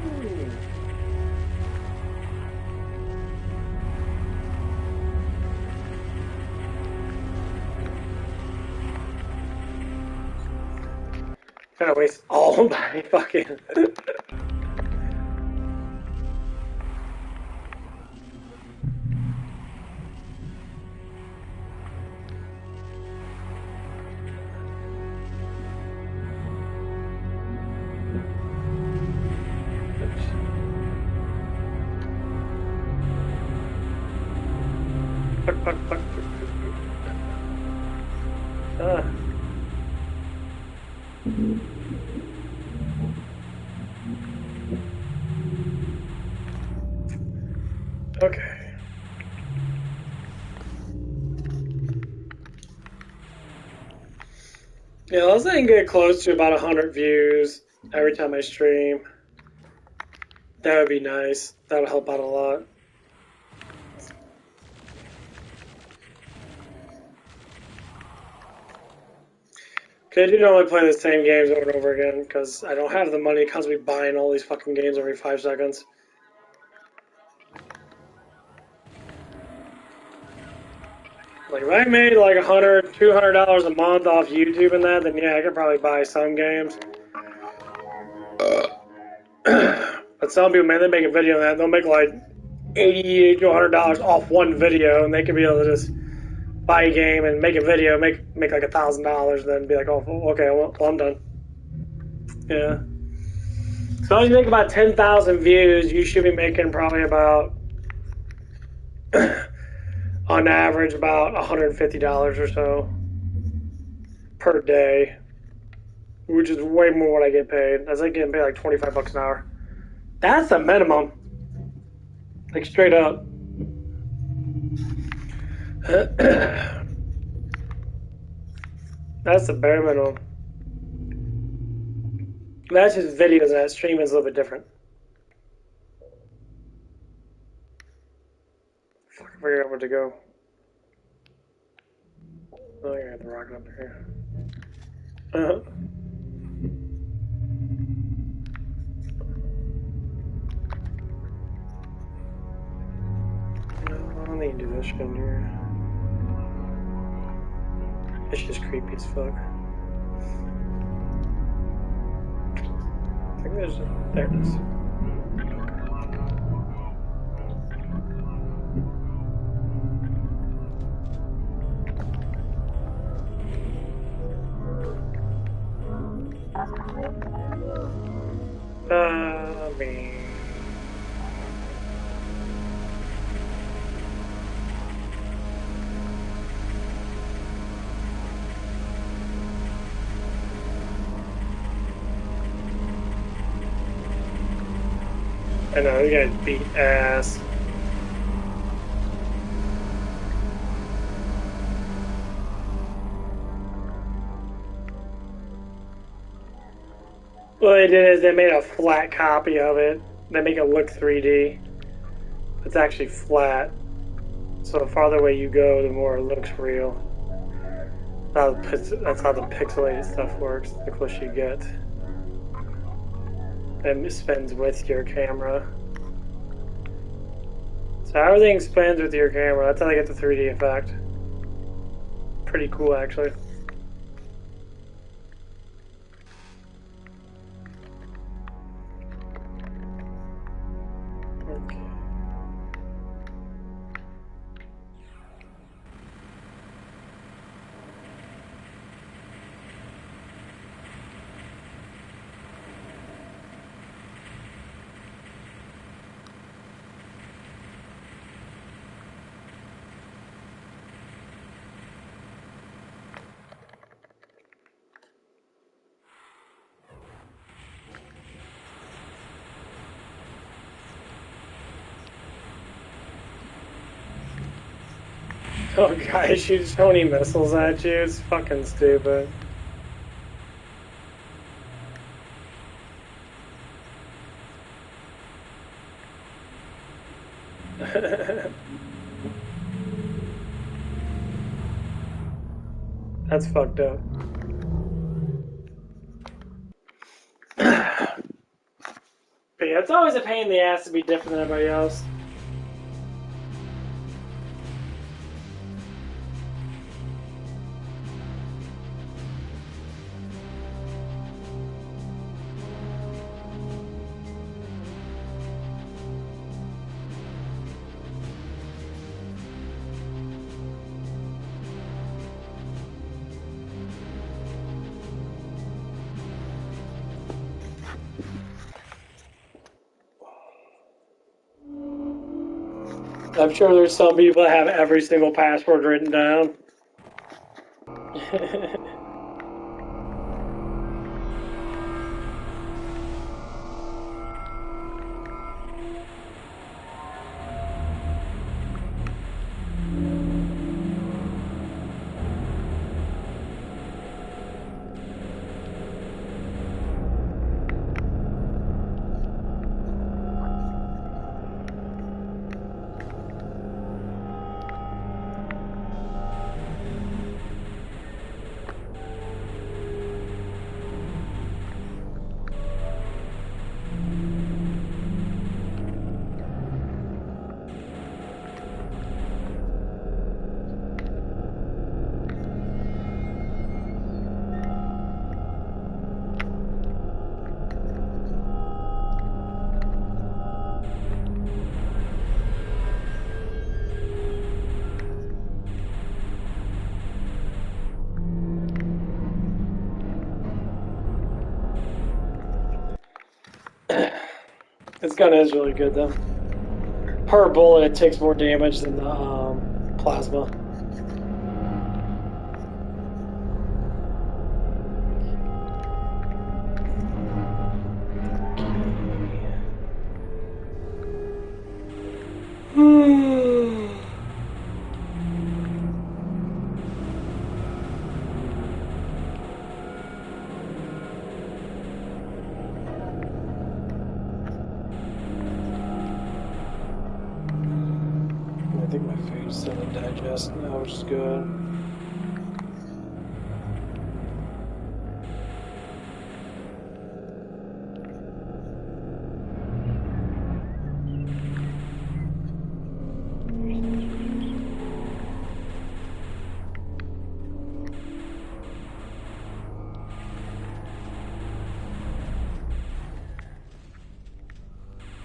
Gotta waste all my fucking. Fuck, fuck, fuck. Ah. Okay. Yeah, let's say I can get close to about 100 views every time I stream. That would be nice. That would help out a lot. Cause I do normally play the same games over and over again because I don't have the money to constantly buying all these fucking games every 5 seconds. Like if I made like $100, $200 a month off YouTube and that, then yeah, I could probably buy some games. But some people, man, they make a video on that, they'll make like $80 to $100 off one video, and they could be able to just buy a game and make a video, make like $1,000, and then be like, oh, okay, well, I'm done. Yeah. So if you make about 10,000 views, you should be making probably about, on average, about $150 or so per day, which is way more what I get paid. That's like getting paid like $25 an hour. That's the minimum. Like straight up. That's the bare minimum. That's just videos, and that streaming is a little bit different. Fuck, I figure out where to go. Oh, I got the rocket up here. Uh-huh. No, I don't need to do this shit in here. It's just creepy as fuck. I think there's there it is. Me. I know, you guys beat ass. What they did is they made a flat copy of it. They make it look 3D. It's actually flat. So the farther away you go, the more it looks real. That's how the pixelated stuff works. The closer you get, it spins with your camera. So everything spins with your camera. That's how they get the 3D effect. Pretty cool, actually. Okay. Oh, guys, shoots so many missiles at you. It's fucking stupid. That's fucked up. But yeah, it's always a pain in the ass to be different than everybody else. I'm sure there's some people that have every single password written down. This gun is really good though. Per bullet, it takes more damage than the plasma. I think my food's still in digest now, which is good.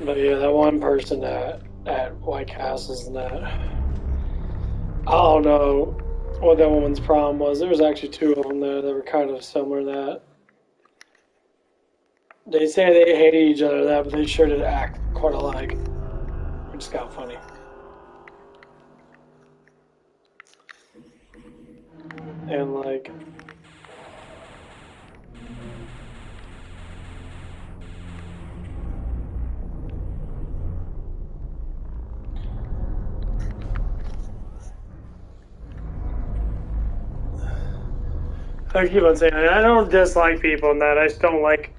But yeah, that one person at White Castles and that, I don't know what that woman's problem was. There was actually two of them there that were kind of similar to that. They say they hated each other, that, but they sure did act quite alike. Which is kind of funny. And like, I keep on saying, I don't dislike people and that. I just don't like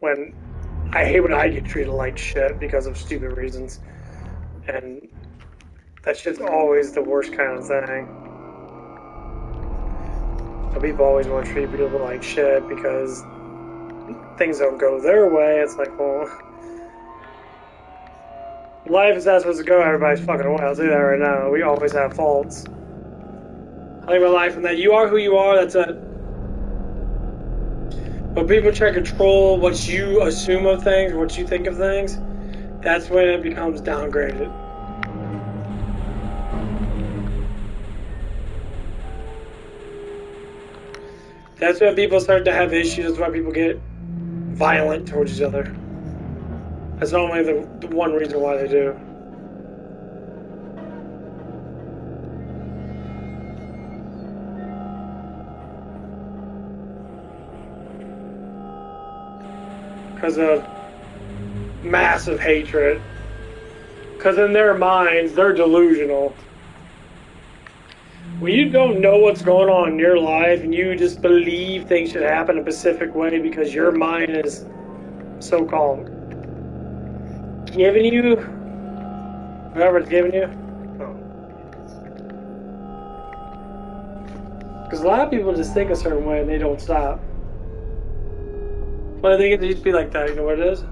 when I hate when I get treated like shit because of stupid reasons. And that shit's always the worst kind of thing. So people always want to treat people like shit because things don't go their way. It's like, well, life is not supposed to go everybody's fucking way. I'll say that right now. We always have faults. I live my life in that you are who you are, that's it. When people try to control what you assume of things, what you think of things, that's when it becomes downgraded. That's when people start to have issues, that's why people get violent towards each other. That's only the one reason why they do. Because of massive hatred. Because in their minds, they're delusional. When you don't know what's going on in your life and you just believe things should happen a specific way because your mind is so-called giving you whatever it's giving you. Because a lot of people just think a certain way and they don't stop. But I think it needs to be like that. You know what it is?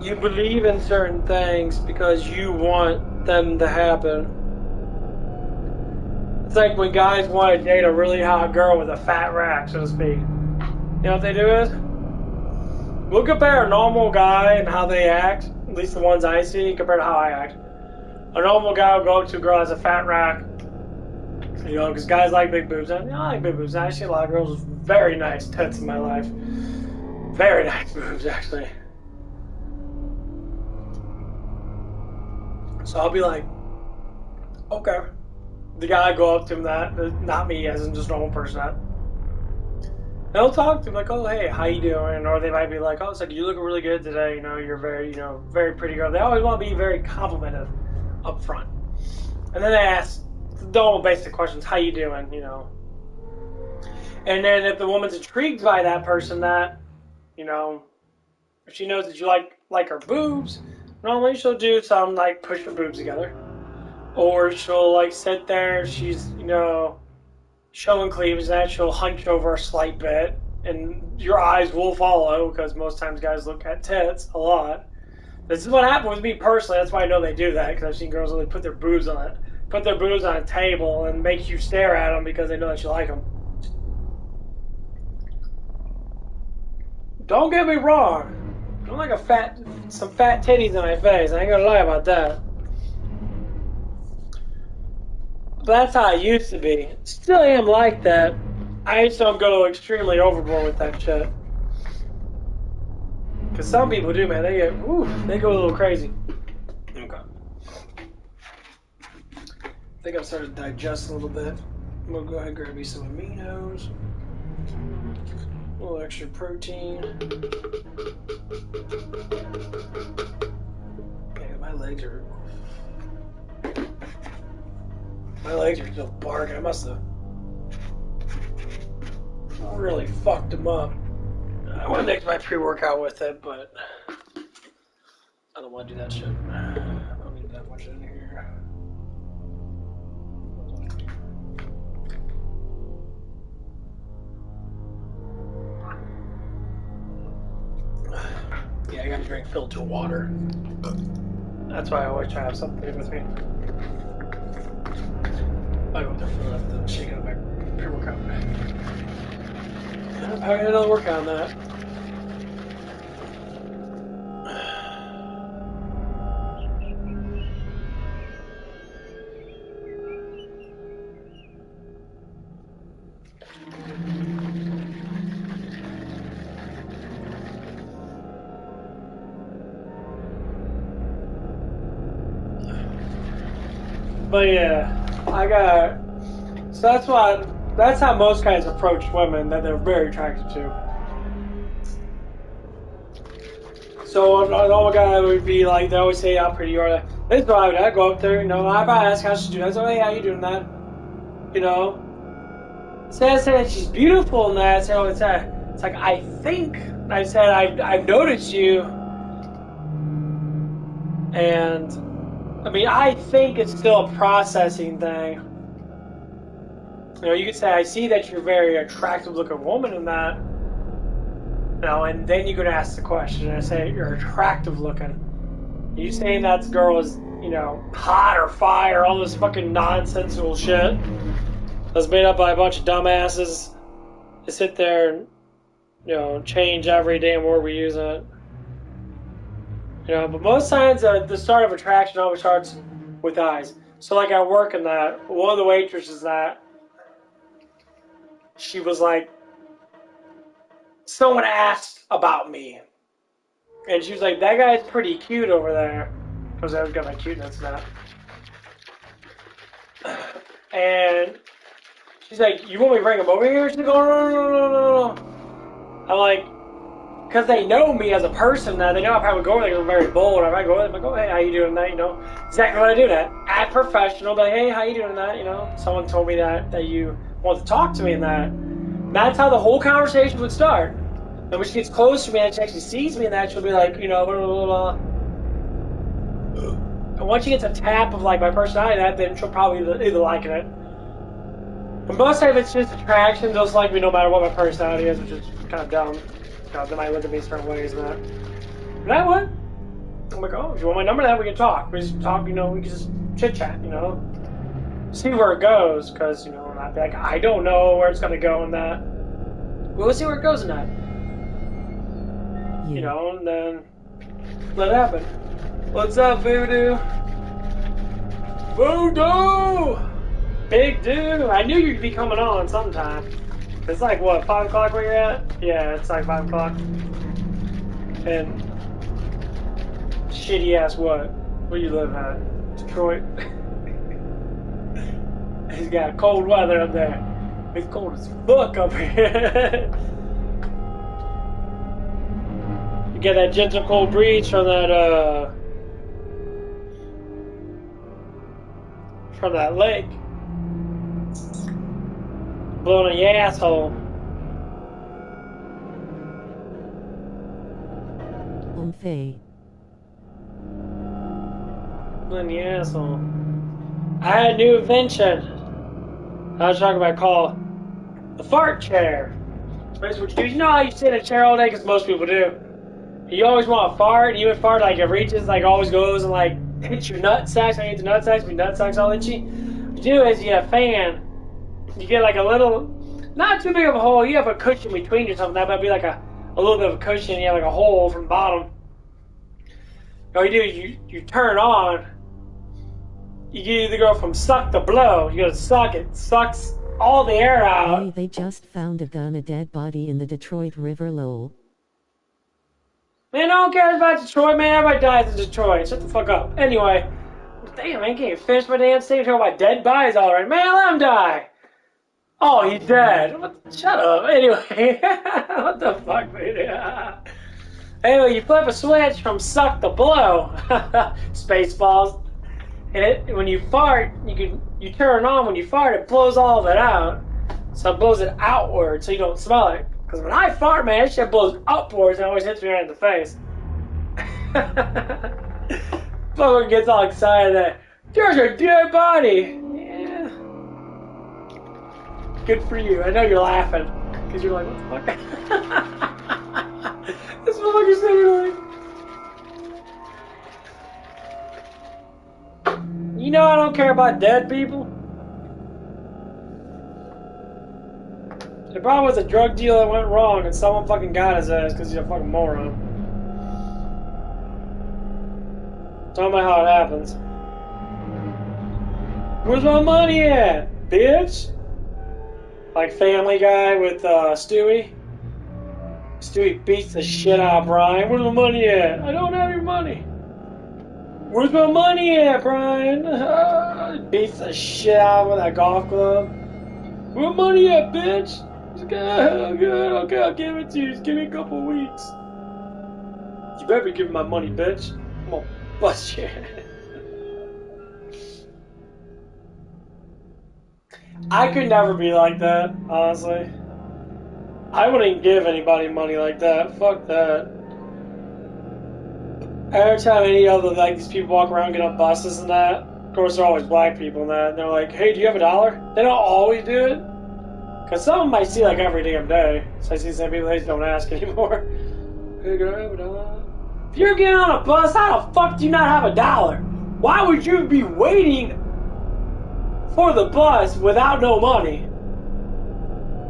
You believe in certain things because you want them to happen. It's like when guys want to date a really hot girl with a fat rack, so to speak. You know what they do is? We'll compare a normal guy and how they act, at least the ones I see, compared to how I act. A normal guy will go to a girl that has a fat rack. You know, because guys like big boobs. I like big boobs. I see a lot of girls with very nice tits in my life. Very nice boobs, actually. So I'll be like, okay. The guy go up to him, not me, as in just normal person. They'll talk to him like, oh, hey, how you doing? Or they might be like, oh, it's like, you look really good today. You know, you're very, very pretty girl. They always want to be very complimentive up front. And then they ask the normal basic questions, how you doing? You know. And then if the woman's intrigued by that person, that, you know, if she knows that you like her boobs, normally she'll do something like push her boobs together. Or she'll like sit there, she's, showing cleavage, and then she'll hunch over a slight bit, and your eyes will follow, because most times guys look at tits a lot. This is what happened with me personally, that's why I know they do that, because I've seen girls really put their boobs on a table and make you stare at them because they know that you like them. Don't get me wrong. I don't like some fat titties in my face. I ain't gonna lie about that. But that's how I used to be. Still am like that. I just don't go extremely overboard with that shit. Because some people do, man. They go a little crazy. Okay. I think I'm starting to digest a little bit. I'm gonna go ahead and grab me some aminos. A little extra protein. Okay, my legs are still barking. I must have really fucked them up. I want to mix my pre-workout with it, but I don't want to do that shit. I don't need that much in here. Yeah, I gotta drink filtered water. That's why I always try to have something with me. I go there for the shaking of my pre-workout. I got another workout on that. But yeah, so that's how most guys approach women that they're very attracted to. So a normal guy would be like, they always say how pretty you are. This is why I go up there, I probably ask how she's doing. I say, hey, how you doing that? So I said she's beautiful and that. So it's like, I think, I said, I've noticed you. And I mean, I think it's still a processing thing. You could say, I see that you're a very attractive looking woman in that. And then you could ask the question and say, you're attractive looking. Are you saying that girl is, hot or fire, all this fucking nonsensical shit that's made up by a bunch of dumbasses to sit there and, change every damn word we use in it. But most times the start of attraction always starts with eyes. So like at work in that, one of the waitresses that, she was like, someone asked about me. And she was like, that guy's pretty cute over there. Because I was got my cuteness now. And she's like, you want me to bring him over here? She's like, oh, no. I'm like, because they know me as a person now. They know if I would go over there, I'm very bold. If I go over there, I'm like, oh, hey, how you doing that? Exactly what I do that. Act professional, but hey, how you doing that? Someone told me that you want to talk to me and that. That's how the whole conversation would start. And when she gets close to me and she actually sees me and that, she'll be like, blah, blah, blah, blah. And once she gets a tap of like my personality, then she'll probably either like it. But most of it's just attraction. They'll like me no matter what my personality is, which is kind of dumb. They might look at me certain ways and that. But I would. I'm like, oh, if you want my number, then we can talk. We just talk, we can just chit chat, see where it goes, because I'd be like, I don't know where it's gonna go in that. We'll see where it goes in that. And then let it happen. What's up, Voodoo? Voodoo! Big dude! I knew you'd be coming on sometime. It's like, what, 5 o'clock where you're at? Yeah, it's like 5 o'clock. And shitty ass what? Where you live at? Detroit. He's got cold weather up there. It's cold as fuck up here. You get that gentle cold breeze from that lake. Blowing on your asshole. Faye. Blowing your asshole. I had a new invention. I was talking about called the fart chair. Basically what you do, you know how you sit in a chair all day, because most people do. You always want to fart, and you would fart like it reaches, like always goes and like hits your nut sacks. I hate the nut sacks, but your nut sacks all itchy. What you do is you get a fan. You get like a little, not too big of a hole. You have a cushion between you or something. That might be like a little bit of a cushion. You have like a hole from the bottom. All you do is you turn on. You can either go from suck to blow. You go to suck, it sucks all the air out. Hey, they just found a dead body in the Detroit River, lol. Man, no one cares about Detroit, man. Everybody dies in Detroit. Shut the fuck up. Anyway, damn, I can't finish my damn statement talking about dead bodies already. Man, let him die. Oh, he's dead. Shut up. Anyway, what the fuck, man? Anyway, you flip a switch from suck to blow. Spaceballs. And when you fart, you turn it on. When you fart, it blows all of it out. So it blows it outward so you don't smell it. Because when I fart, man, that shit blows upwards and always hits me right in the face. Fucker gets all excited that there's a dead body. Yeah. Good for you. I know you're laughing. Because you're like, what the fuck? This motherfucker's sitting like... You know I don't care about dead people. The problem was a drug deal that went wrong and someone fucking got his ass because he's a fucking moron. Tell me how it happens. Where's my money at, bitch? Like Family Guy with Stewie. Stewie beats the shit out of Brian. Where's my money at? I don't have your money. Where's my money at, Brian? Beats the shit out with that golf club. Where's my money at, bitch? Good. Okay, I'll give it to you. Just give me a couple of weeks. You better be giving my money, bitch. I'm gonna bust you. I could never be like that, honestly. I wouldn't give anybody money like that. Fuck that. Every time any other like these people walk around, get on buses and that. Of course, they're always black people and that. And they're like, "Hey, do you have $1?" They don't always do it, cause some of them I see like every damn day. So I see some people they just don't ask anymore. Hey, can I have $1? If you're getting on a bus, how the fuck do you not have $1? Why would you be waiting for the bus without no money?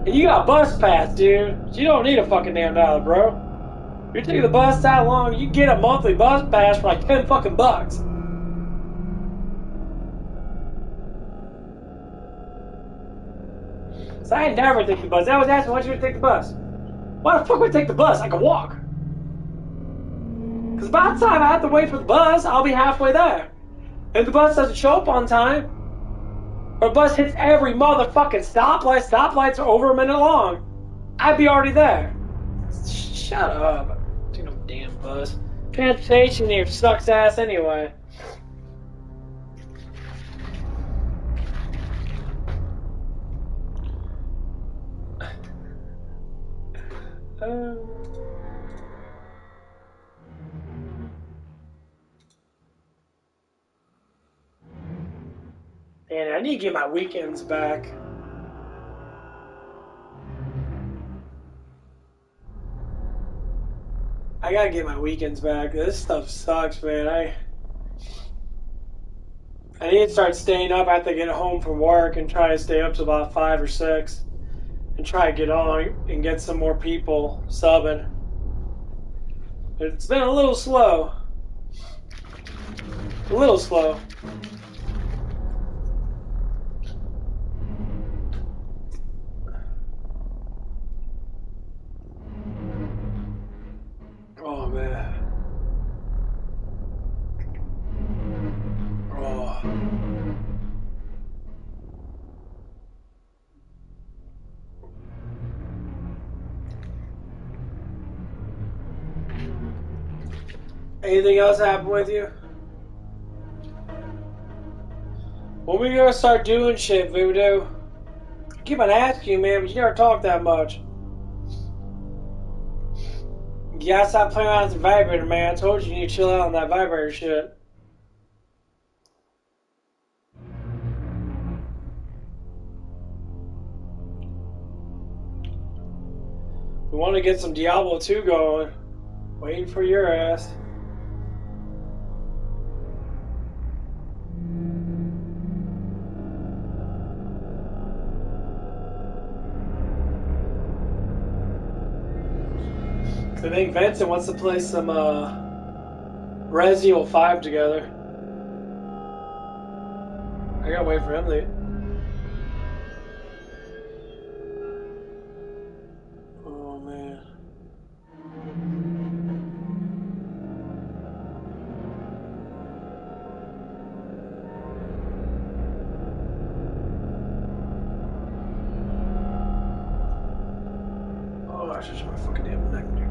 And you got bus pass, dude. You don't need a fucking damn $1, bro. You're taking the bus that long, you get a monthly bus pass for like 10 fucking bucks. So I never take the bus. I was asking, why don't you take the bus? Why the fuck would I take the bus? I can walk. Because by the time I have to wait for the bus, I'll be halfway there. If the bus doesn't show up on time, or the bus hits every motherfucking stoplight, stoplights are over a minute long, I'd be already there. Shut up. Take no damn bus. Transportation here sucks ass anyway. Man, I need to get my weekends back. I gotta get my weekends back. This stuff sucks, man. I need to start staying up after I get home from work and try to stay up to about 5 or 6 and try to get on and get some more people subbing. It's been a little slow. A little slow. Oh, man. Oh. Anything else happen with you? When we gonna start doing shit, Voodoo? I keep on asking you, man, but you never talk that much. You gotta stop playing on the vibrator, man. I told you need to chill out on that vibrator shit. We want to get some Diablo 2 going. Waiting for your ass. I think Vincent wants to play some Resident Evil 5 together. I gotta wait for him to. Oh man. Oh, I should show my fucking damn neck, dude.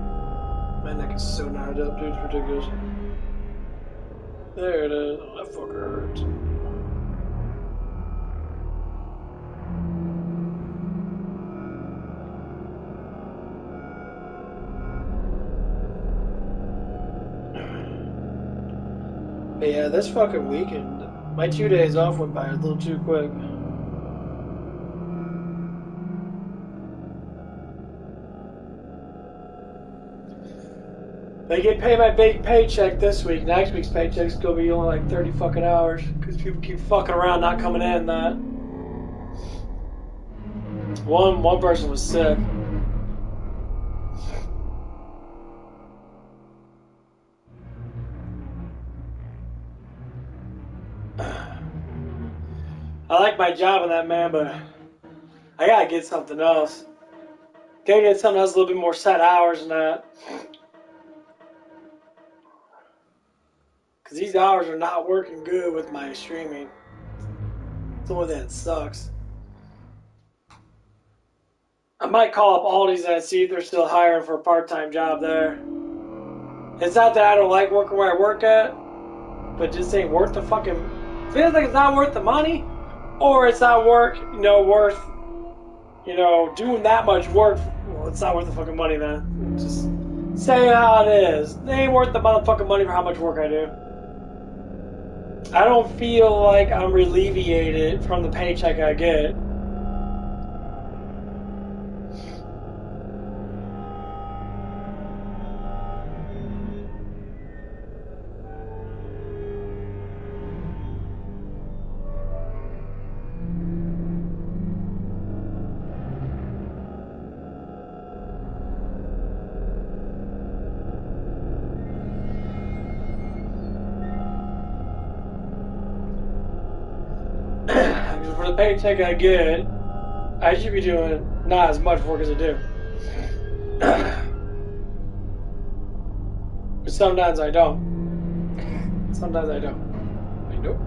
My neck is so knotted up, dude. It's ridiculous. There it is. Oh, that fucker hurts. But yeah, this fucking weekend, my 2 days off went by a little too quick. They get paid my big paycheck this week. Next week's paycheck's gonna be only like 30 fucking hours because people keep fucking around not coming in. That one person was sick. I like my job in that, man, but I gotta get something else. Gotta get something else a little bit more set hours than that. Because these hours are not working good with my streaming. It's the only thing that sucks. I might call up Aldi's and see if they're still hiring for a part-time job there. It's not that I don't like working where I work at, but it just ain't worth the fucking... Feels like it's not worth the money, or it's not worth, doing that much work. Well, it's not worth the fucking money, man. Just say it how it is. It ain't worth the motherfucking money for how much work I do. I don't feel like I'm alleviated from the paycheck I get. For the paycheck I get, I should be doing not as much work as I do. But sometimes I don't. Sometimes I don't. Like, nope.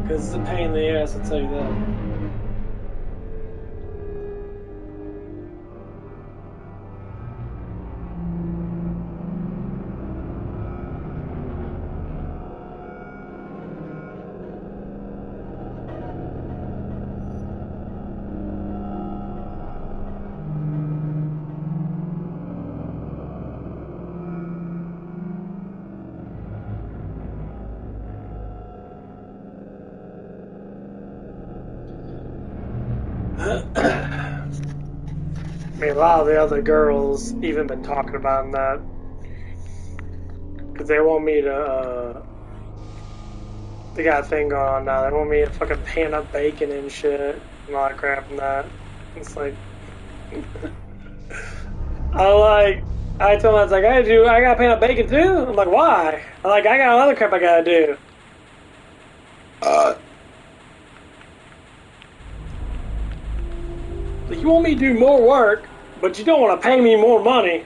Because it's a pain in the ass, I'll tell you that. I mean, a lot of the other girls even been talking about that because they want me to. They got a thing going on now. They want me to fucking pan up bacon and shit and all that crap and that. It's like, I told them I was like, I gotta pan up bacon too. I'm like, why? I got other crap I gotta do. You want me to do more work, but you don't want to pay me more money.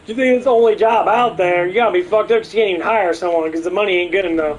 You think it's the only job out there? You gotta be fucked up because you can't even hire someone because the money ain't good enough.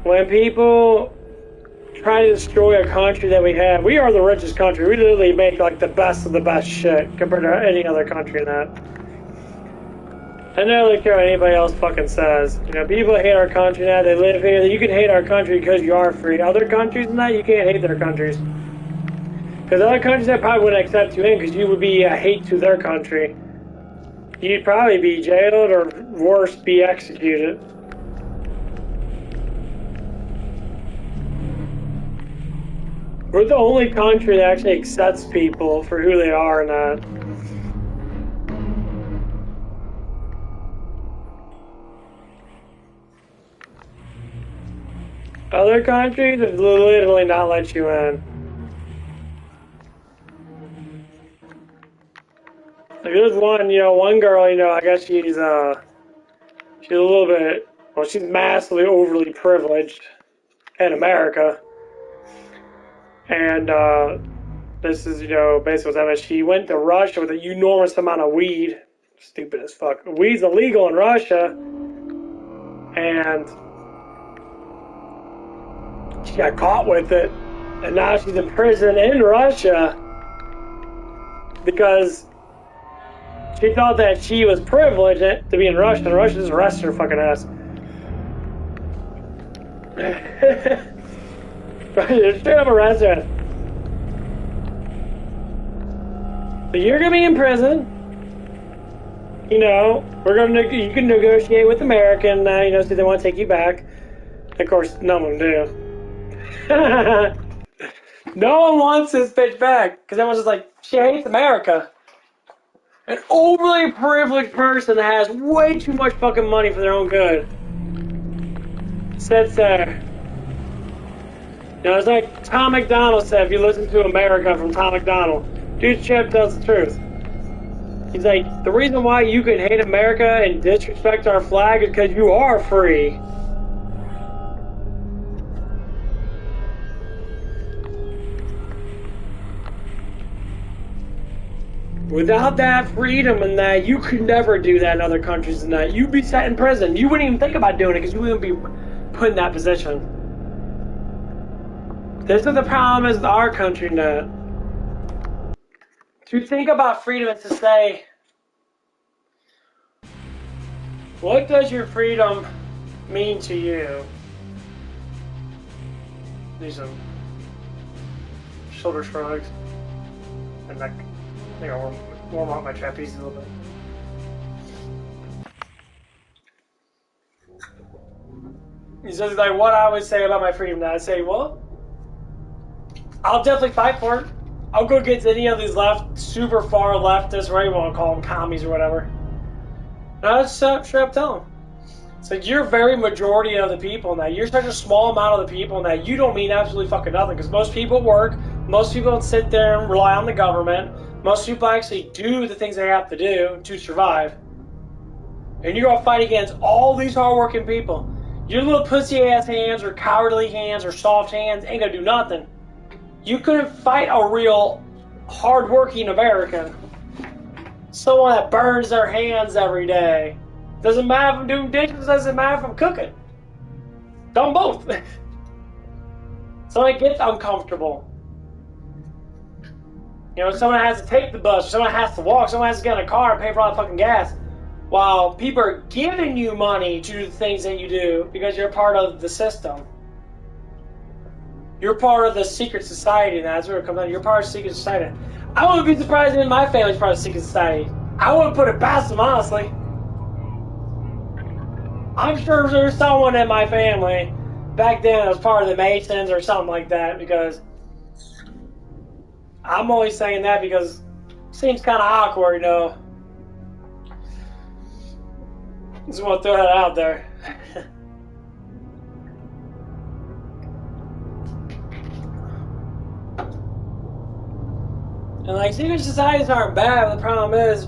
when people try to destroy a country that we have, we are the richest country. We literally make like the best of the best shit compared to any other country in that. I don't really care what anybody else fucking says. You know, people hate our country now. They live here. You can hate our country because you are free. Other countries and that, you can't hate their countries. Because other countries that probably wouldn't accept you in because you would be a hate to their country. You'd probably be jailed or worse, be executed. We're the only country that actually accepts people for who they are and that. Other countries would literally not let you in. Like there's one, one girl, I guess she's a little bit, well, she's massively overly privileged in America. And this is, basically what's happening. She went to Russia with an enormous amount of weed. Stupid as fuck. Weed's illegal in Russia. And she got caught with it. And now she's in prison in Russia because she thought that she was privileged to be in Russia, and Russia just arrested her fucking ass. Straight up arrested her. So you're gonna be in prison. You can negotiate with America and see they want to take you back. Of course, none of them do. No one wants this bitch back because everyone's just like, she hates America. An overly privileged person that has way too much fucking money for their own good sits there. It's like Tom McDonald said, if you listen to America from Tom McDonald, dude Chip tells the truth. He's like, the reason why you can hate America and disrespect our flag is because you are free. Without that freedom and that, you could never do that in other countries and that. You'd be set in prison. You wouldn't even think about doing it because you wouldn't be put in that position. This is the problem is with our country now. To think about freedom is to say, what does your freedom mean to you? Need some shoulder shrugs and neck. I think I'll warm up my trapeze a little bit. He says, like, what I would say about my freedom now. I'd say, well, I'll definitely fight for it. I'll go against any of these super far leftists, whatever you want to call them, commies or whatever. And I'll just straight up tell them. It's like, you're very majority of the people now. You're such a small amount of the people now. You don't mean absolutely fucking nothing. Because most people work. Most people don't sit there and rely on the government. Most people actually do the things they have to do to survive. And you're going to fight against all these hardworking people. Your little pussy-ass hands or cowardly hands or soft hands ain't going to do nothing. You couldn't fight a real hardworking American. Someone that burns their hands every day. Doesn't matter if I'm doing dishes, doesn't matter if I'm cooking. Done both. Someone gets uncomfortable. Someone has to take the bus, someone has to walk, someone has to get in a car and pay for all the fucking gas. While people are giving you money to do the things that you do because you're part of the system. You're part of the secret society, and that's where it comes out. You're part of the secret society. I wouldn't be surprised if my family's part of the secret society. I wouldn't put it past them, honestly. I'm sure there's someone in my family back then that was part of the Masons or something like that, because I'm only saying that because it seems kind of awkward, Just want to throw that out there. And like, secret societies aren't bad, but the problem is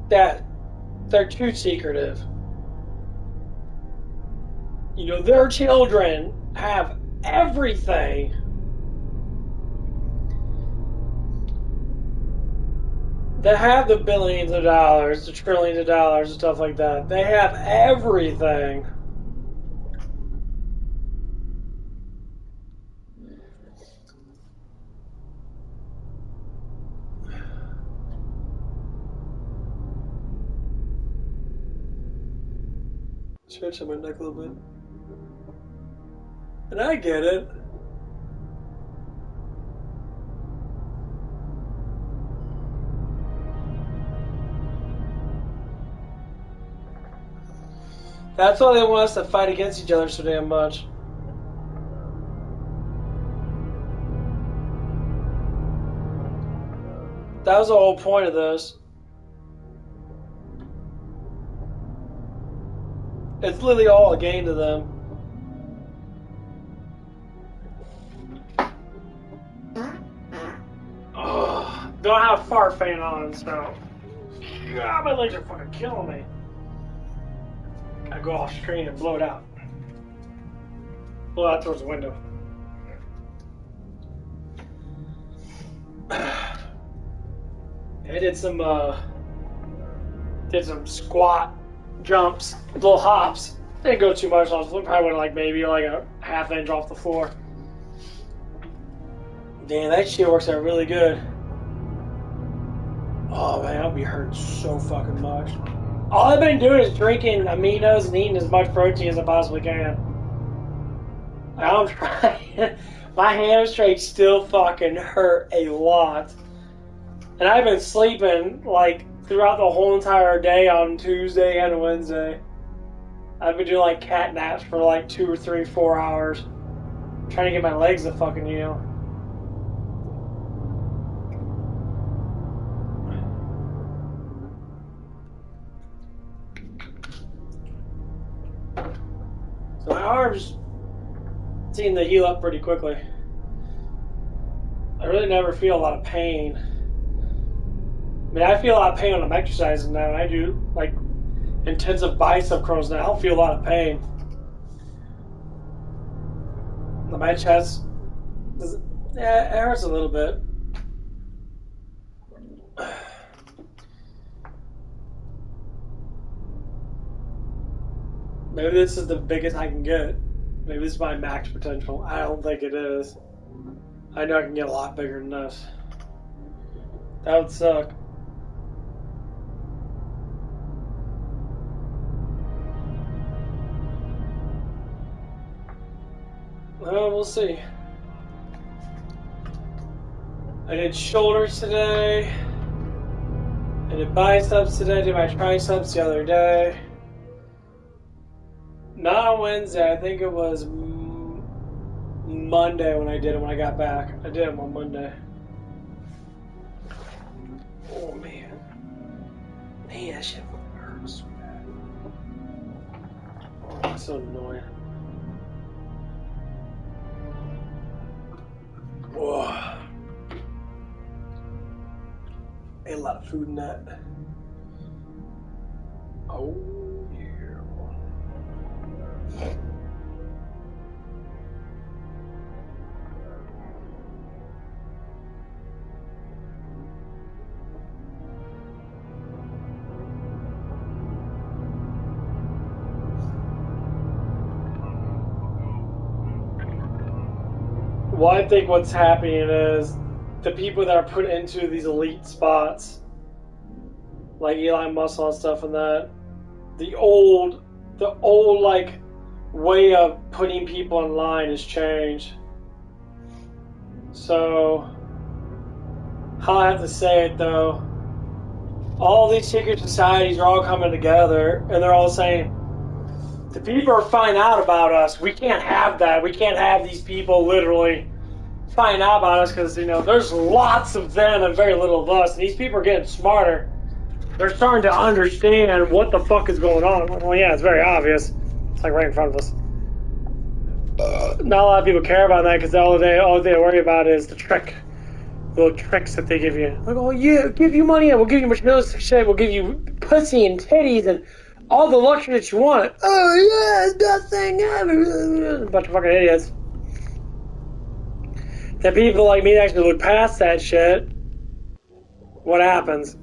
that they're too secretive. Their children have everything They have the billions of dollars, the trillions of dollars, and stuff like that. They have everything. Stretching my neck a little bit. And I get it. That's why they want us to fight against each other so damn much. That was the whole point of this. It's literally all a game to them. Ugh. Don't have a fart fan on, so. God, my legs are fucking killing me. I go off screen and blow it out. Blow it out towards the window. I did some squat jumps, little hops. Didn't go too much. I was probably went like maybe like a half inch off the floor. Damn, that shit works out really good. Oh man, I'll be hurting so fucking much. All I've been doing is drinking aminos and eating as much protein as I possibly can. I'm trying. My hamstrings still fucking hurt a lot. And I've been sleeping like throughout the whole entire day on Tuesday and Wednesday. I've been doing like cat naps for like 2 or 3, 4 hours. Trying to get my legs to fucking heal. So my arms seem to heal up pretty quickly. I really never feel a lot of pain. I mean, I feel a lot of pain when I'm exercising now. And I do like intensive bicep curls now. I don't feel a lot of pain. My chest, yeah, it hurts a little bit. Maybe this is the biggest I can get. Maybe this is my max potential. I don't think it is. I know I can get a lot bigger than this. That would suck. Well, we'll see. I did shoulders today. I did biceps today. I did my triceps the other day. Not on Wednesday. I think it was Monday when I did it when I got back. I did them on Monday. Oh man. Man, that shit hurts so bad. Oh, it's so annoying. Whoa. Ate a lot of food in that. Oh yeah. Well, I think what's happening is the people that are put into these elite spots, like Elon Musk and stuff, and that the old like way of putting people in line has changed. So, how I have to say it though, all these secret societies are all coming together, and they're all saying, the people are finding out about us. We can't have that. We can't have these people literally find out about us because, you know, there's lots of them and very little of us. And these people are getting smarter. They're starting to understand what the fuck is going on. Well, yeah, it's very obvious. It's like right in front of us. Not a lot of people care about that because all they worry about is the trick. The little tricks that they give you. Like, oh yeah, give you money and we'll give you materialistic shit. We'll give you pussy and titties and all the luxury that you want. Oh yeah, it's best thing ever. A bunch of fucking idiots. That people like me actually look past that shit. What happens?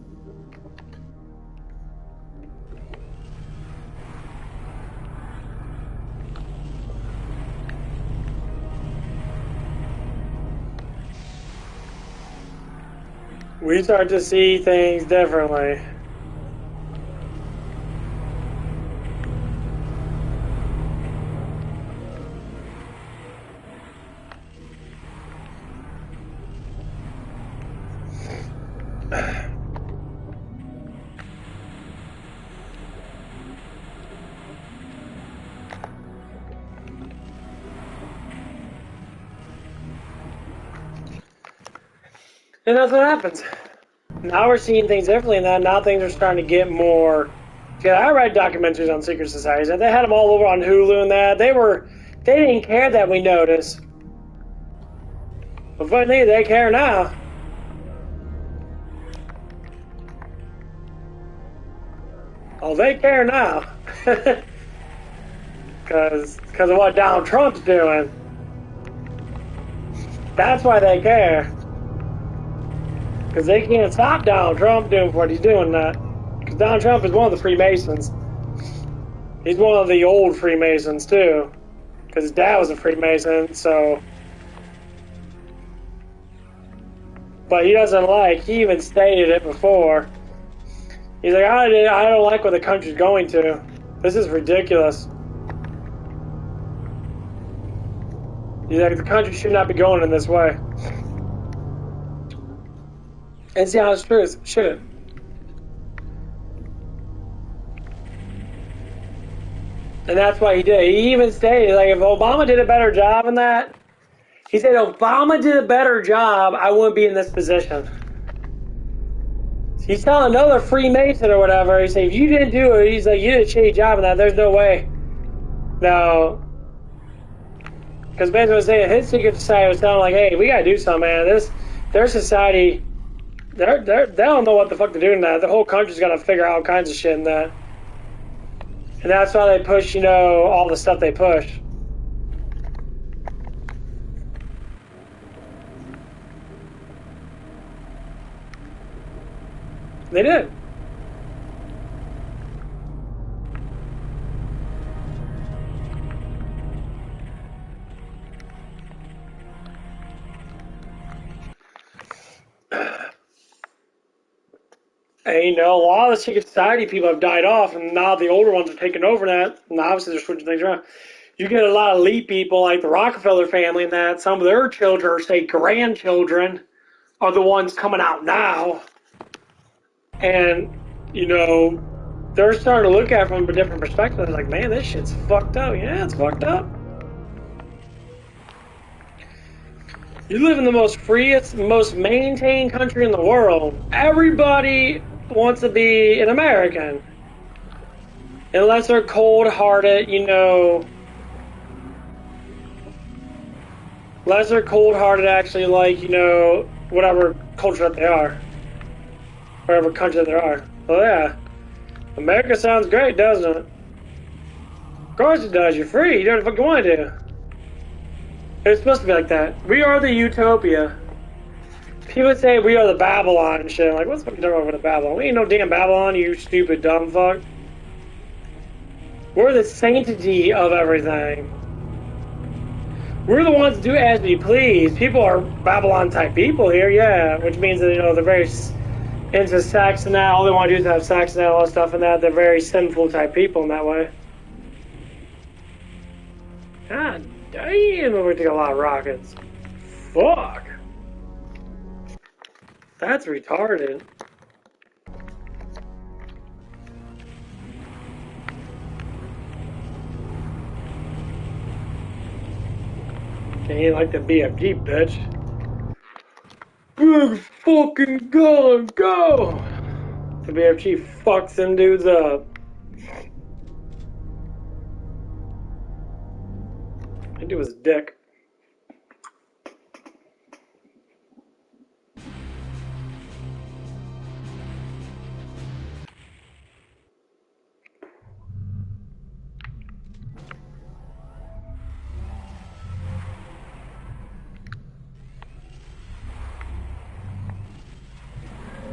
We start to see things differently. And that's what happens. Now we're seeing things differently, and now things are starting to get more. Yeah, I read documentaries on secret societies, and they had them all over on Hulu and that. They didn't care that we noticed. But funny thing, they care now. Oh, they care now. Because of what Donald Trump's doing. That's why they care. Because they can't stop Donald Trump doing what he's doing now. Because Donald Trump is one of the Freemasons. He's one of the old Freemasons, too. Because his dad was a Freemason, so... But he doesn't like, he even stated it before. He's like, I don't like what the country's going to. This is ridiculous. He's like, the country should not be going in this way. And see how it's true, it shouldn't. And that's why he did. He even stated, like, if Obama did a better job in that, he said, if Obama did a better job, I wouldn't be in this position. He's telling another Freemason or whatever, he said, if you didn't do it, he's like, you did a shitty job in that, there's no way. No. Because basically what saying, his secret society was telling like, hey, we gotta do something, man. Their society, they don't know what the fuck they're doing now. The whole country's gotta figure out all kinds of shit in that. And that's why they push, you know, all the stuff they push. They did. And, you know, a lot of the secret society people have died off, and now the older ones are taking over that. And obviously they're switching things around. You get a lot of elite people like the Rockefeller family and that. Some of their children, or say grandchildren, are the ones coming out now. And, you know, they're starting to look at it from a different perspective. Like, man, this shit's fucked up. Yeah, it's fucked up. You live in the most freest, most maintained country in the world. Everybody wants to be an American. Unless they're cold-hearted, you know. Unless they're cold-hearted, actually, like, you know, whatever culture that they are. Whatever country that they are. Oh, yeah. America sounds great, doesn't it? Of course it does. You're free. You do what the fuck you want to do. It's supposed to be like that. We are the utopia. People say we are the Babylon and shit. I'm like, what's the fuck you talking about with the Babylon? We ain't no damn Babylon, you stupid dumb fuck. We're the sanctity of everything. We're the ones that do as we please. People are Babylon type people here, yeah. Which means that, you know, they're very into sex and that. All they want to do is have sex and that, all that stuff and that. They're very sinful type people in that way. God damn, we take a lot of rockets. Fuck. That's retarded. Ain't like the BFG, bitch. Big fucking gun, go! The BFG fucks them dudes up. That dude was a dick.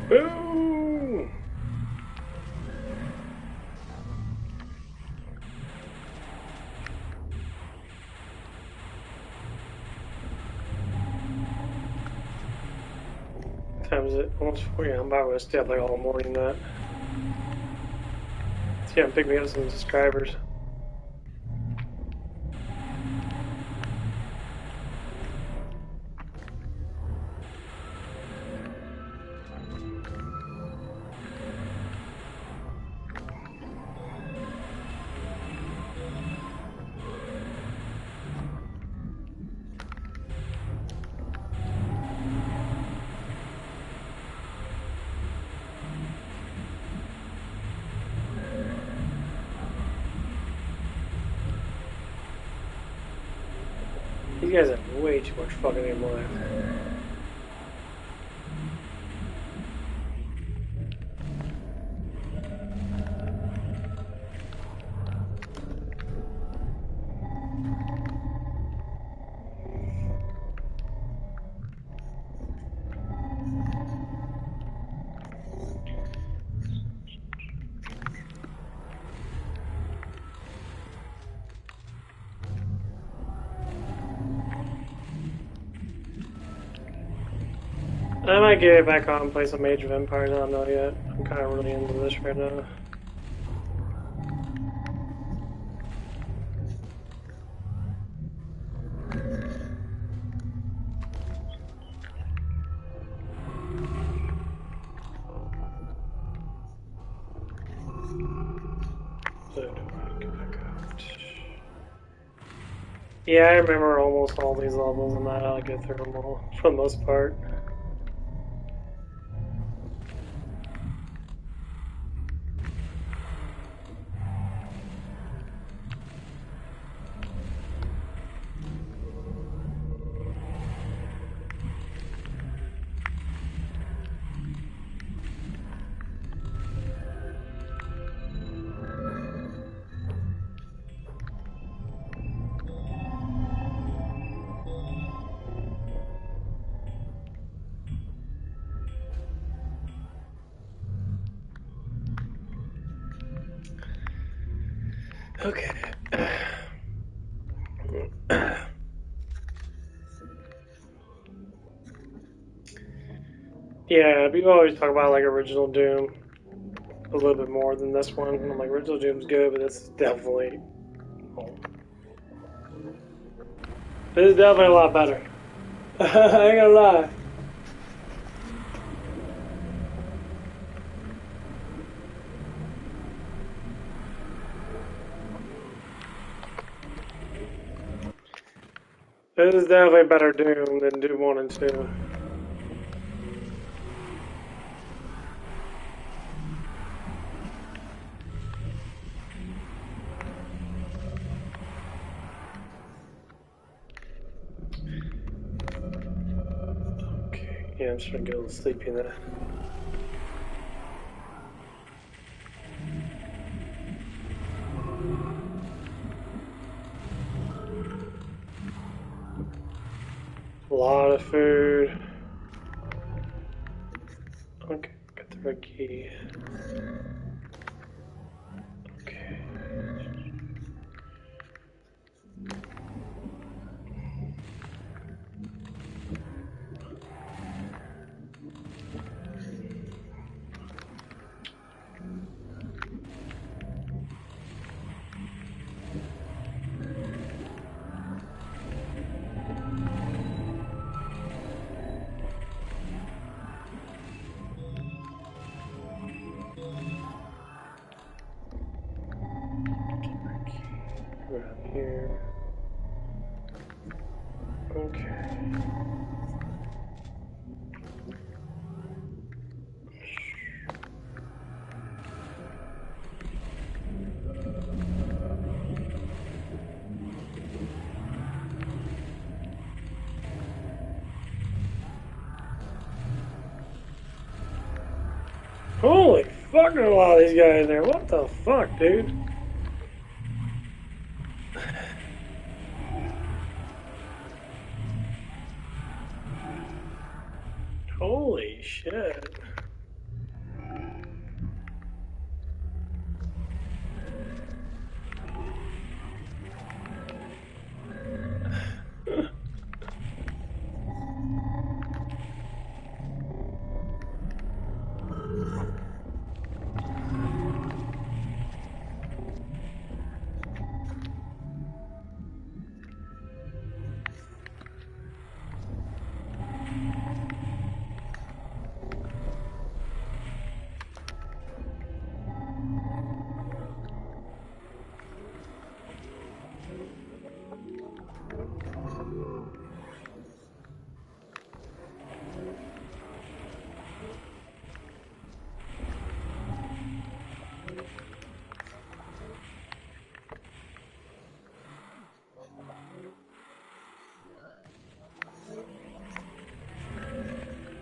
Boom! Times it almost 40. I'm about to stay up like all morning. That. Yeah, pick me up some subscribers. These guys have way too much fucking ammo left. I might get back on and play some Age of Empires, I don't know yet. I'm kind of really into this right now. So, do I get back out? Yeah, I remember almost all these levels and that I'll get through them all for the most part. Okay. Yeah, people always talk about like original Doom a little bit more than this one. I'm like, original Doom's good, but this is definitely a lot better. I ain't gonna lie. This is definitely better Doom than Doom 1 and 2. Okay, yeah, I'm just gonna get a little sleepy now. A lot of food. Okay, got the red key. Okay. Around here. Okay. Holy fuck, there's a lot of these guys there. What the fuck, dude? Holy shit.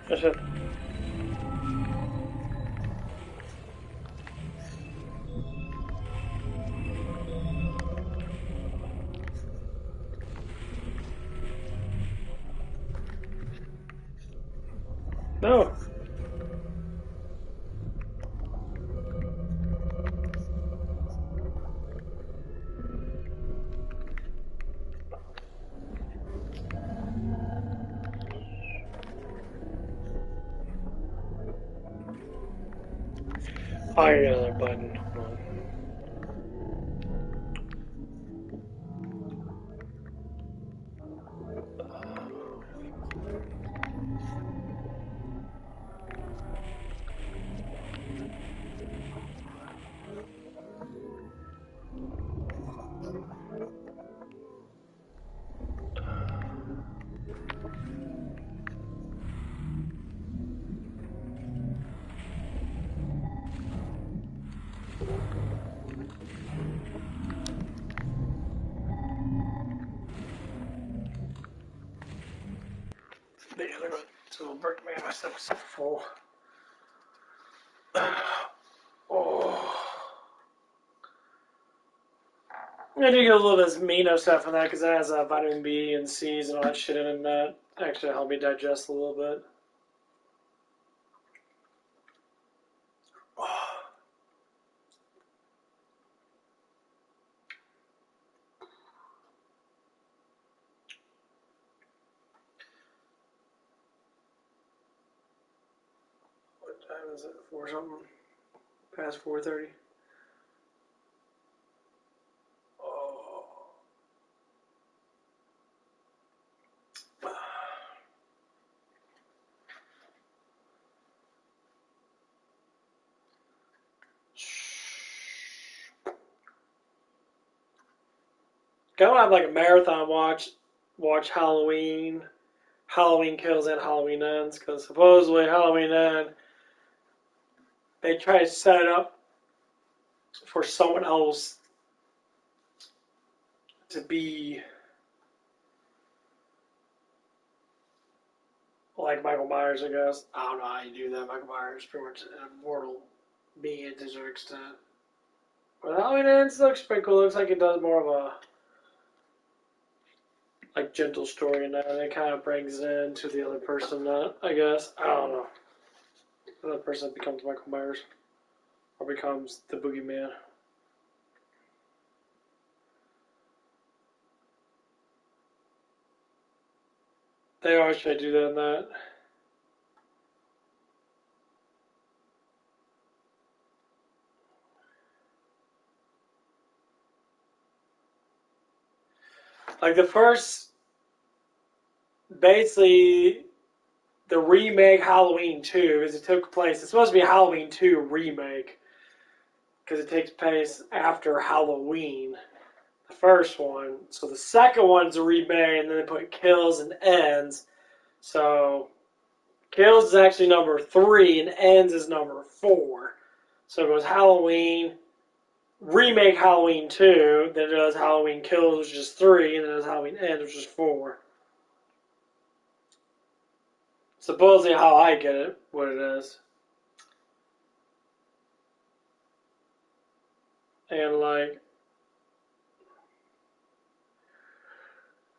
I should. No. Oh, I got another button. Hold on. The other one. So it'll break me. My stomach's full. Oh. I do get a little bit of amino stuff in that because it has vitamin B and C's and all that shit in it, and that actually help me digest a little bit. What time is it? 4 something? Past 4:30? Oh. Gotta have like a marathon watch Halloween Kills and Halloween Ends, because supposedly Halloween End, they try to set it up for someone else to be like Michael Myers, I guess. I don't know how you do that. Michael Myers is pretty much an immortal being to a certain extent. But Halloween Ends looks pretty cool. Looks like it does more of a like gentle story, and then it kind of brings it into the other person. I guess I don't know. The other person becomes Michael Myers or becomes the boogeyman. They always try to do that in that. Like the first, basically, the remake Halloween 2, because it took place, it's supposed to be a Halloween 2 remake, because it takes place after Halloween, the first one. So the second one's a remake, and then they put Kills and Ends. So Kills is actually number 3, and Ends is number 4. So it goes Halloween, remake Halloween 2, then it does Halloween Kills, which is 3, and then it does Halloween Ends, which is 4. Supposedly how I get it, what it is. And like,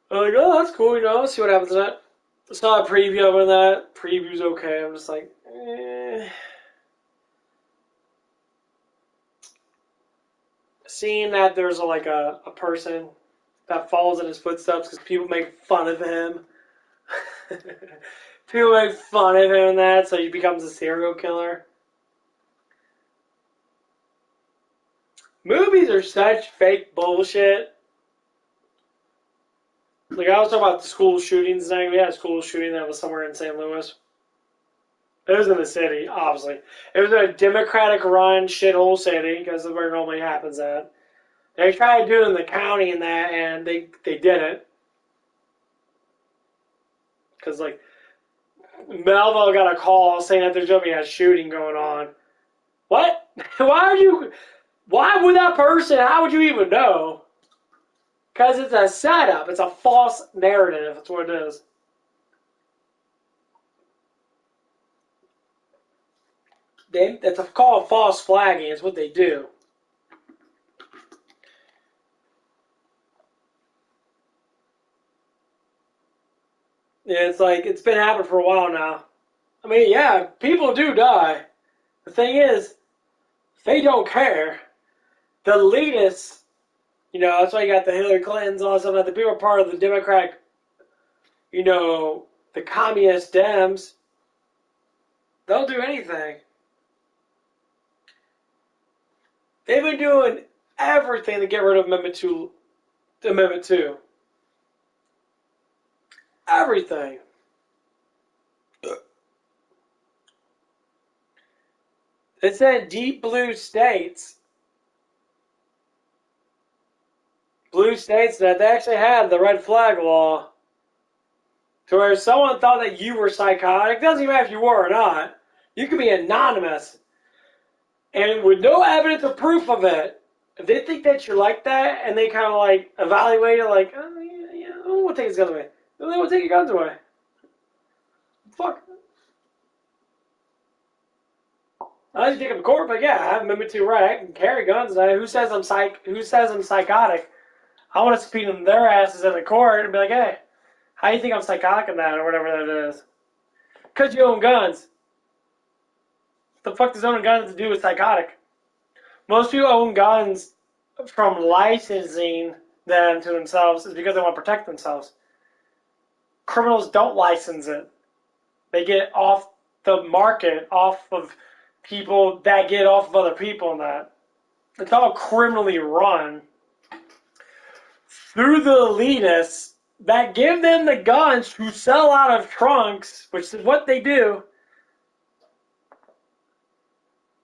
I'm like, oh, that's cool, see what happens in that. Saw a preview of that. Preview's okay. I'm just like, eh. Seeing that there's a person that follows in his footsteps because people make fun of him. People make fun of him and that, so he becomes a serial killer. Movies are such fake bullshit. Like I was talking about the school shootings tonight. We had a school shooting that was somewhere in St. Louis. It was in the city, obviously. It was a Democratic-run shithole city, because that's where it normally happens at. They tried to do it in the county and that, and they didn't. Because, like, Melville got a call saying that there's going to be a shooting going on. What? Why would that person, how would you even know? Because it's a setup. It's a false narrative. That's what it is. That's called false flagging. It's what they do. It's like, it's been happening for a while now. I mean, yeah, people do die. The thing is, they don't care. The elitists, that's why you got the Hillary Clintons, all that stuff. The people are part of the Democratic, the communist Dems. They'll do anything. They've been doing everything to get rid of Amendment 2. Amendment 2. Everything. It said deep blue states that they actually had the red flag law to where if someone thought that you were psychotic, it doesn't even matter if you were or not, you could be anonymous. And with no evidence or proof of it, if they think that you're like that and they kind of like evaluate it like, oh, yeah, I don't want to take his guns away. They won't take your guns away. Fuck. I just take them to court, but yeah, I have Amendment 2 right. I can carry guns. Who says I'm psychotic? I want to subpoena their asses in the court and be like, hey, how do you think I'm psychotic in that or whatever that is? Because you own guns. What the fuck does owning guns to do with psychotic? Most people own guns from licensing them to themselves is because they want to protect themselves. Criminals don't license it. They get off the market, off of people that get off of other people and that. It's all criminally run through the elitists that give them the guns to sell out of trunks, which is what they do.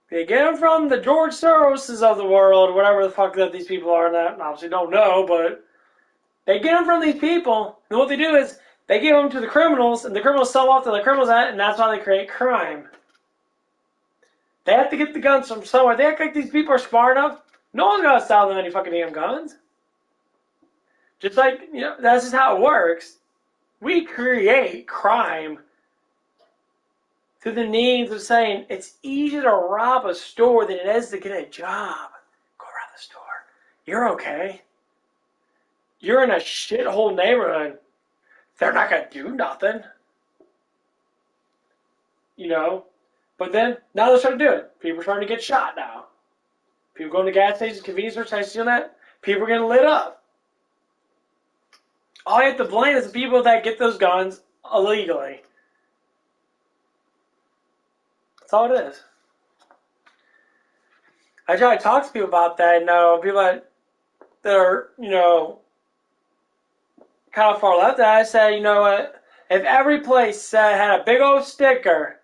They get them from the George Soroses of the world, whatever the fuck that these people are, that I obviously don't know, but they get them from these people, and what they do is they give them to the criminals, and the criminals sell off to the criminals, and that's how they create crime. They have to get the guns from somewhere. They act like these people are smart enough. No one's going to sell them any fucking damn guns. Just like, that's just how it works. We create crime through the means of saying it's easier to rob a store than it is to get a job. Go around the store. You're okay. You're in a shithole neighborhood. They're not going to do nothing. But then, now they're starting to do it. People are starting to get shot now. People going to gas stations, convenience stores, starting to do that. People are getting lit up. All you have to blame is the people that get those guns illegally. That's all it is. I try to talk to people about that, people that are, kind of far left, and I say, you know what, if every place had a big old sticker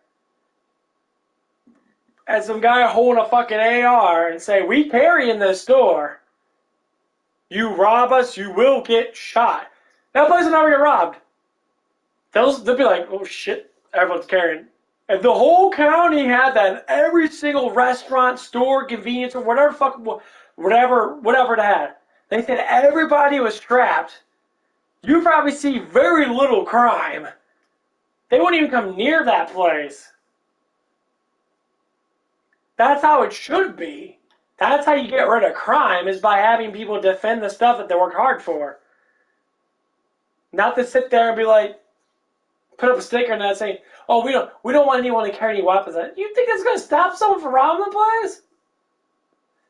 and some guy holding a fucking AR and say, we carry in this store, you rob us, you will get shot. That place will never get robbed. They'll be like, oh shit, everyone's carrying. If the whole county had that, every single restaurant, store, convenience, or whatever it had, they said everybody was strapped, you probably see very little crime. They wouldn't even come near that place. That's how it should be. That's how you get rid of crime, is by having people defend the stuff that they worked hard for. Not to sit there and be like, put up a sticker and not say, oh, we don't want anyone to carry any weapons. You think that's going to stop someone from robbing the place?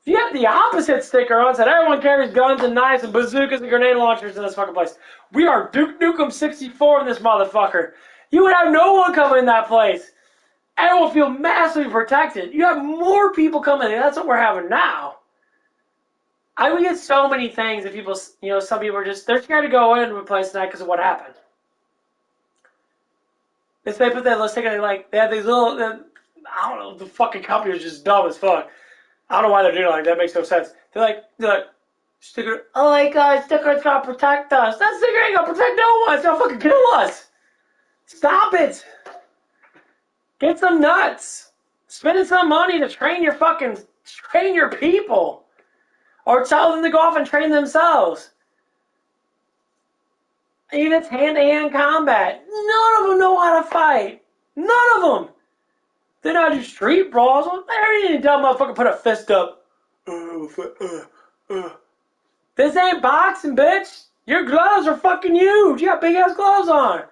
If you had the opposite sticker on, said everyone carries guns and knives and bazookas and grenade launchers in this fucking place. We are Duke Nukem 64 in this motherfucker. You would have no one coming in that place. Everyone would feel massively protected. You have more people coming in. That's what we're having now. I would get so many things that people, some people are they're scared to go into a place tonight because of what happened. If they put that little sticker, they have these little, I don't know, the fucking company is just dumb as fuck. I don't know why they're doing it like that. It makes no sense. They're like, sticker, oh my god, sticker's gonna protect us. That sticker ain't gonna protect no one. It's gonna fucking kill us. Stop it. Get some nuts. Spending some money to train your people. Or tell them to go off and train themselves. Even if it's hand-to-hand combat. None of them know how to fight. None of them. Then I do street brawls. There you dumb motherfucker put a fist up. This ain't boxing, bitch. Your gloves are fucking huge. You got big ass gloves on.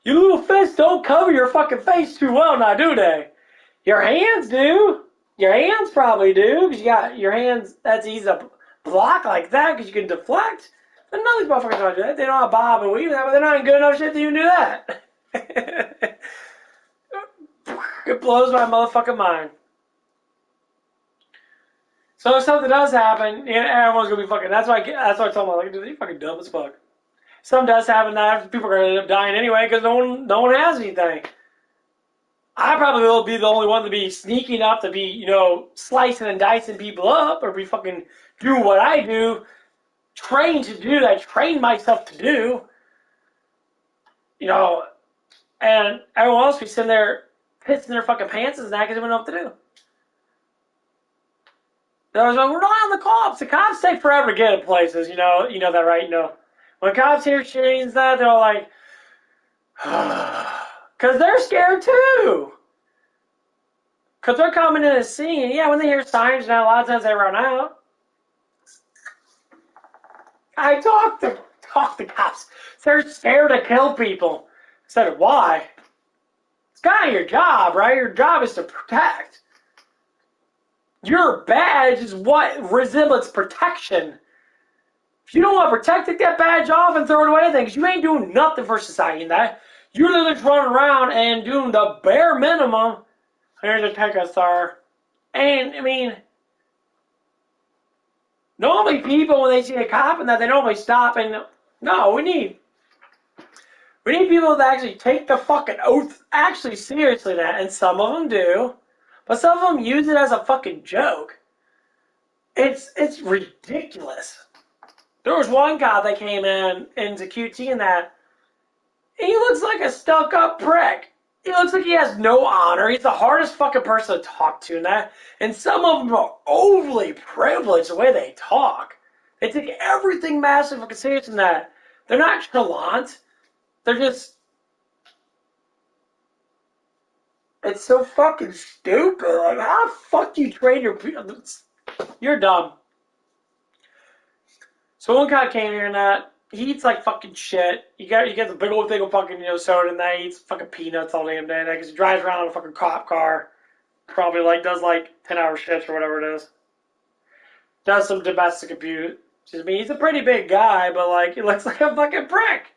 Your little fists don't cover your fucking face too well now, do they? Your hands do. Your hands probably do, because you got your hands, that's easy to block like that, because you can deflect. But none of these motherfuckers don't do that. They don't have bob and weave that, but they're not in good enough shit to even do that. It blows my motherfucking mind. So if something does happen, everyone's gonna be fucking. That's why I told them, like, dude, you fucking dumb as fuck. Something does happen, that people are gonna end up dying anyway because no one has anything. I probably will be the only one to be sneaky enough to be, slicing and dicing people up, or be fucking doing what I do, trained to do that, I trained myself to do. And everyone else be sitting there pissing their fucking pants and that because they don't know what to do. They're like, we're not on the cops. The cops take forever to get in places, you know that, right? When cops hear shootings and that, they're all like, because they're scared too. Because they're coming in a scene. Yeah, when they hear sirens now, a lot of times they run out. I talked to cops. They're scared to kill people. I said, why? It's kind of your job, right? Your job is to protect. Your badge is what resembles protection. If you don't want to protect, take that badge off and throw it away then, because you ain't doing nothing for society in that. You're literally just running around and doing the bare minimum. Here's a ticket, sir. And, normally people, when they see a cop and that, they normally stop and, no, we need people that actually take the fucking oath actually seriously that, and some of them do, but some of them use it as a fucking joke. It's ridiculous. There was one cop that came into QT and that, he looks like a stuck-up prick. He looks like he has no honor. He's the hardest fucking person to talk to in that. And some of them are overly privileged the way they talk. They take everything massive fucking serious in that. They're not chalant. They're just... It's so fucking stupid. Like, how the fuck do you train your people? You're dumb. So one guy came here and that, he eats like fucking shit. You get the big old thing of fucking, soda, and that he eats fucking peanuts all damn day. Because he drives around in a fucking cop car. Probably does 10-hour shifts or whatever it is. Does some domestic abuse. He's a pretty big guy, but he looks like a fucking prick.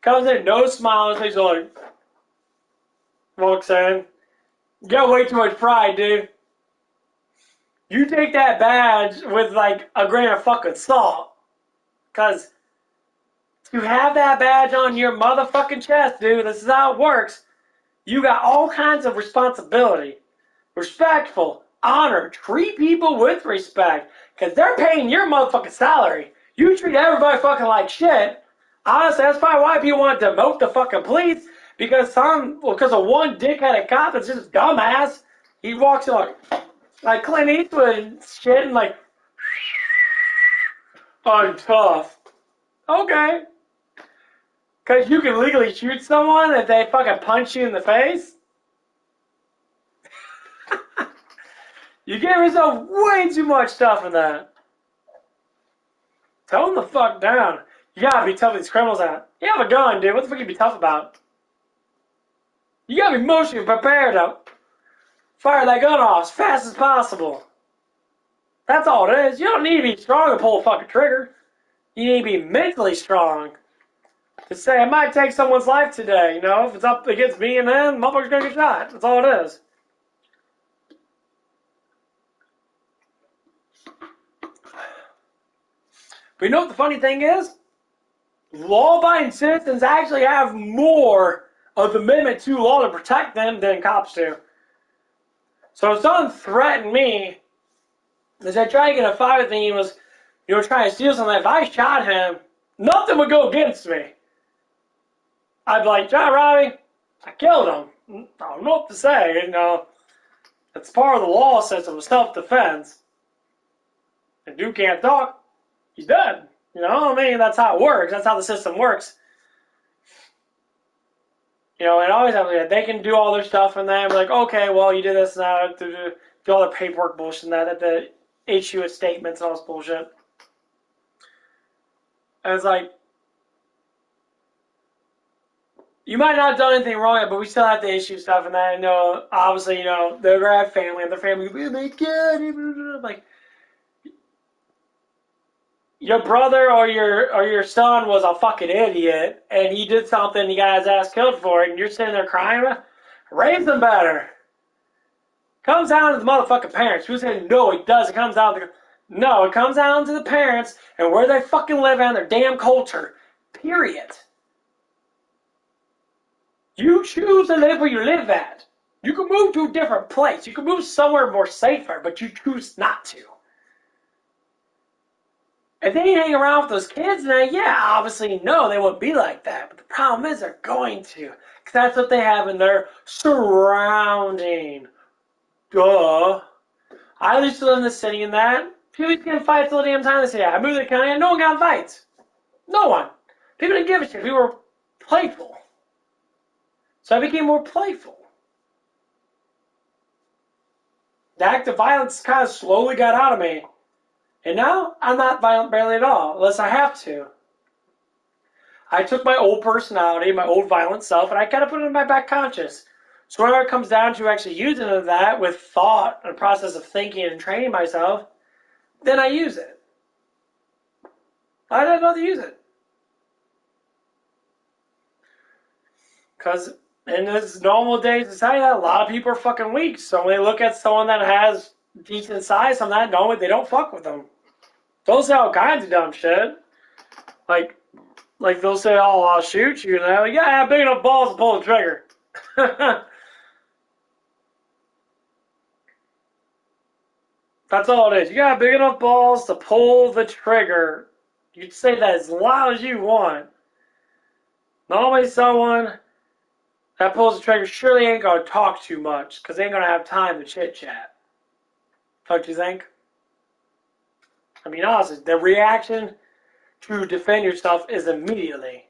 Comes in, no smile, and he's like, walks in. You got way too much pride, dude. You take that badge with a grain of fucking salt. Because to have that badge on your motherfucking chest, dude, this is how it works. You got all kinds of responsibility. Respectful, honor, treat people with respect. Because they're paying your motherfucking salary. You treat everybody fucking like shit. Honestly, that's probably why people want to demote the fucking police. Because of one dickheaded cop that's just a dumbass. He walks in like Clint Eastwood and shit and I'm tough. Okay. Because you can legally shoot someone if they fucking punch you in the face? You give yourself way too much stuff in that. Tone the fuck down. You gotta be tough with these criminals out. You have a gun, dude. What the fuck you be tough about? You gotta be emotionally prepared to fire that gun off as fast as possible. That's all it is. You don't need to be strong to pull a fucking trigger. You need to be mentally strong. To say, I might take someone's life today, if it's up against me and them, motherfucker's gonna get shot. That's all it is. But you know what the funny thing is? Law-abiding citizens actually have more of the Amendment 2 law to protect them than cops do. So if someone threatened me, as I tried to get a fight with me, he was, trying to steal something, if I shot him, nothing would go against me. I'd be like, John Robbie, I killed him. I don't know what to say, It's part of the law system of self-defense. If dude can't talk, he's dead. That's how it works. That's how the system works. You know, it always happens. They can do all their stuff and then like, okay, well, you did this and that, do all the paperwork bullshit and that the issue of statements and all this bullshit. And it's like, you might not have done anything wrong, but we still have to issue stuff and that. You know, obviously, you know, they're gonna have family and their family. Oh my God, like your brother or your son was a fucking idiot and he did something, he got his ass killed for it, and you're sitting there crying. Raise them better. Comes down to the motherfucking parents. Who said no? It does. It comes down to no. It comes down to the parents and where they fucking live and their damn culture. Period. You choose to live where you live at. You can move to a different place. You can move somewhere more safer, but you choose not to. If they hang around with those kids, then yeah, obviously no, they wouldn't be like that. But the problem is they're going to, because that's what they have in their surrounding. Duh. I used to live in the city and that. People used to get in fights all the damn time in the city. I moved to the county and no one got in fights. No one. People didn't give a shit. People were playful. So I became more playful. The act of violence kind of slowly got out of me. And now I'm not violent barely at all, unless I have to. I took my old personality, my old violent self, and I kind of put it in my back conscious. So whenever it comes down to actually using that with thought and a process of thinking and training myself, then I use it. I don't know how to use it. Because in this normal day society, a lot of people are fucking weak. So when they look at someone that has decent size on that, normally they don't fuck with them. They'll say all kinds of dumb shit. Like they'll say, oh, I'll shoot you. And they're like, yeah, I have big enough balls to pull the trigger. That's all it is. You got big enough balls to pull the trigger. You can say that as loud as you want. Normally someone that pulls the trigger surely ain't going to talk too much because they ain't going to have time to chit-chat. Don't you think? I mean, honestly, the reaction to defend yourself is immediately.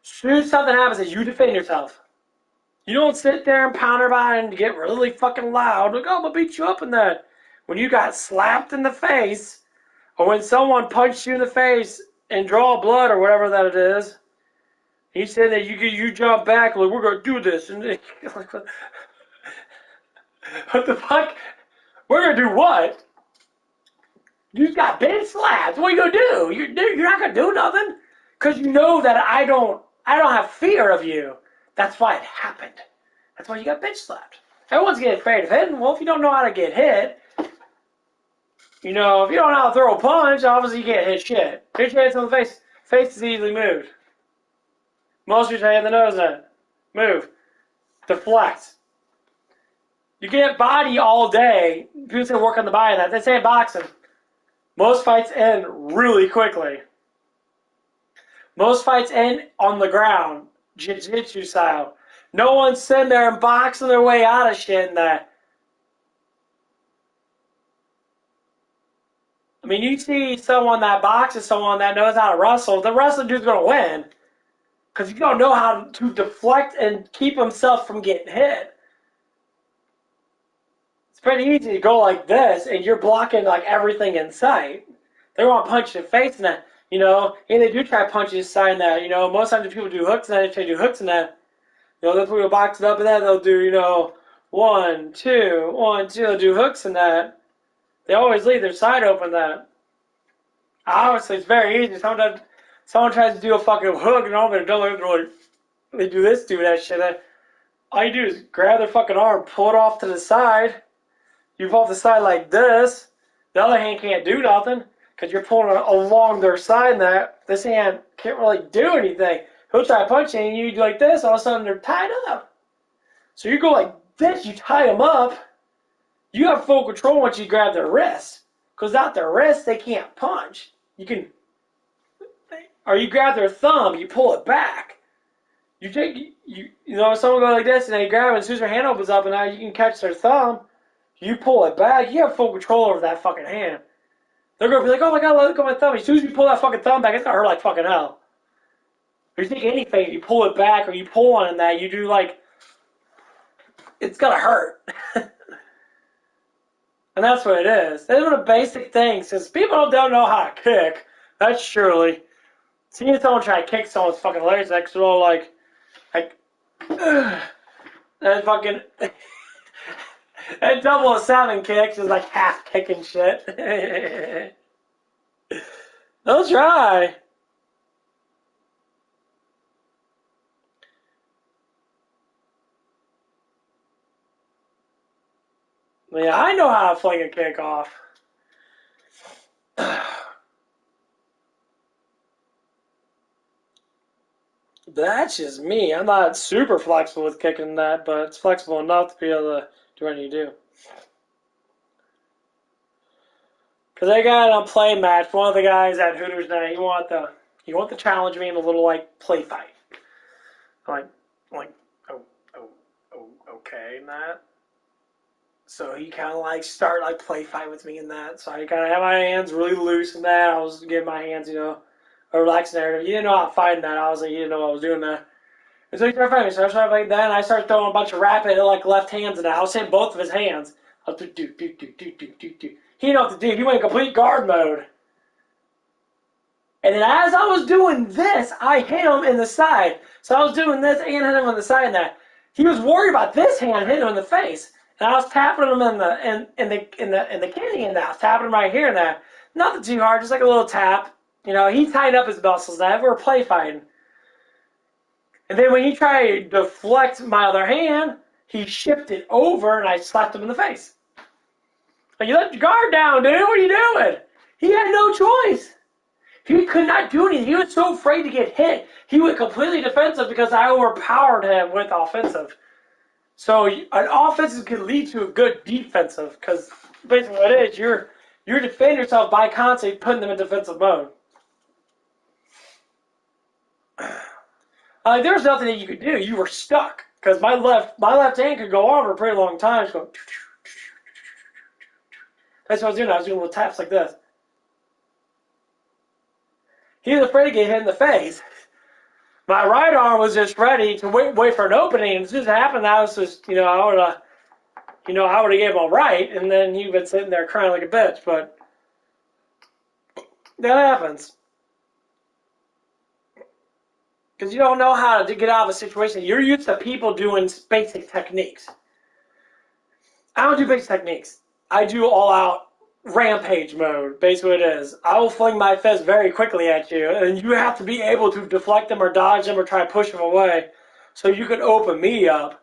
As soon as something happens, you defend yourself. You don't sit there and pounder about it and get really fucking loud. Like, oh, I'm going to beat you up in that. When you got slapped in the face, or when someone punched you in the face and draw blood or whatever that it is, he said that you jump back like we're gonna do this and like, what the fuck? We're gonna do what? You got been slapped. What are you gonna do? You're not gonna do nothing because you know that I don't have fear of you. That's why it happened. That's why you got bitch slapped. Everyone's getting afraid of hitting. Well, if you don't know how to get hit, you know, if you don't know how to throw a punch, obviously you can't hit shit. Hit your hands on the face. Face is easily moved. Most of your hand the nose then. Move. Deflect. You can't body all day. People say work on the body that. They say in boxing. Most fights end really quickly. Most fights end on the ground. Jiu-jitsu style. No one's sitting there and boxing their way out of shit in that. I mean, you see someone that boxes someone that knows how to wrestle, the wrestling dude's going to win. Because you don't know how to deflect and keep himself from getting hit. It's pretty easy to go like this, and you're blocking like everything in sight. They want to punch you in the face and that, you know, and they do try to punch you in the side and that, you know, most times people do hooks and that, they try to do hooks and that. You know, they'll put a box it up and that, they'll do, you know, 1, 2, 1, 2, they'll do hooks and that. They always leave their side open that. Obviously, it's very easy. Someone tries to do a fucking hook and all they do this, do that shit. All you do is grab their fucking arm, pull it off to the side. You pull off the side like this. The other hand can't do nothing because you're pulling along their side and that. This hand can't really do anything. He'll try to punch you and you do like this, all of a sudden they're tied up. So you go like this, you tie them up. You have full control once you grab their wrist. Because without their wrist, they can't punch. You can, or you grab their thumb, you pull it back. You take, you know, someone goes like this and they grab it, and as soon as their hand opens up and now you can catch their thumb, you pull it back, you have full control over that fucking hand. They're going to be like, oh my god, look at my thumb. As soon as you pull that fucking thumb back, it's going to hurt like fucking hell. Or you take anything, you pull it back, or you pull on that, you do like, it's gonna hurt. And that's what it is. They're one of the basic things, because people don't know how to kick. That's surely. Seeing someone try to kick someone's fucking legs, like, they're all like, that fucking, that 007 kicks is like half kicking shit. They'll try. Yeah, I know how to fling a kick off. But that's just me. I'm not super flexible with kicking that, but it's flexible enough to be able to do what I need to do. Because I got a play match. One of the guys at Hooters now, he wanted to challenge me in a little like play fight. I'm like, okay, Matt. So he kind of like started like play fight with me in that. So I kind of had my hands really loose in that. I was getting my hands, a relaxed narrative. He didn't know how to fight in that. I was like, he didn't know what I was doing that. And so he started fighting. So I started like that, and I started throwing a bunch of rapid like left hands in that. I was hitting both of his hands. I was do. He didn't know what to do. He went in complete guard mode. And then as I was doing this, I hit him in the side. So I was doing this and hit him on the side and that. He was worried about this hand hitting him in the face. And I was tapping him in the kidney and that. I was tapping him right here and that. Nothing too hard, just like a little tap. He tightened up his muscles and that. We were play fighting. And then when he tried to deflect my other hand, he shifted over and I slapped him in the face. Like, you let your guard down, dude. What are you doing? He had no choice. He could not do anything. He was so afraid to get hit. He went completely defensive because I overpowered him with offensive. So an offensive can lead to a good defensive because basically what it is, you're defending yourself by constantly putting them in defensive mode. There's nothing that you could do. You were stuck because my left hand could go on for a pretty long time. Just go. That's what I was doing. I was doing little taps like this. He was afraid to get hit in the face. My right arm was just ready to wait for an opening. It just happened. I was just, I would have, gave him a right, and then he'd been sitting there crying like a bitch. But that happens because you don't know how to get out of a situation. You're used to people doing basic techniques. I don't do basic techniques. I do all out rampage mode, basically what it is. I will fling my fist very quickly at you, and you have to be able to deflect them or dodge them or try to push them away so you can open me up.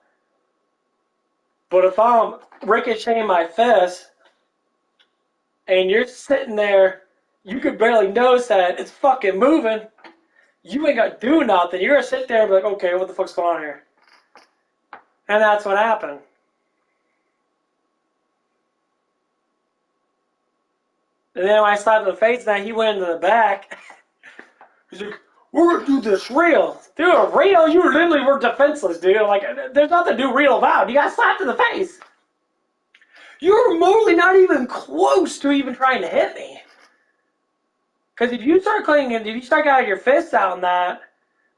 But if I'm ricocheting my fist and you're sitting there, you could barely notice that it's fucking moving. You ain't got to do nothing. You're going to sit there and be like, okay, what the fuck's going on here? And that's what happened. And then when I slapped him in the face, now he went into the back. He's like, we're going to do this real. Dude, real? You literally were defenseless, dude. Like, there's nothing to do real about. You got slapped in the face. You were mostly not even close to even trying to hit me. Because if you start clinging, if you start getting your fists out on that,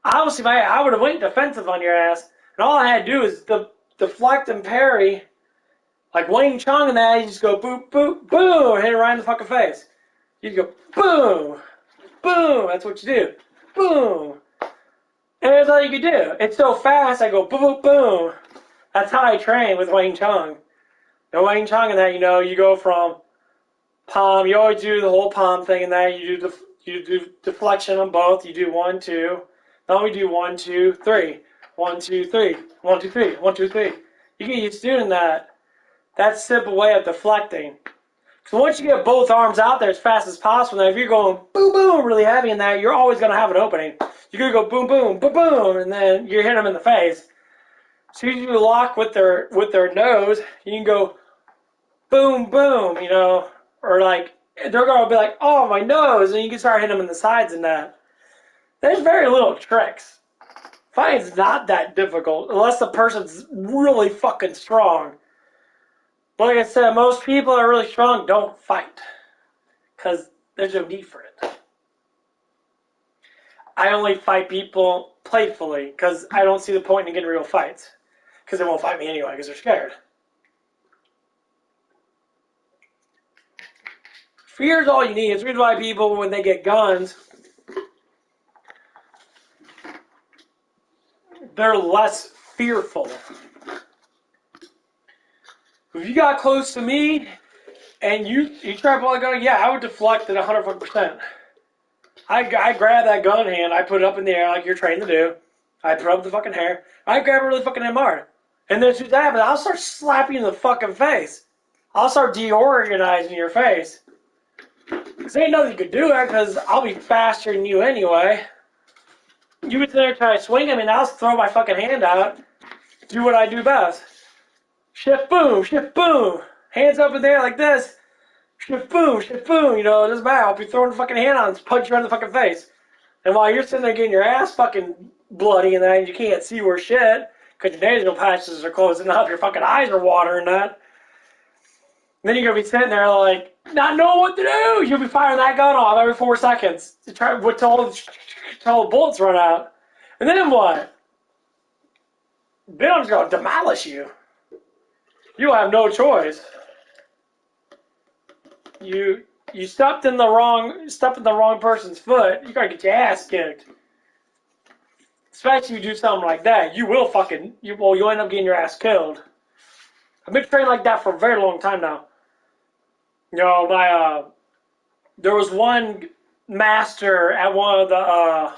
obviously I would have went defensive on your ass. And all I had to do is deflect and parry. Like Wayne Chong and that, you just go boop, boop, boom, hit it right in the fucking face. You go boom, boom, that's what you do. Boom. And that's all you can do. It's so fast, I go boom, boom, boom. That's how I train with Wayne Chong. And Wayne Chong and that, you go from palm, you always do the whole palm thing and that, you do deflection on both. You do 1, 2. Now we do 1, 2, 3. 1, 2, 3. 1, 2, 3. 1, 2, 3. You get used to doing that. That's a simple way of deflecting. So once you get both arms out there as fast as possible, now if you're going boom, boom really heavy in that, you're always going to have an opening. You're going to go boom, boom, boom, boom, and then you hit them in the face. So you do lock with their nose, you can go boom, boom, or like, they're going to be like, oh, my nose, and you can start hitting them in the sides and that. There's very little tricks. Fighting's not that difficult, unless the person's really fucking strong. But like I said, most people that are really strong don't fight because there's no need for it. I only fight people playfully because I don't see the point in getting real fights. Because they won't fight me anyway because they're scared. Fear is all you need. It's the reason why people, when they get guns, they're less fearful. If you got close to me and you try to pull a gun, yeah, I would deflect it 100%. I grab that gun hand, I put it up in the air like you're trained to do. I put up the fucking hair. I grab it really fucking hard. And then as soon as that happens, I'll start slapping you in the fucking face. I'll start deorganizing your face. Because ain't nothing you could do it, because I'll be faster than you anyway. You get there try to swing at me, and I'll throw my fucking hand out. Do what I do best. Shift boom, shift boom. Hands up in there like this. Shift boom, you know, it doesn't matter. I'll be throwing the fucking hand on and punch you right in the fucking face. And while you're sitting there getting your ass fucking bloody and that, and you can't see where shit, because your nasal patches are closing up, your fucking eyes are watering that. And then you're going to be sitting there like, not knowing what to do. You'll be firing that gun off every 4 seconds to try till the bullets run out. And then what? Then I'm just going to demolish you. You'll have no choice. You stepped in the wrong person's foot. You gotta get your ass kicked. Especially if you do something like that, you'll end up getting your ass killed. I've been trained like that for a very long time now. You know, there was one master at one of the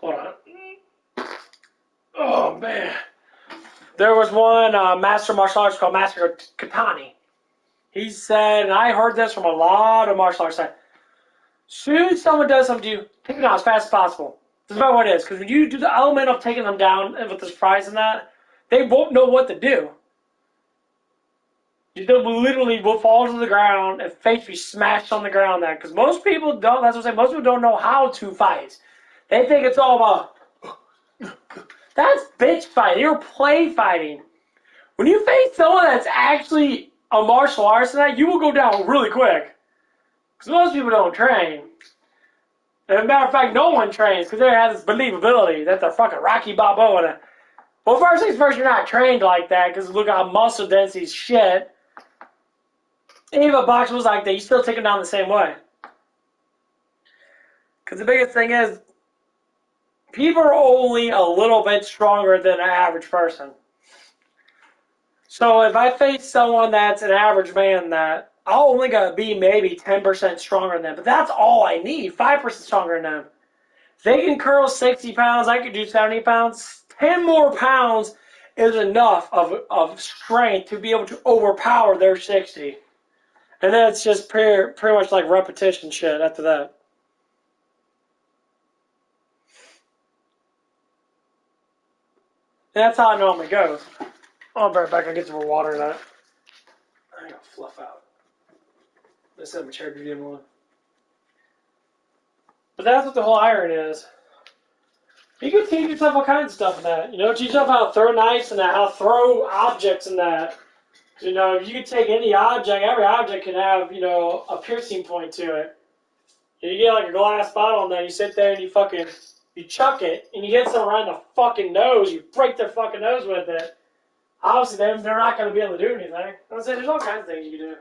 hold on. Oh man, there was one master martial arts called Master Katani. He said, and I heard this from a lot of martial arts. As soon as someone does something to you, take them down as fast as possible. That's about what it is. Because when you do the element of taking them down with the surprise and that, they won't know what to do. You literally will fall to the ground and face be smashed on the ground. That because most people don't. That's what I'm saying. Most people don't know how to fight. They think it's all about that's bitch fighting. You're play fighting. When you face someone that's actually a martial arts and that, you will go down really quick. Because most people don't train. As a matter of fact, no one trains because they have this believability that they're fucking Rocky Balboa. Well, first things first, you're not trained like that because look how muscle density's shit. And if a boxer was like that, you still take him down the same way. Because the biggest thing is, people are only a little bit stronger than an average person. So if I face someone that's an average man, that I'll only gotta be maybe 10% stronger than them, but that's all I need. 5% stronger than them. If they can curl 60 pounds, I could do 70 pounds. 10 more pounds is enough of strength to be able to overpower their 60. And then it's just pretty much like repetition shit after that. And that's how it normally goes. I'll be right back. I'll get some more water in that. I gotta fluff out. Let's have my chair do the one. But that's what the whole iron is. You can teach yourself all kinds of stuff in that. You know, teach yourself how to throw knives and that, how to throw objects in that. You know, you can take any object, every object can have, you know, a piercing point to it. And you get like a glass bottle and then you sit there and you chuck it and you get someone right in the fucking nose, you break their fucking nose with it. Obviously, they're not going to be able to do anything. I'm saying there's all kinds of things you can do.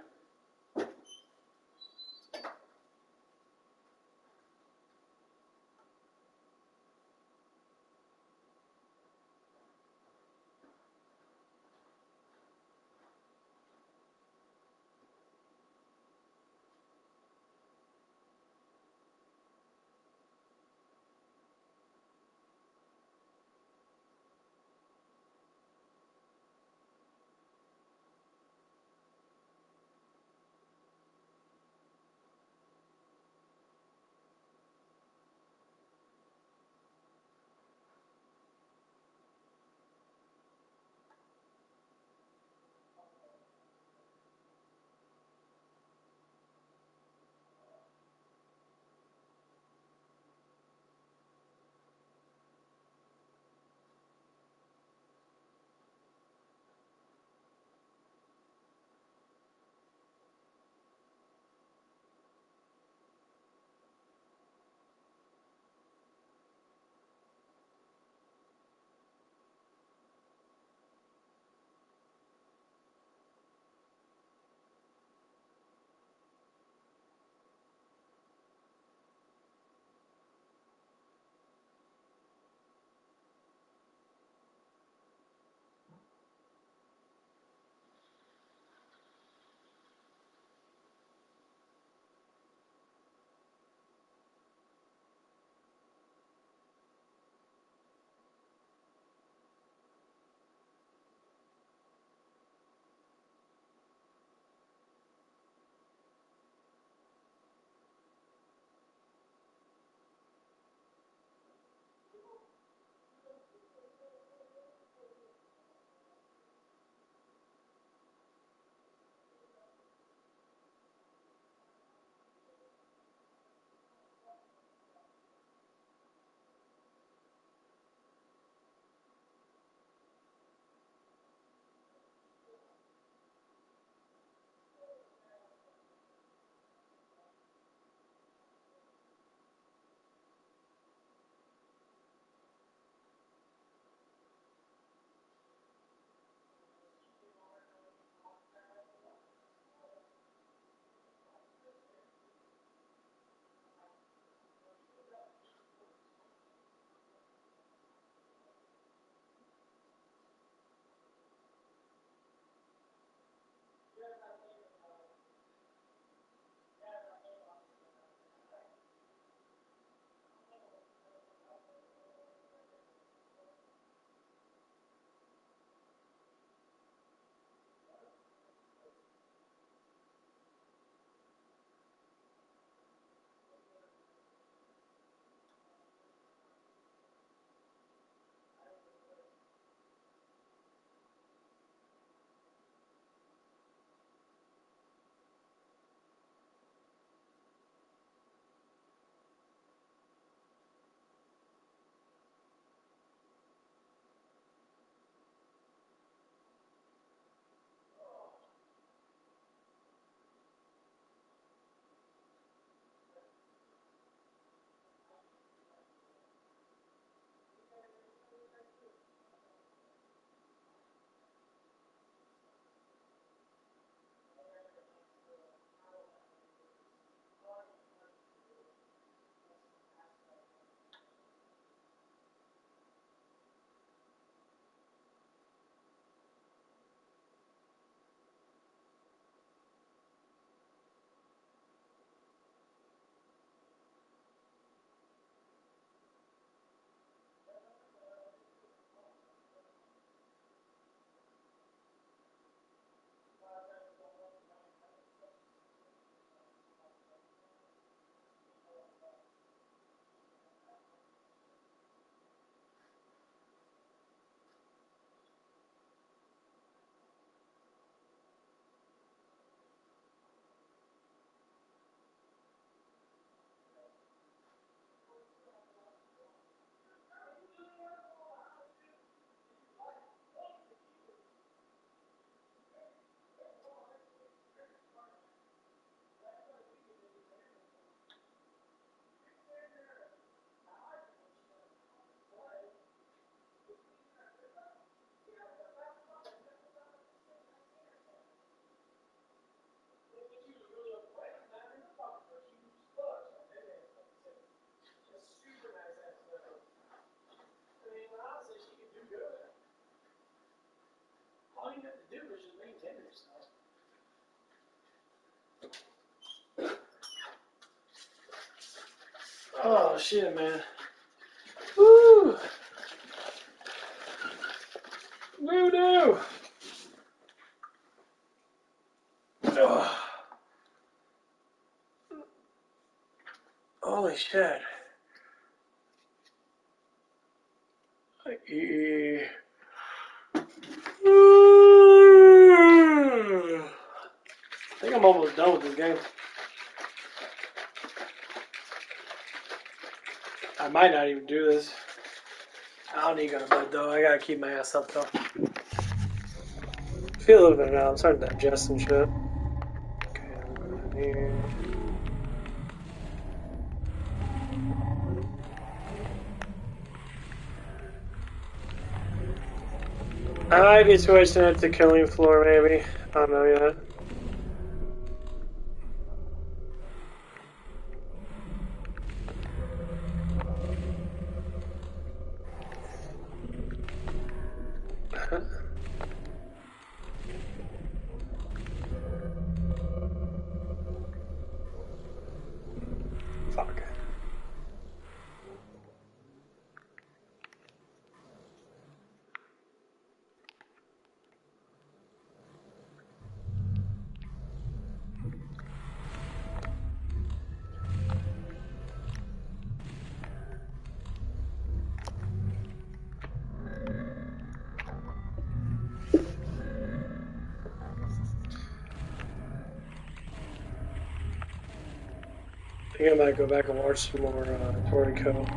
shit, man. Woo! Voodoo! Ugh. Holy shit. I think I'm almost done with this game. I might not even do this. I don't need to go to bed though. I gotta keep my ass up though. I feel a little bit now. I'm starting to digest some shit. Okay, I'm going in here. I might be switching it to killing floor maybe. I don't know yet. Fuck. I think I might go back and watch some more Toriko.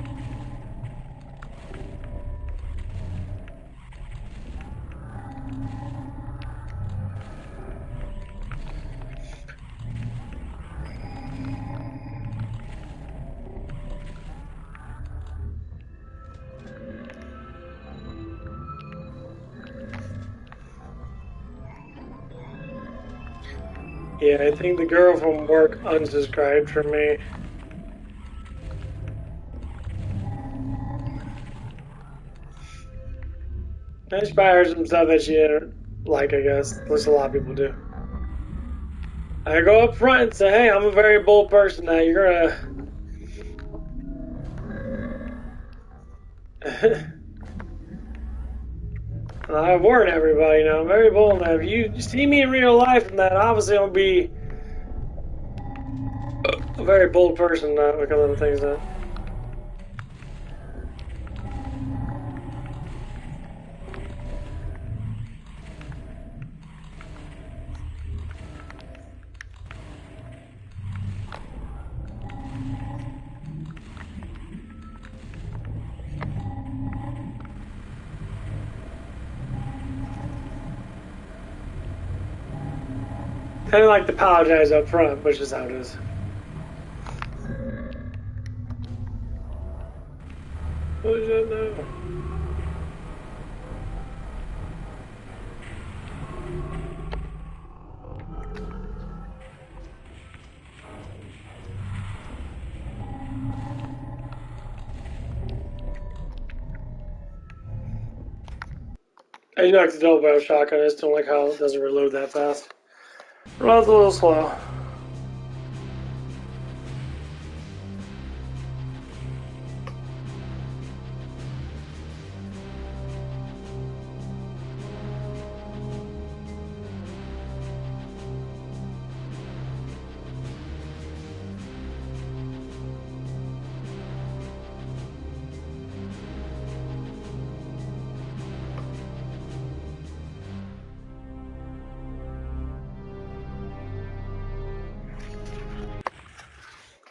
Yeah, I think the girl from work unsubscribed from me. I just buy her some stuff that she didn't like, I guess. At least a lot of people do. I go up front and say, hey, I'm a very bold person now. You're gonna... I warn everybody, you know, I'm very bold now. If you see me in real life, and that obviously I'll be a very bold person when it comes to things that. I didn't like to apologize up front, which is how it is. What is that now? I do like the double barrel shotgun. I just don't like how it doesn't reload that fast. Reloads a little slow.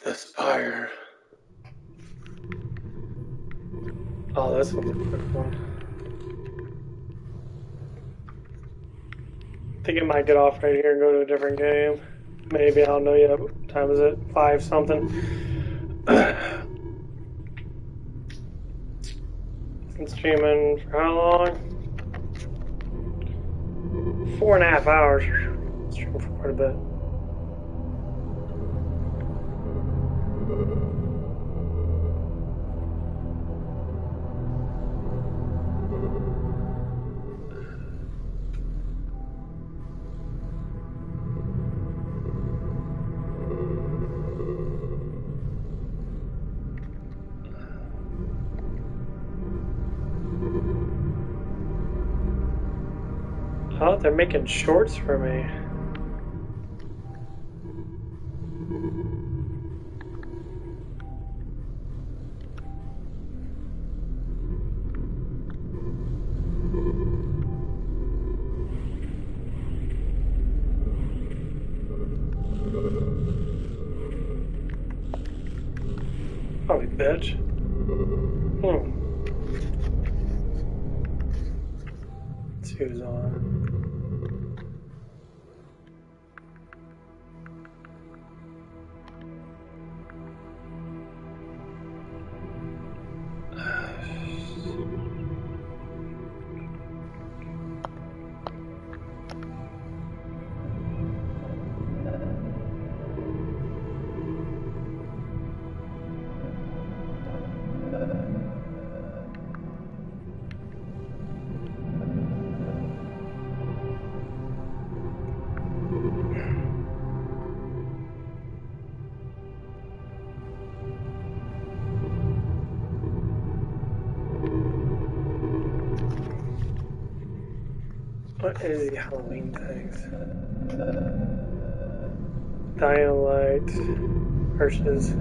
Aspire. Oh, that's a quick one. I think I might get off right here and go to a different game. Maybe, I don't know yet. What time is it? 5 something. Been streaming for how long? 4.5 hours. Streaming for quite a bit. Oh, they're making shorts for me. Probably bitch. Let's see who's on. What is the Halloween things? Dying Light versus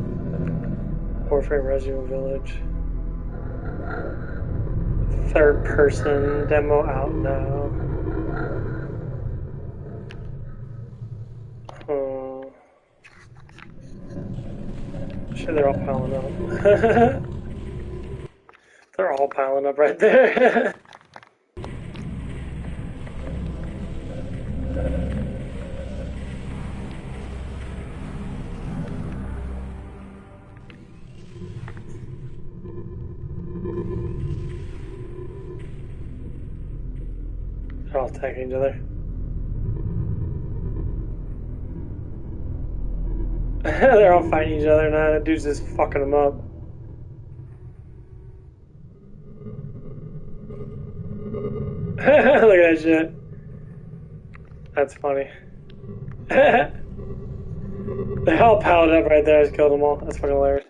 Warframe Resident Village. Third person demo out now. Oh. Shit, they're all piling up. They're all piling up right there. They're all attacking each other. They're all fighting each other now. That dude's just fucking them up. Look at that shit. That's funny. They all piled up right there. I just killed them all. That's fucking hilarious.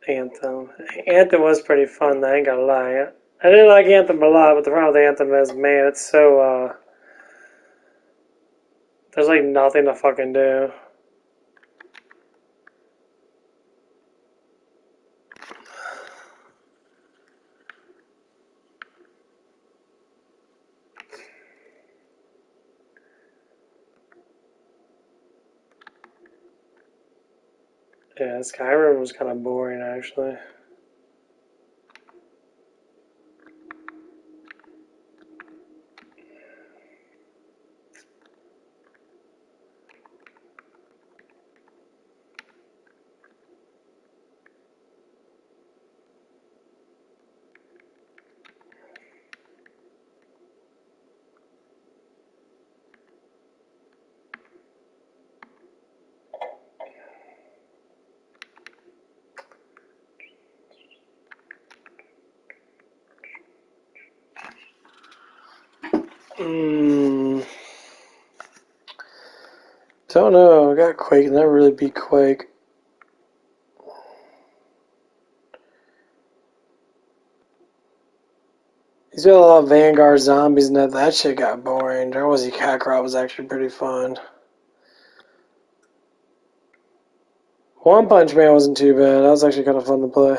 Anthem. Anthem was pretty fun, I ain't gonna lie. I didn't like Anthem a lot, but the problem with Anthem is, man, it's so, there's like nothing to fucking do. Yeah, Skyrim was kind of boring, actually. Don't know. I got Quake. Never really beat Quake. He's got a lot of Vanguard zombies and that shit got boring. Dragon Ball Z Kakarot was actually pretty fun. One Punch Man wasn't too bad. That was actually kind of fun to play.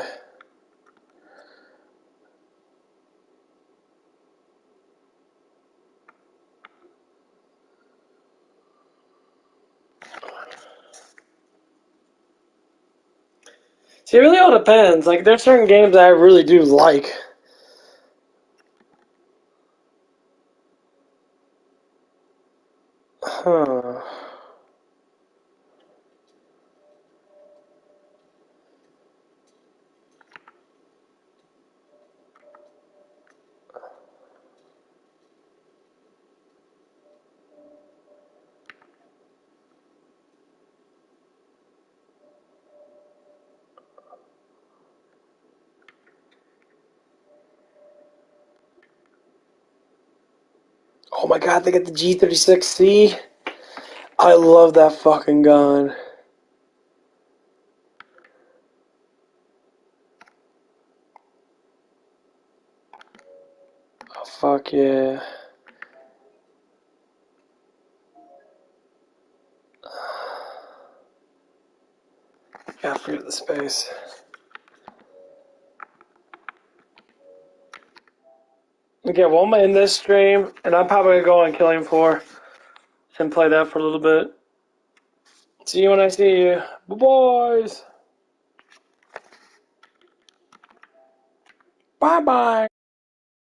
See, it really all depends. Like, there's certain games that I really do like. Huh. Oh my god, they got the G36C. I love that fucking gun. Oh, fuck yeah. Gotta forget the space. Okay, well, I'm in this stream, and I'm probably gonna go on Killing Floor and play that for a little bit. See you when I see you. Bye, boys. Bye-bye.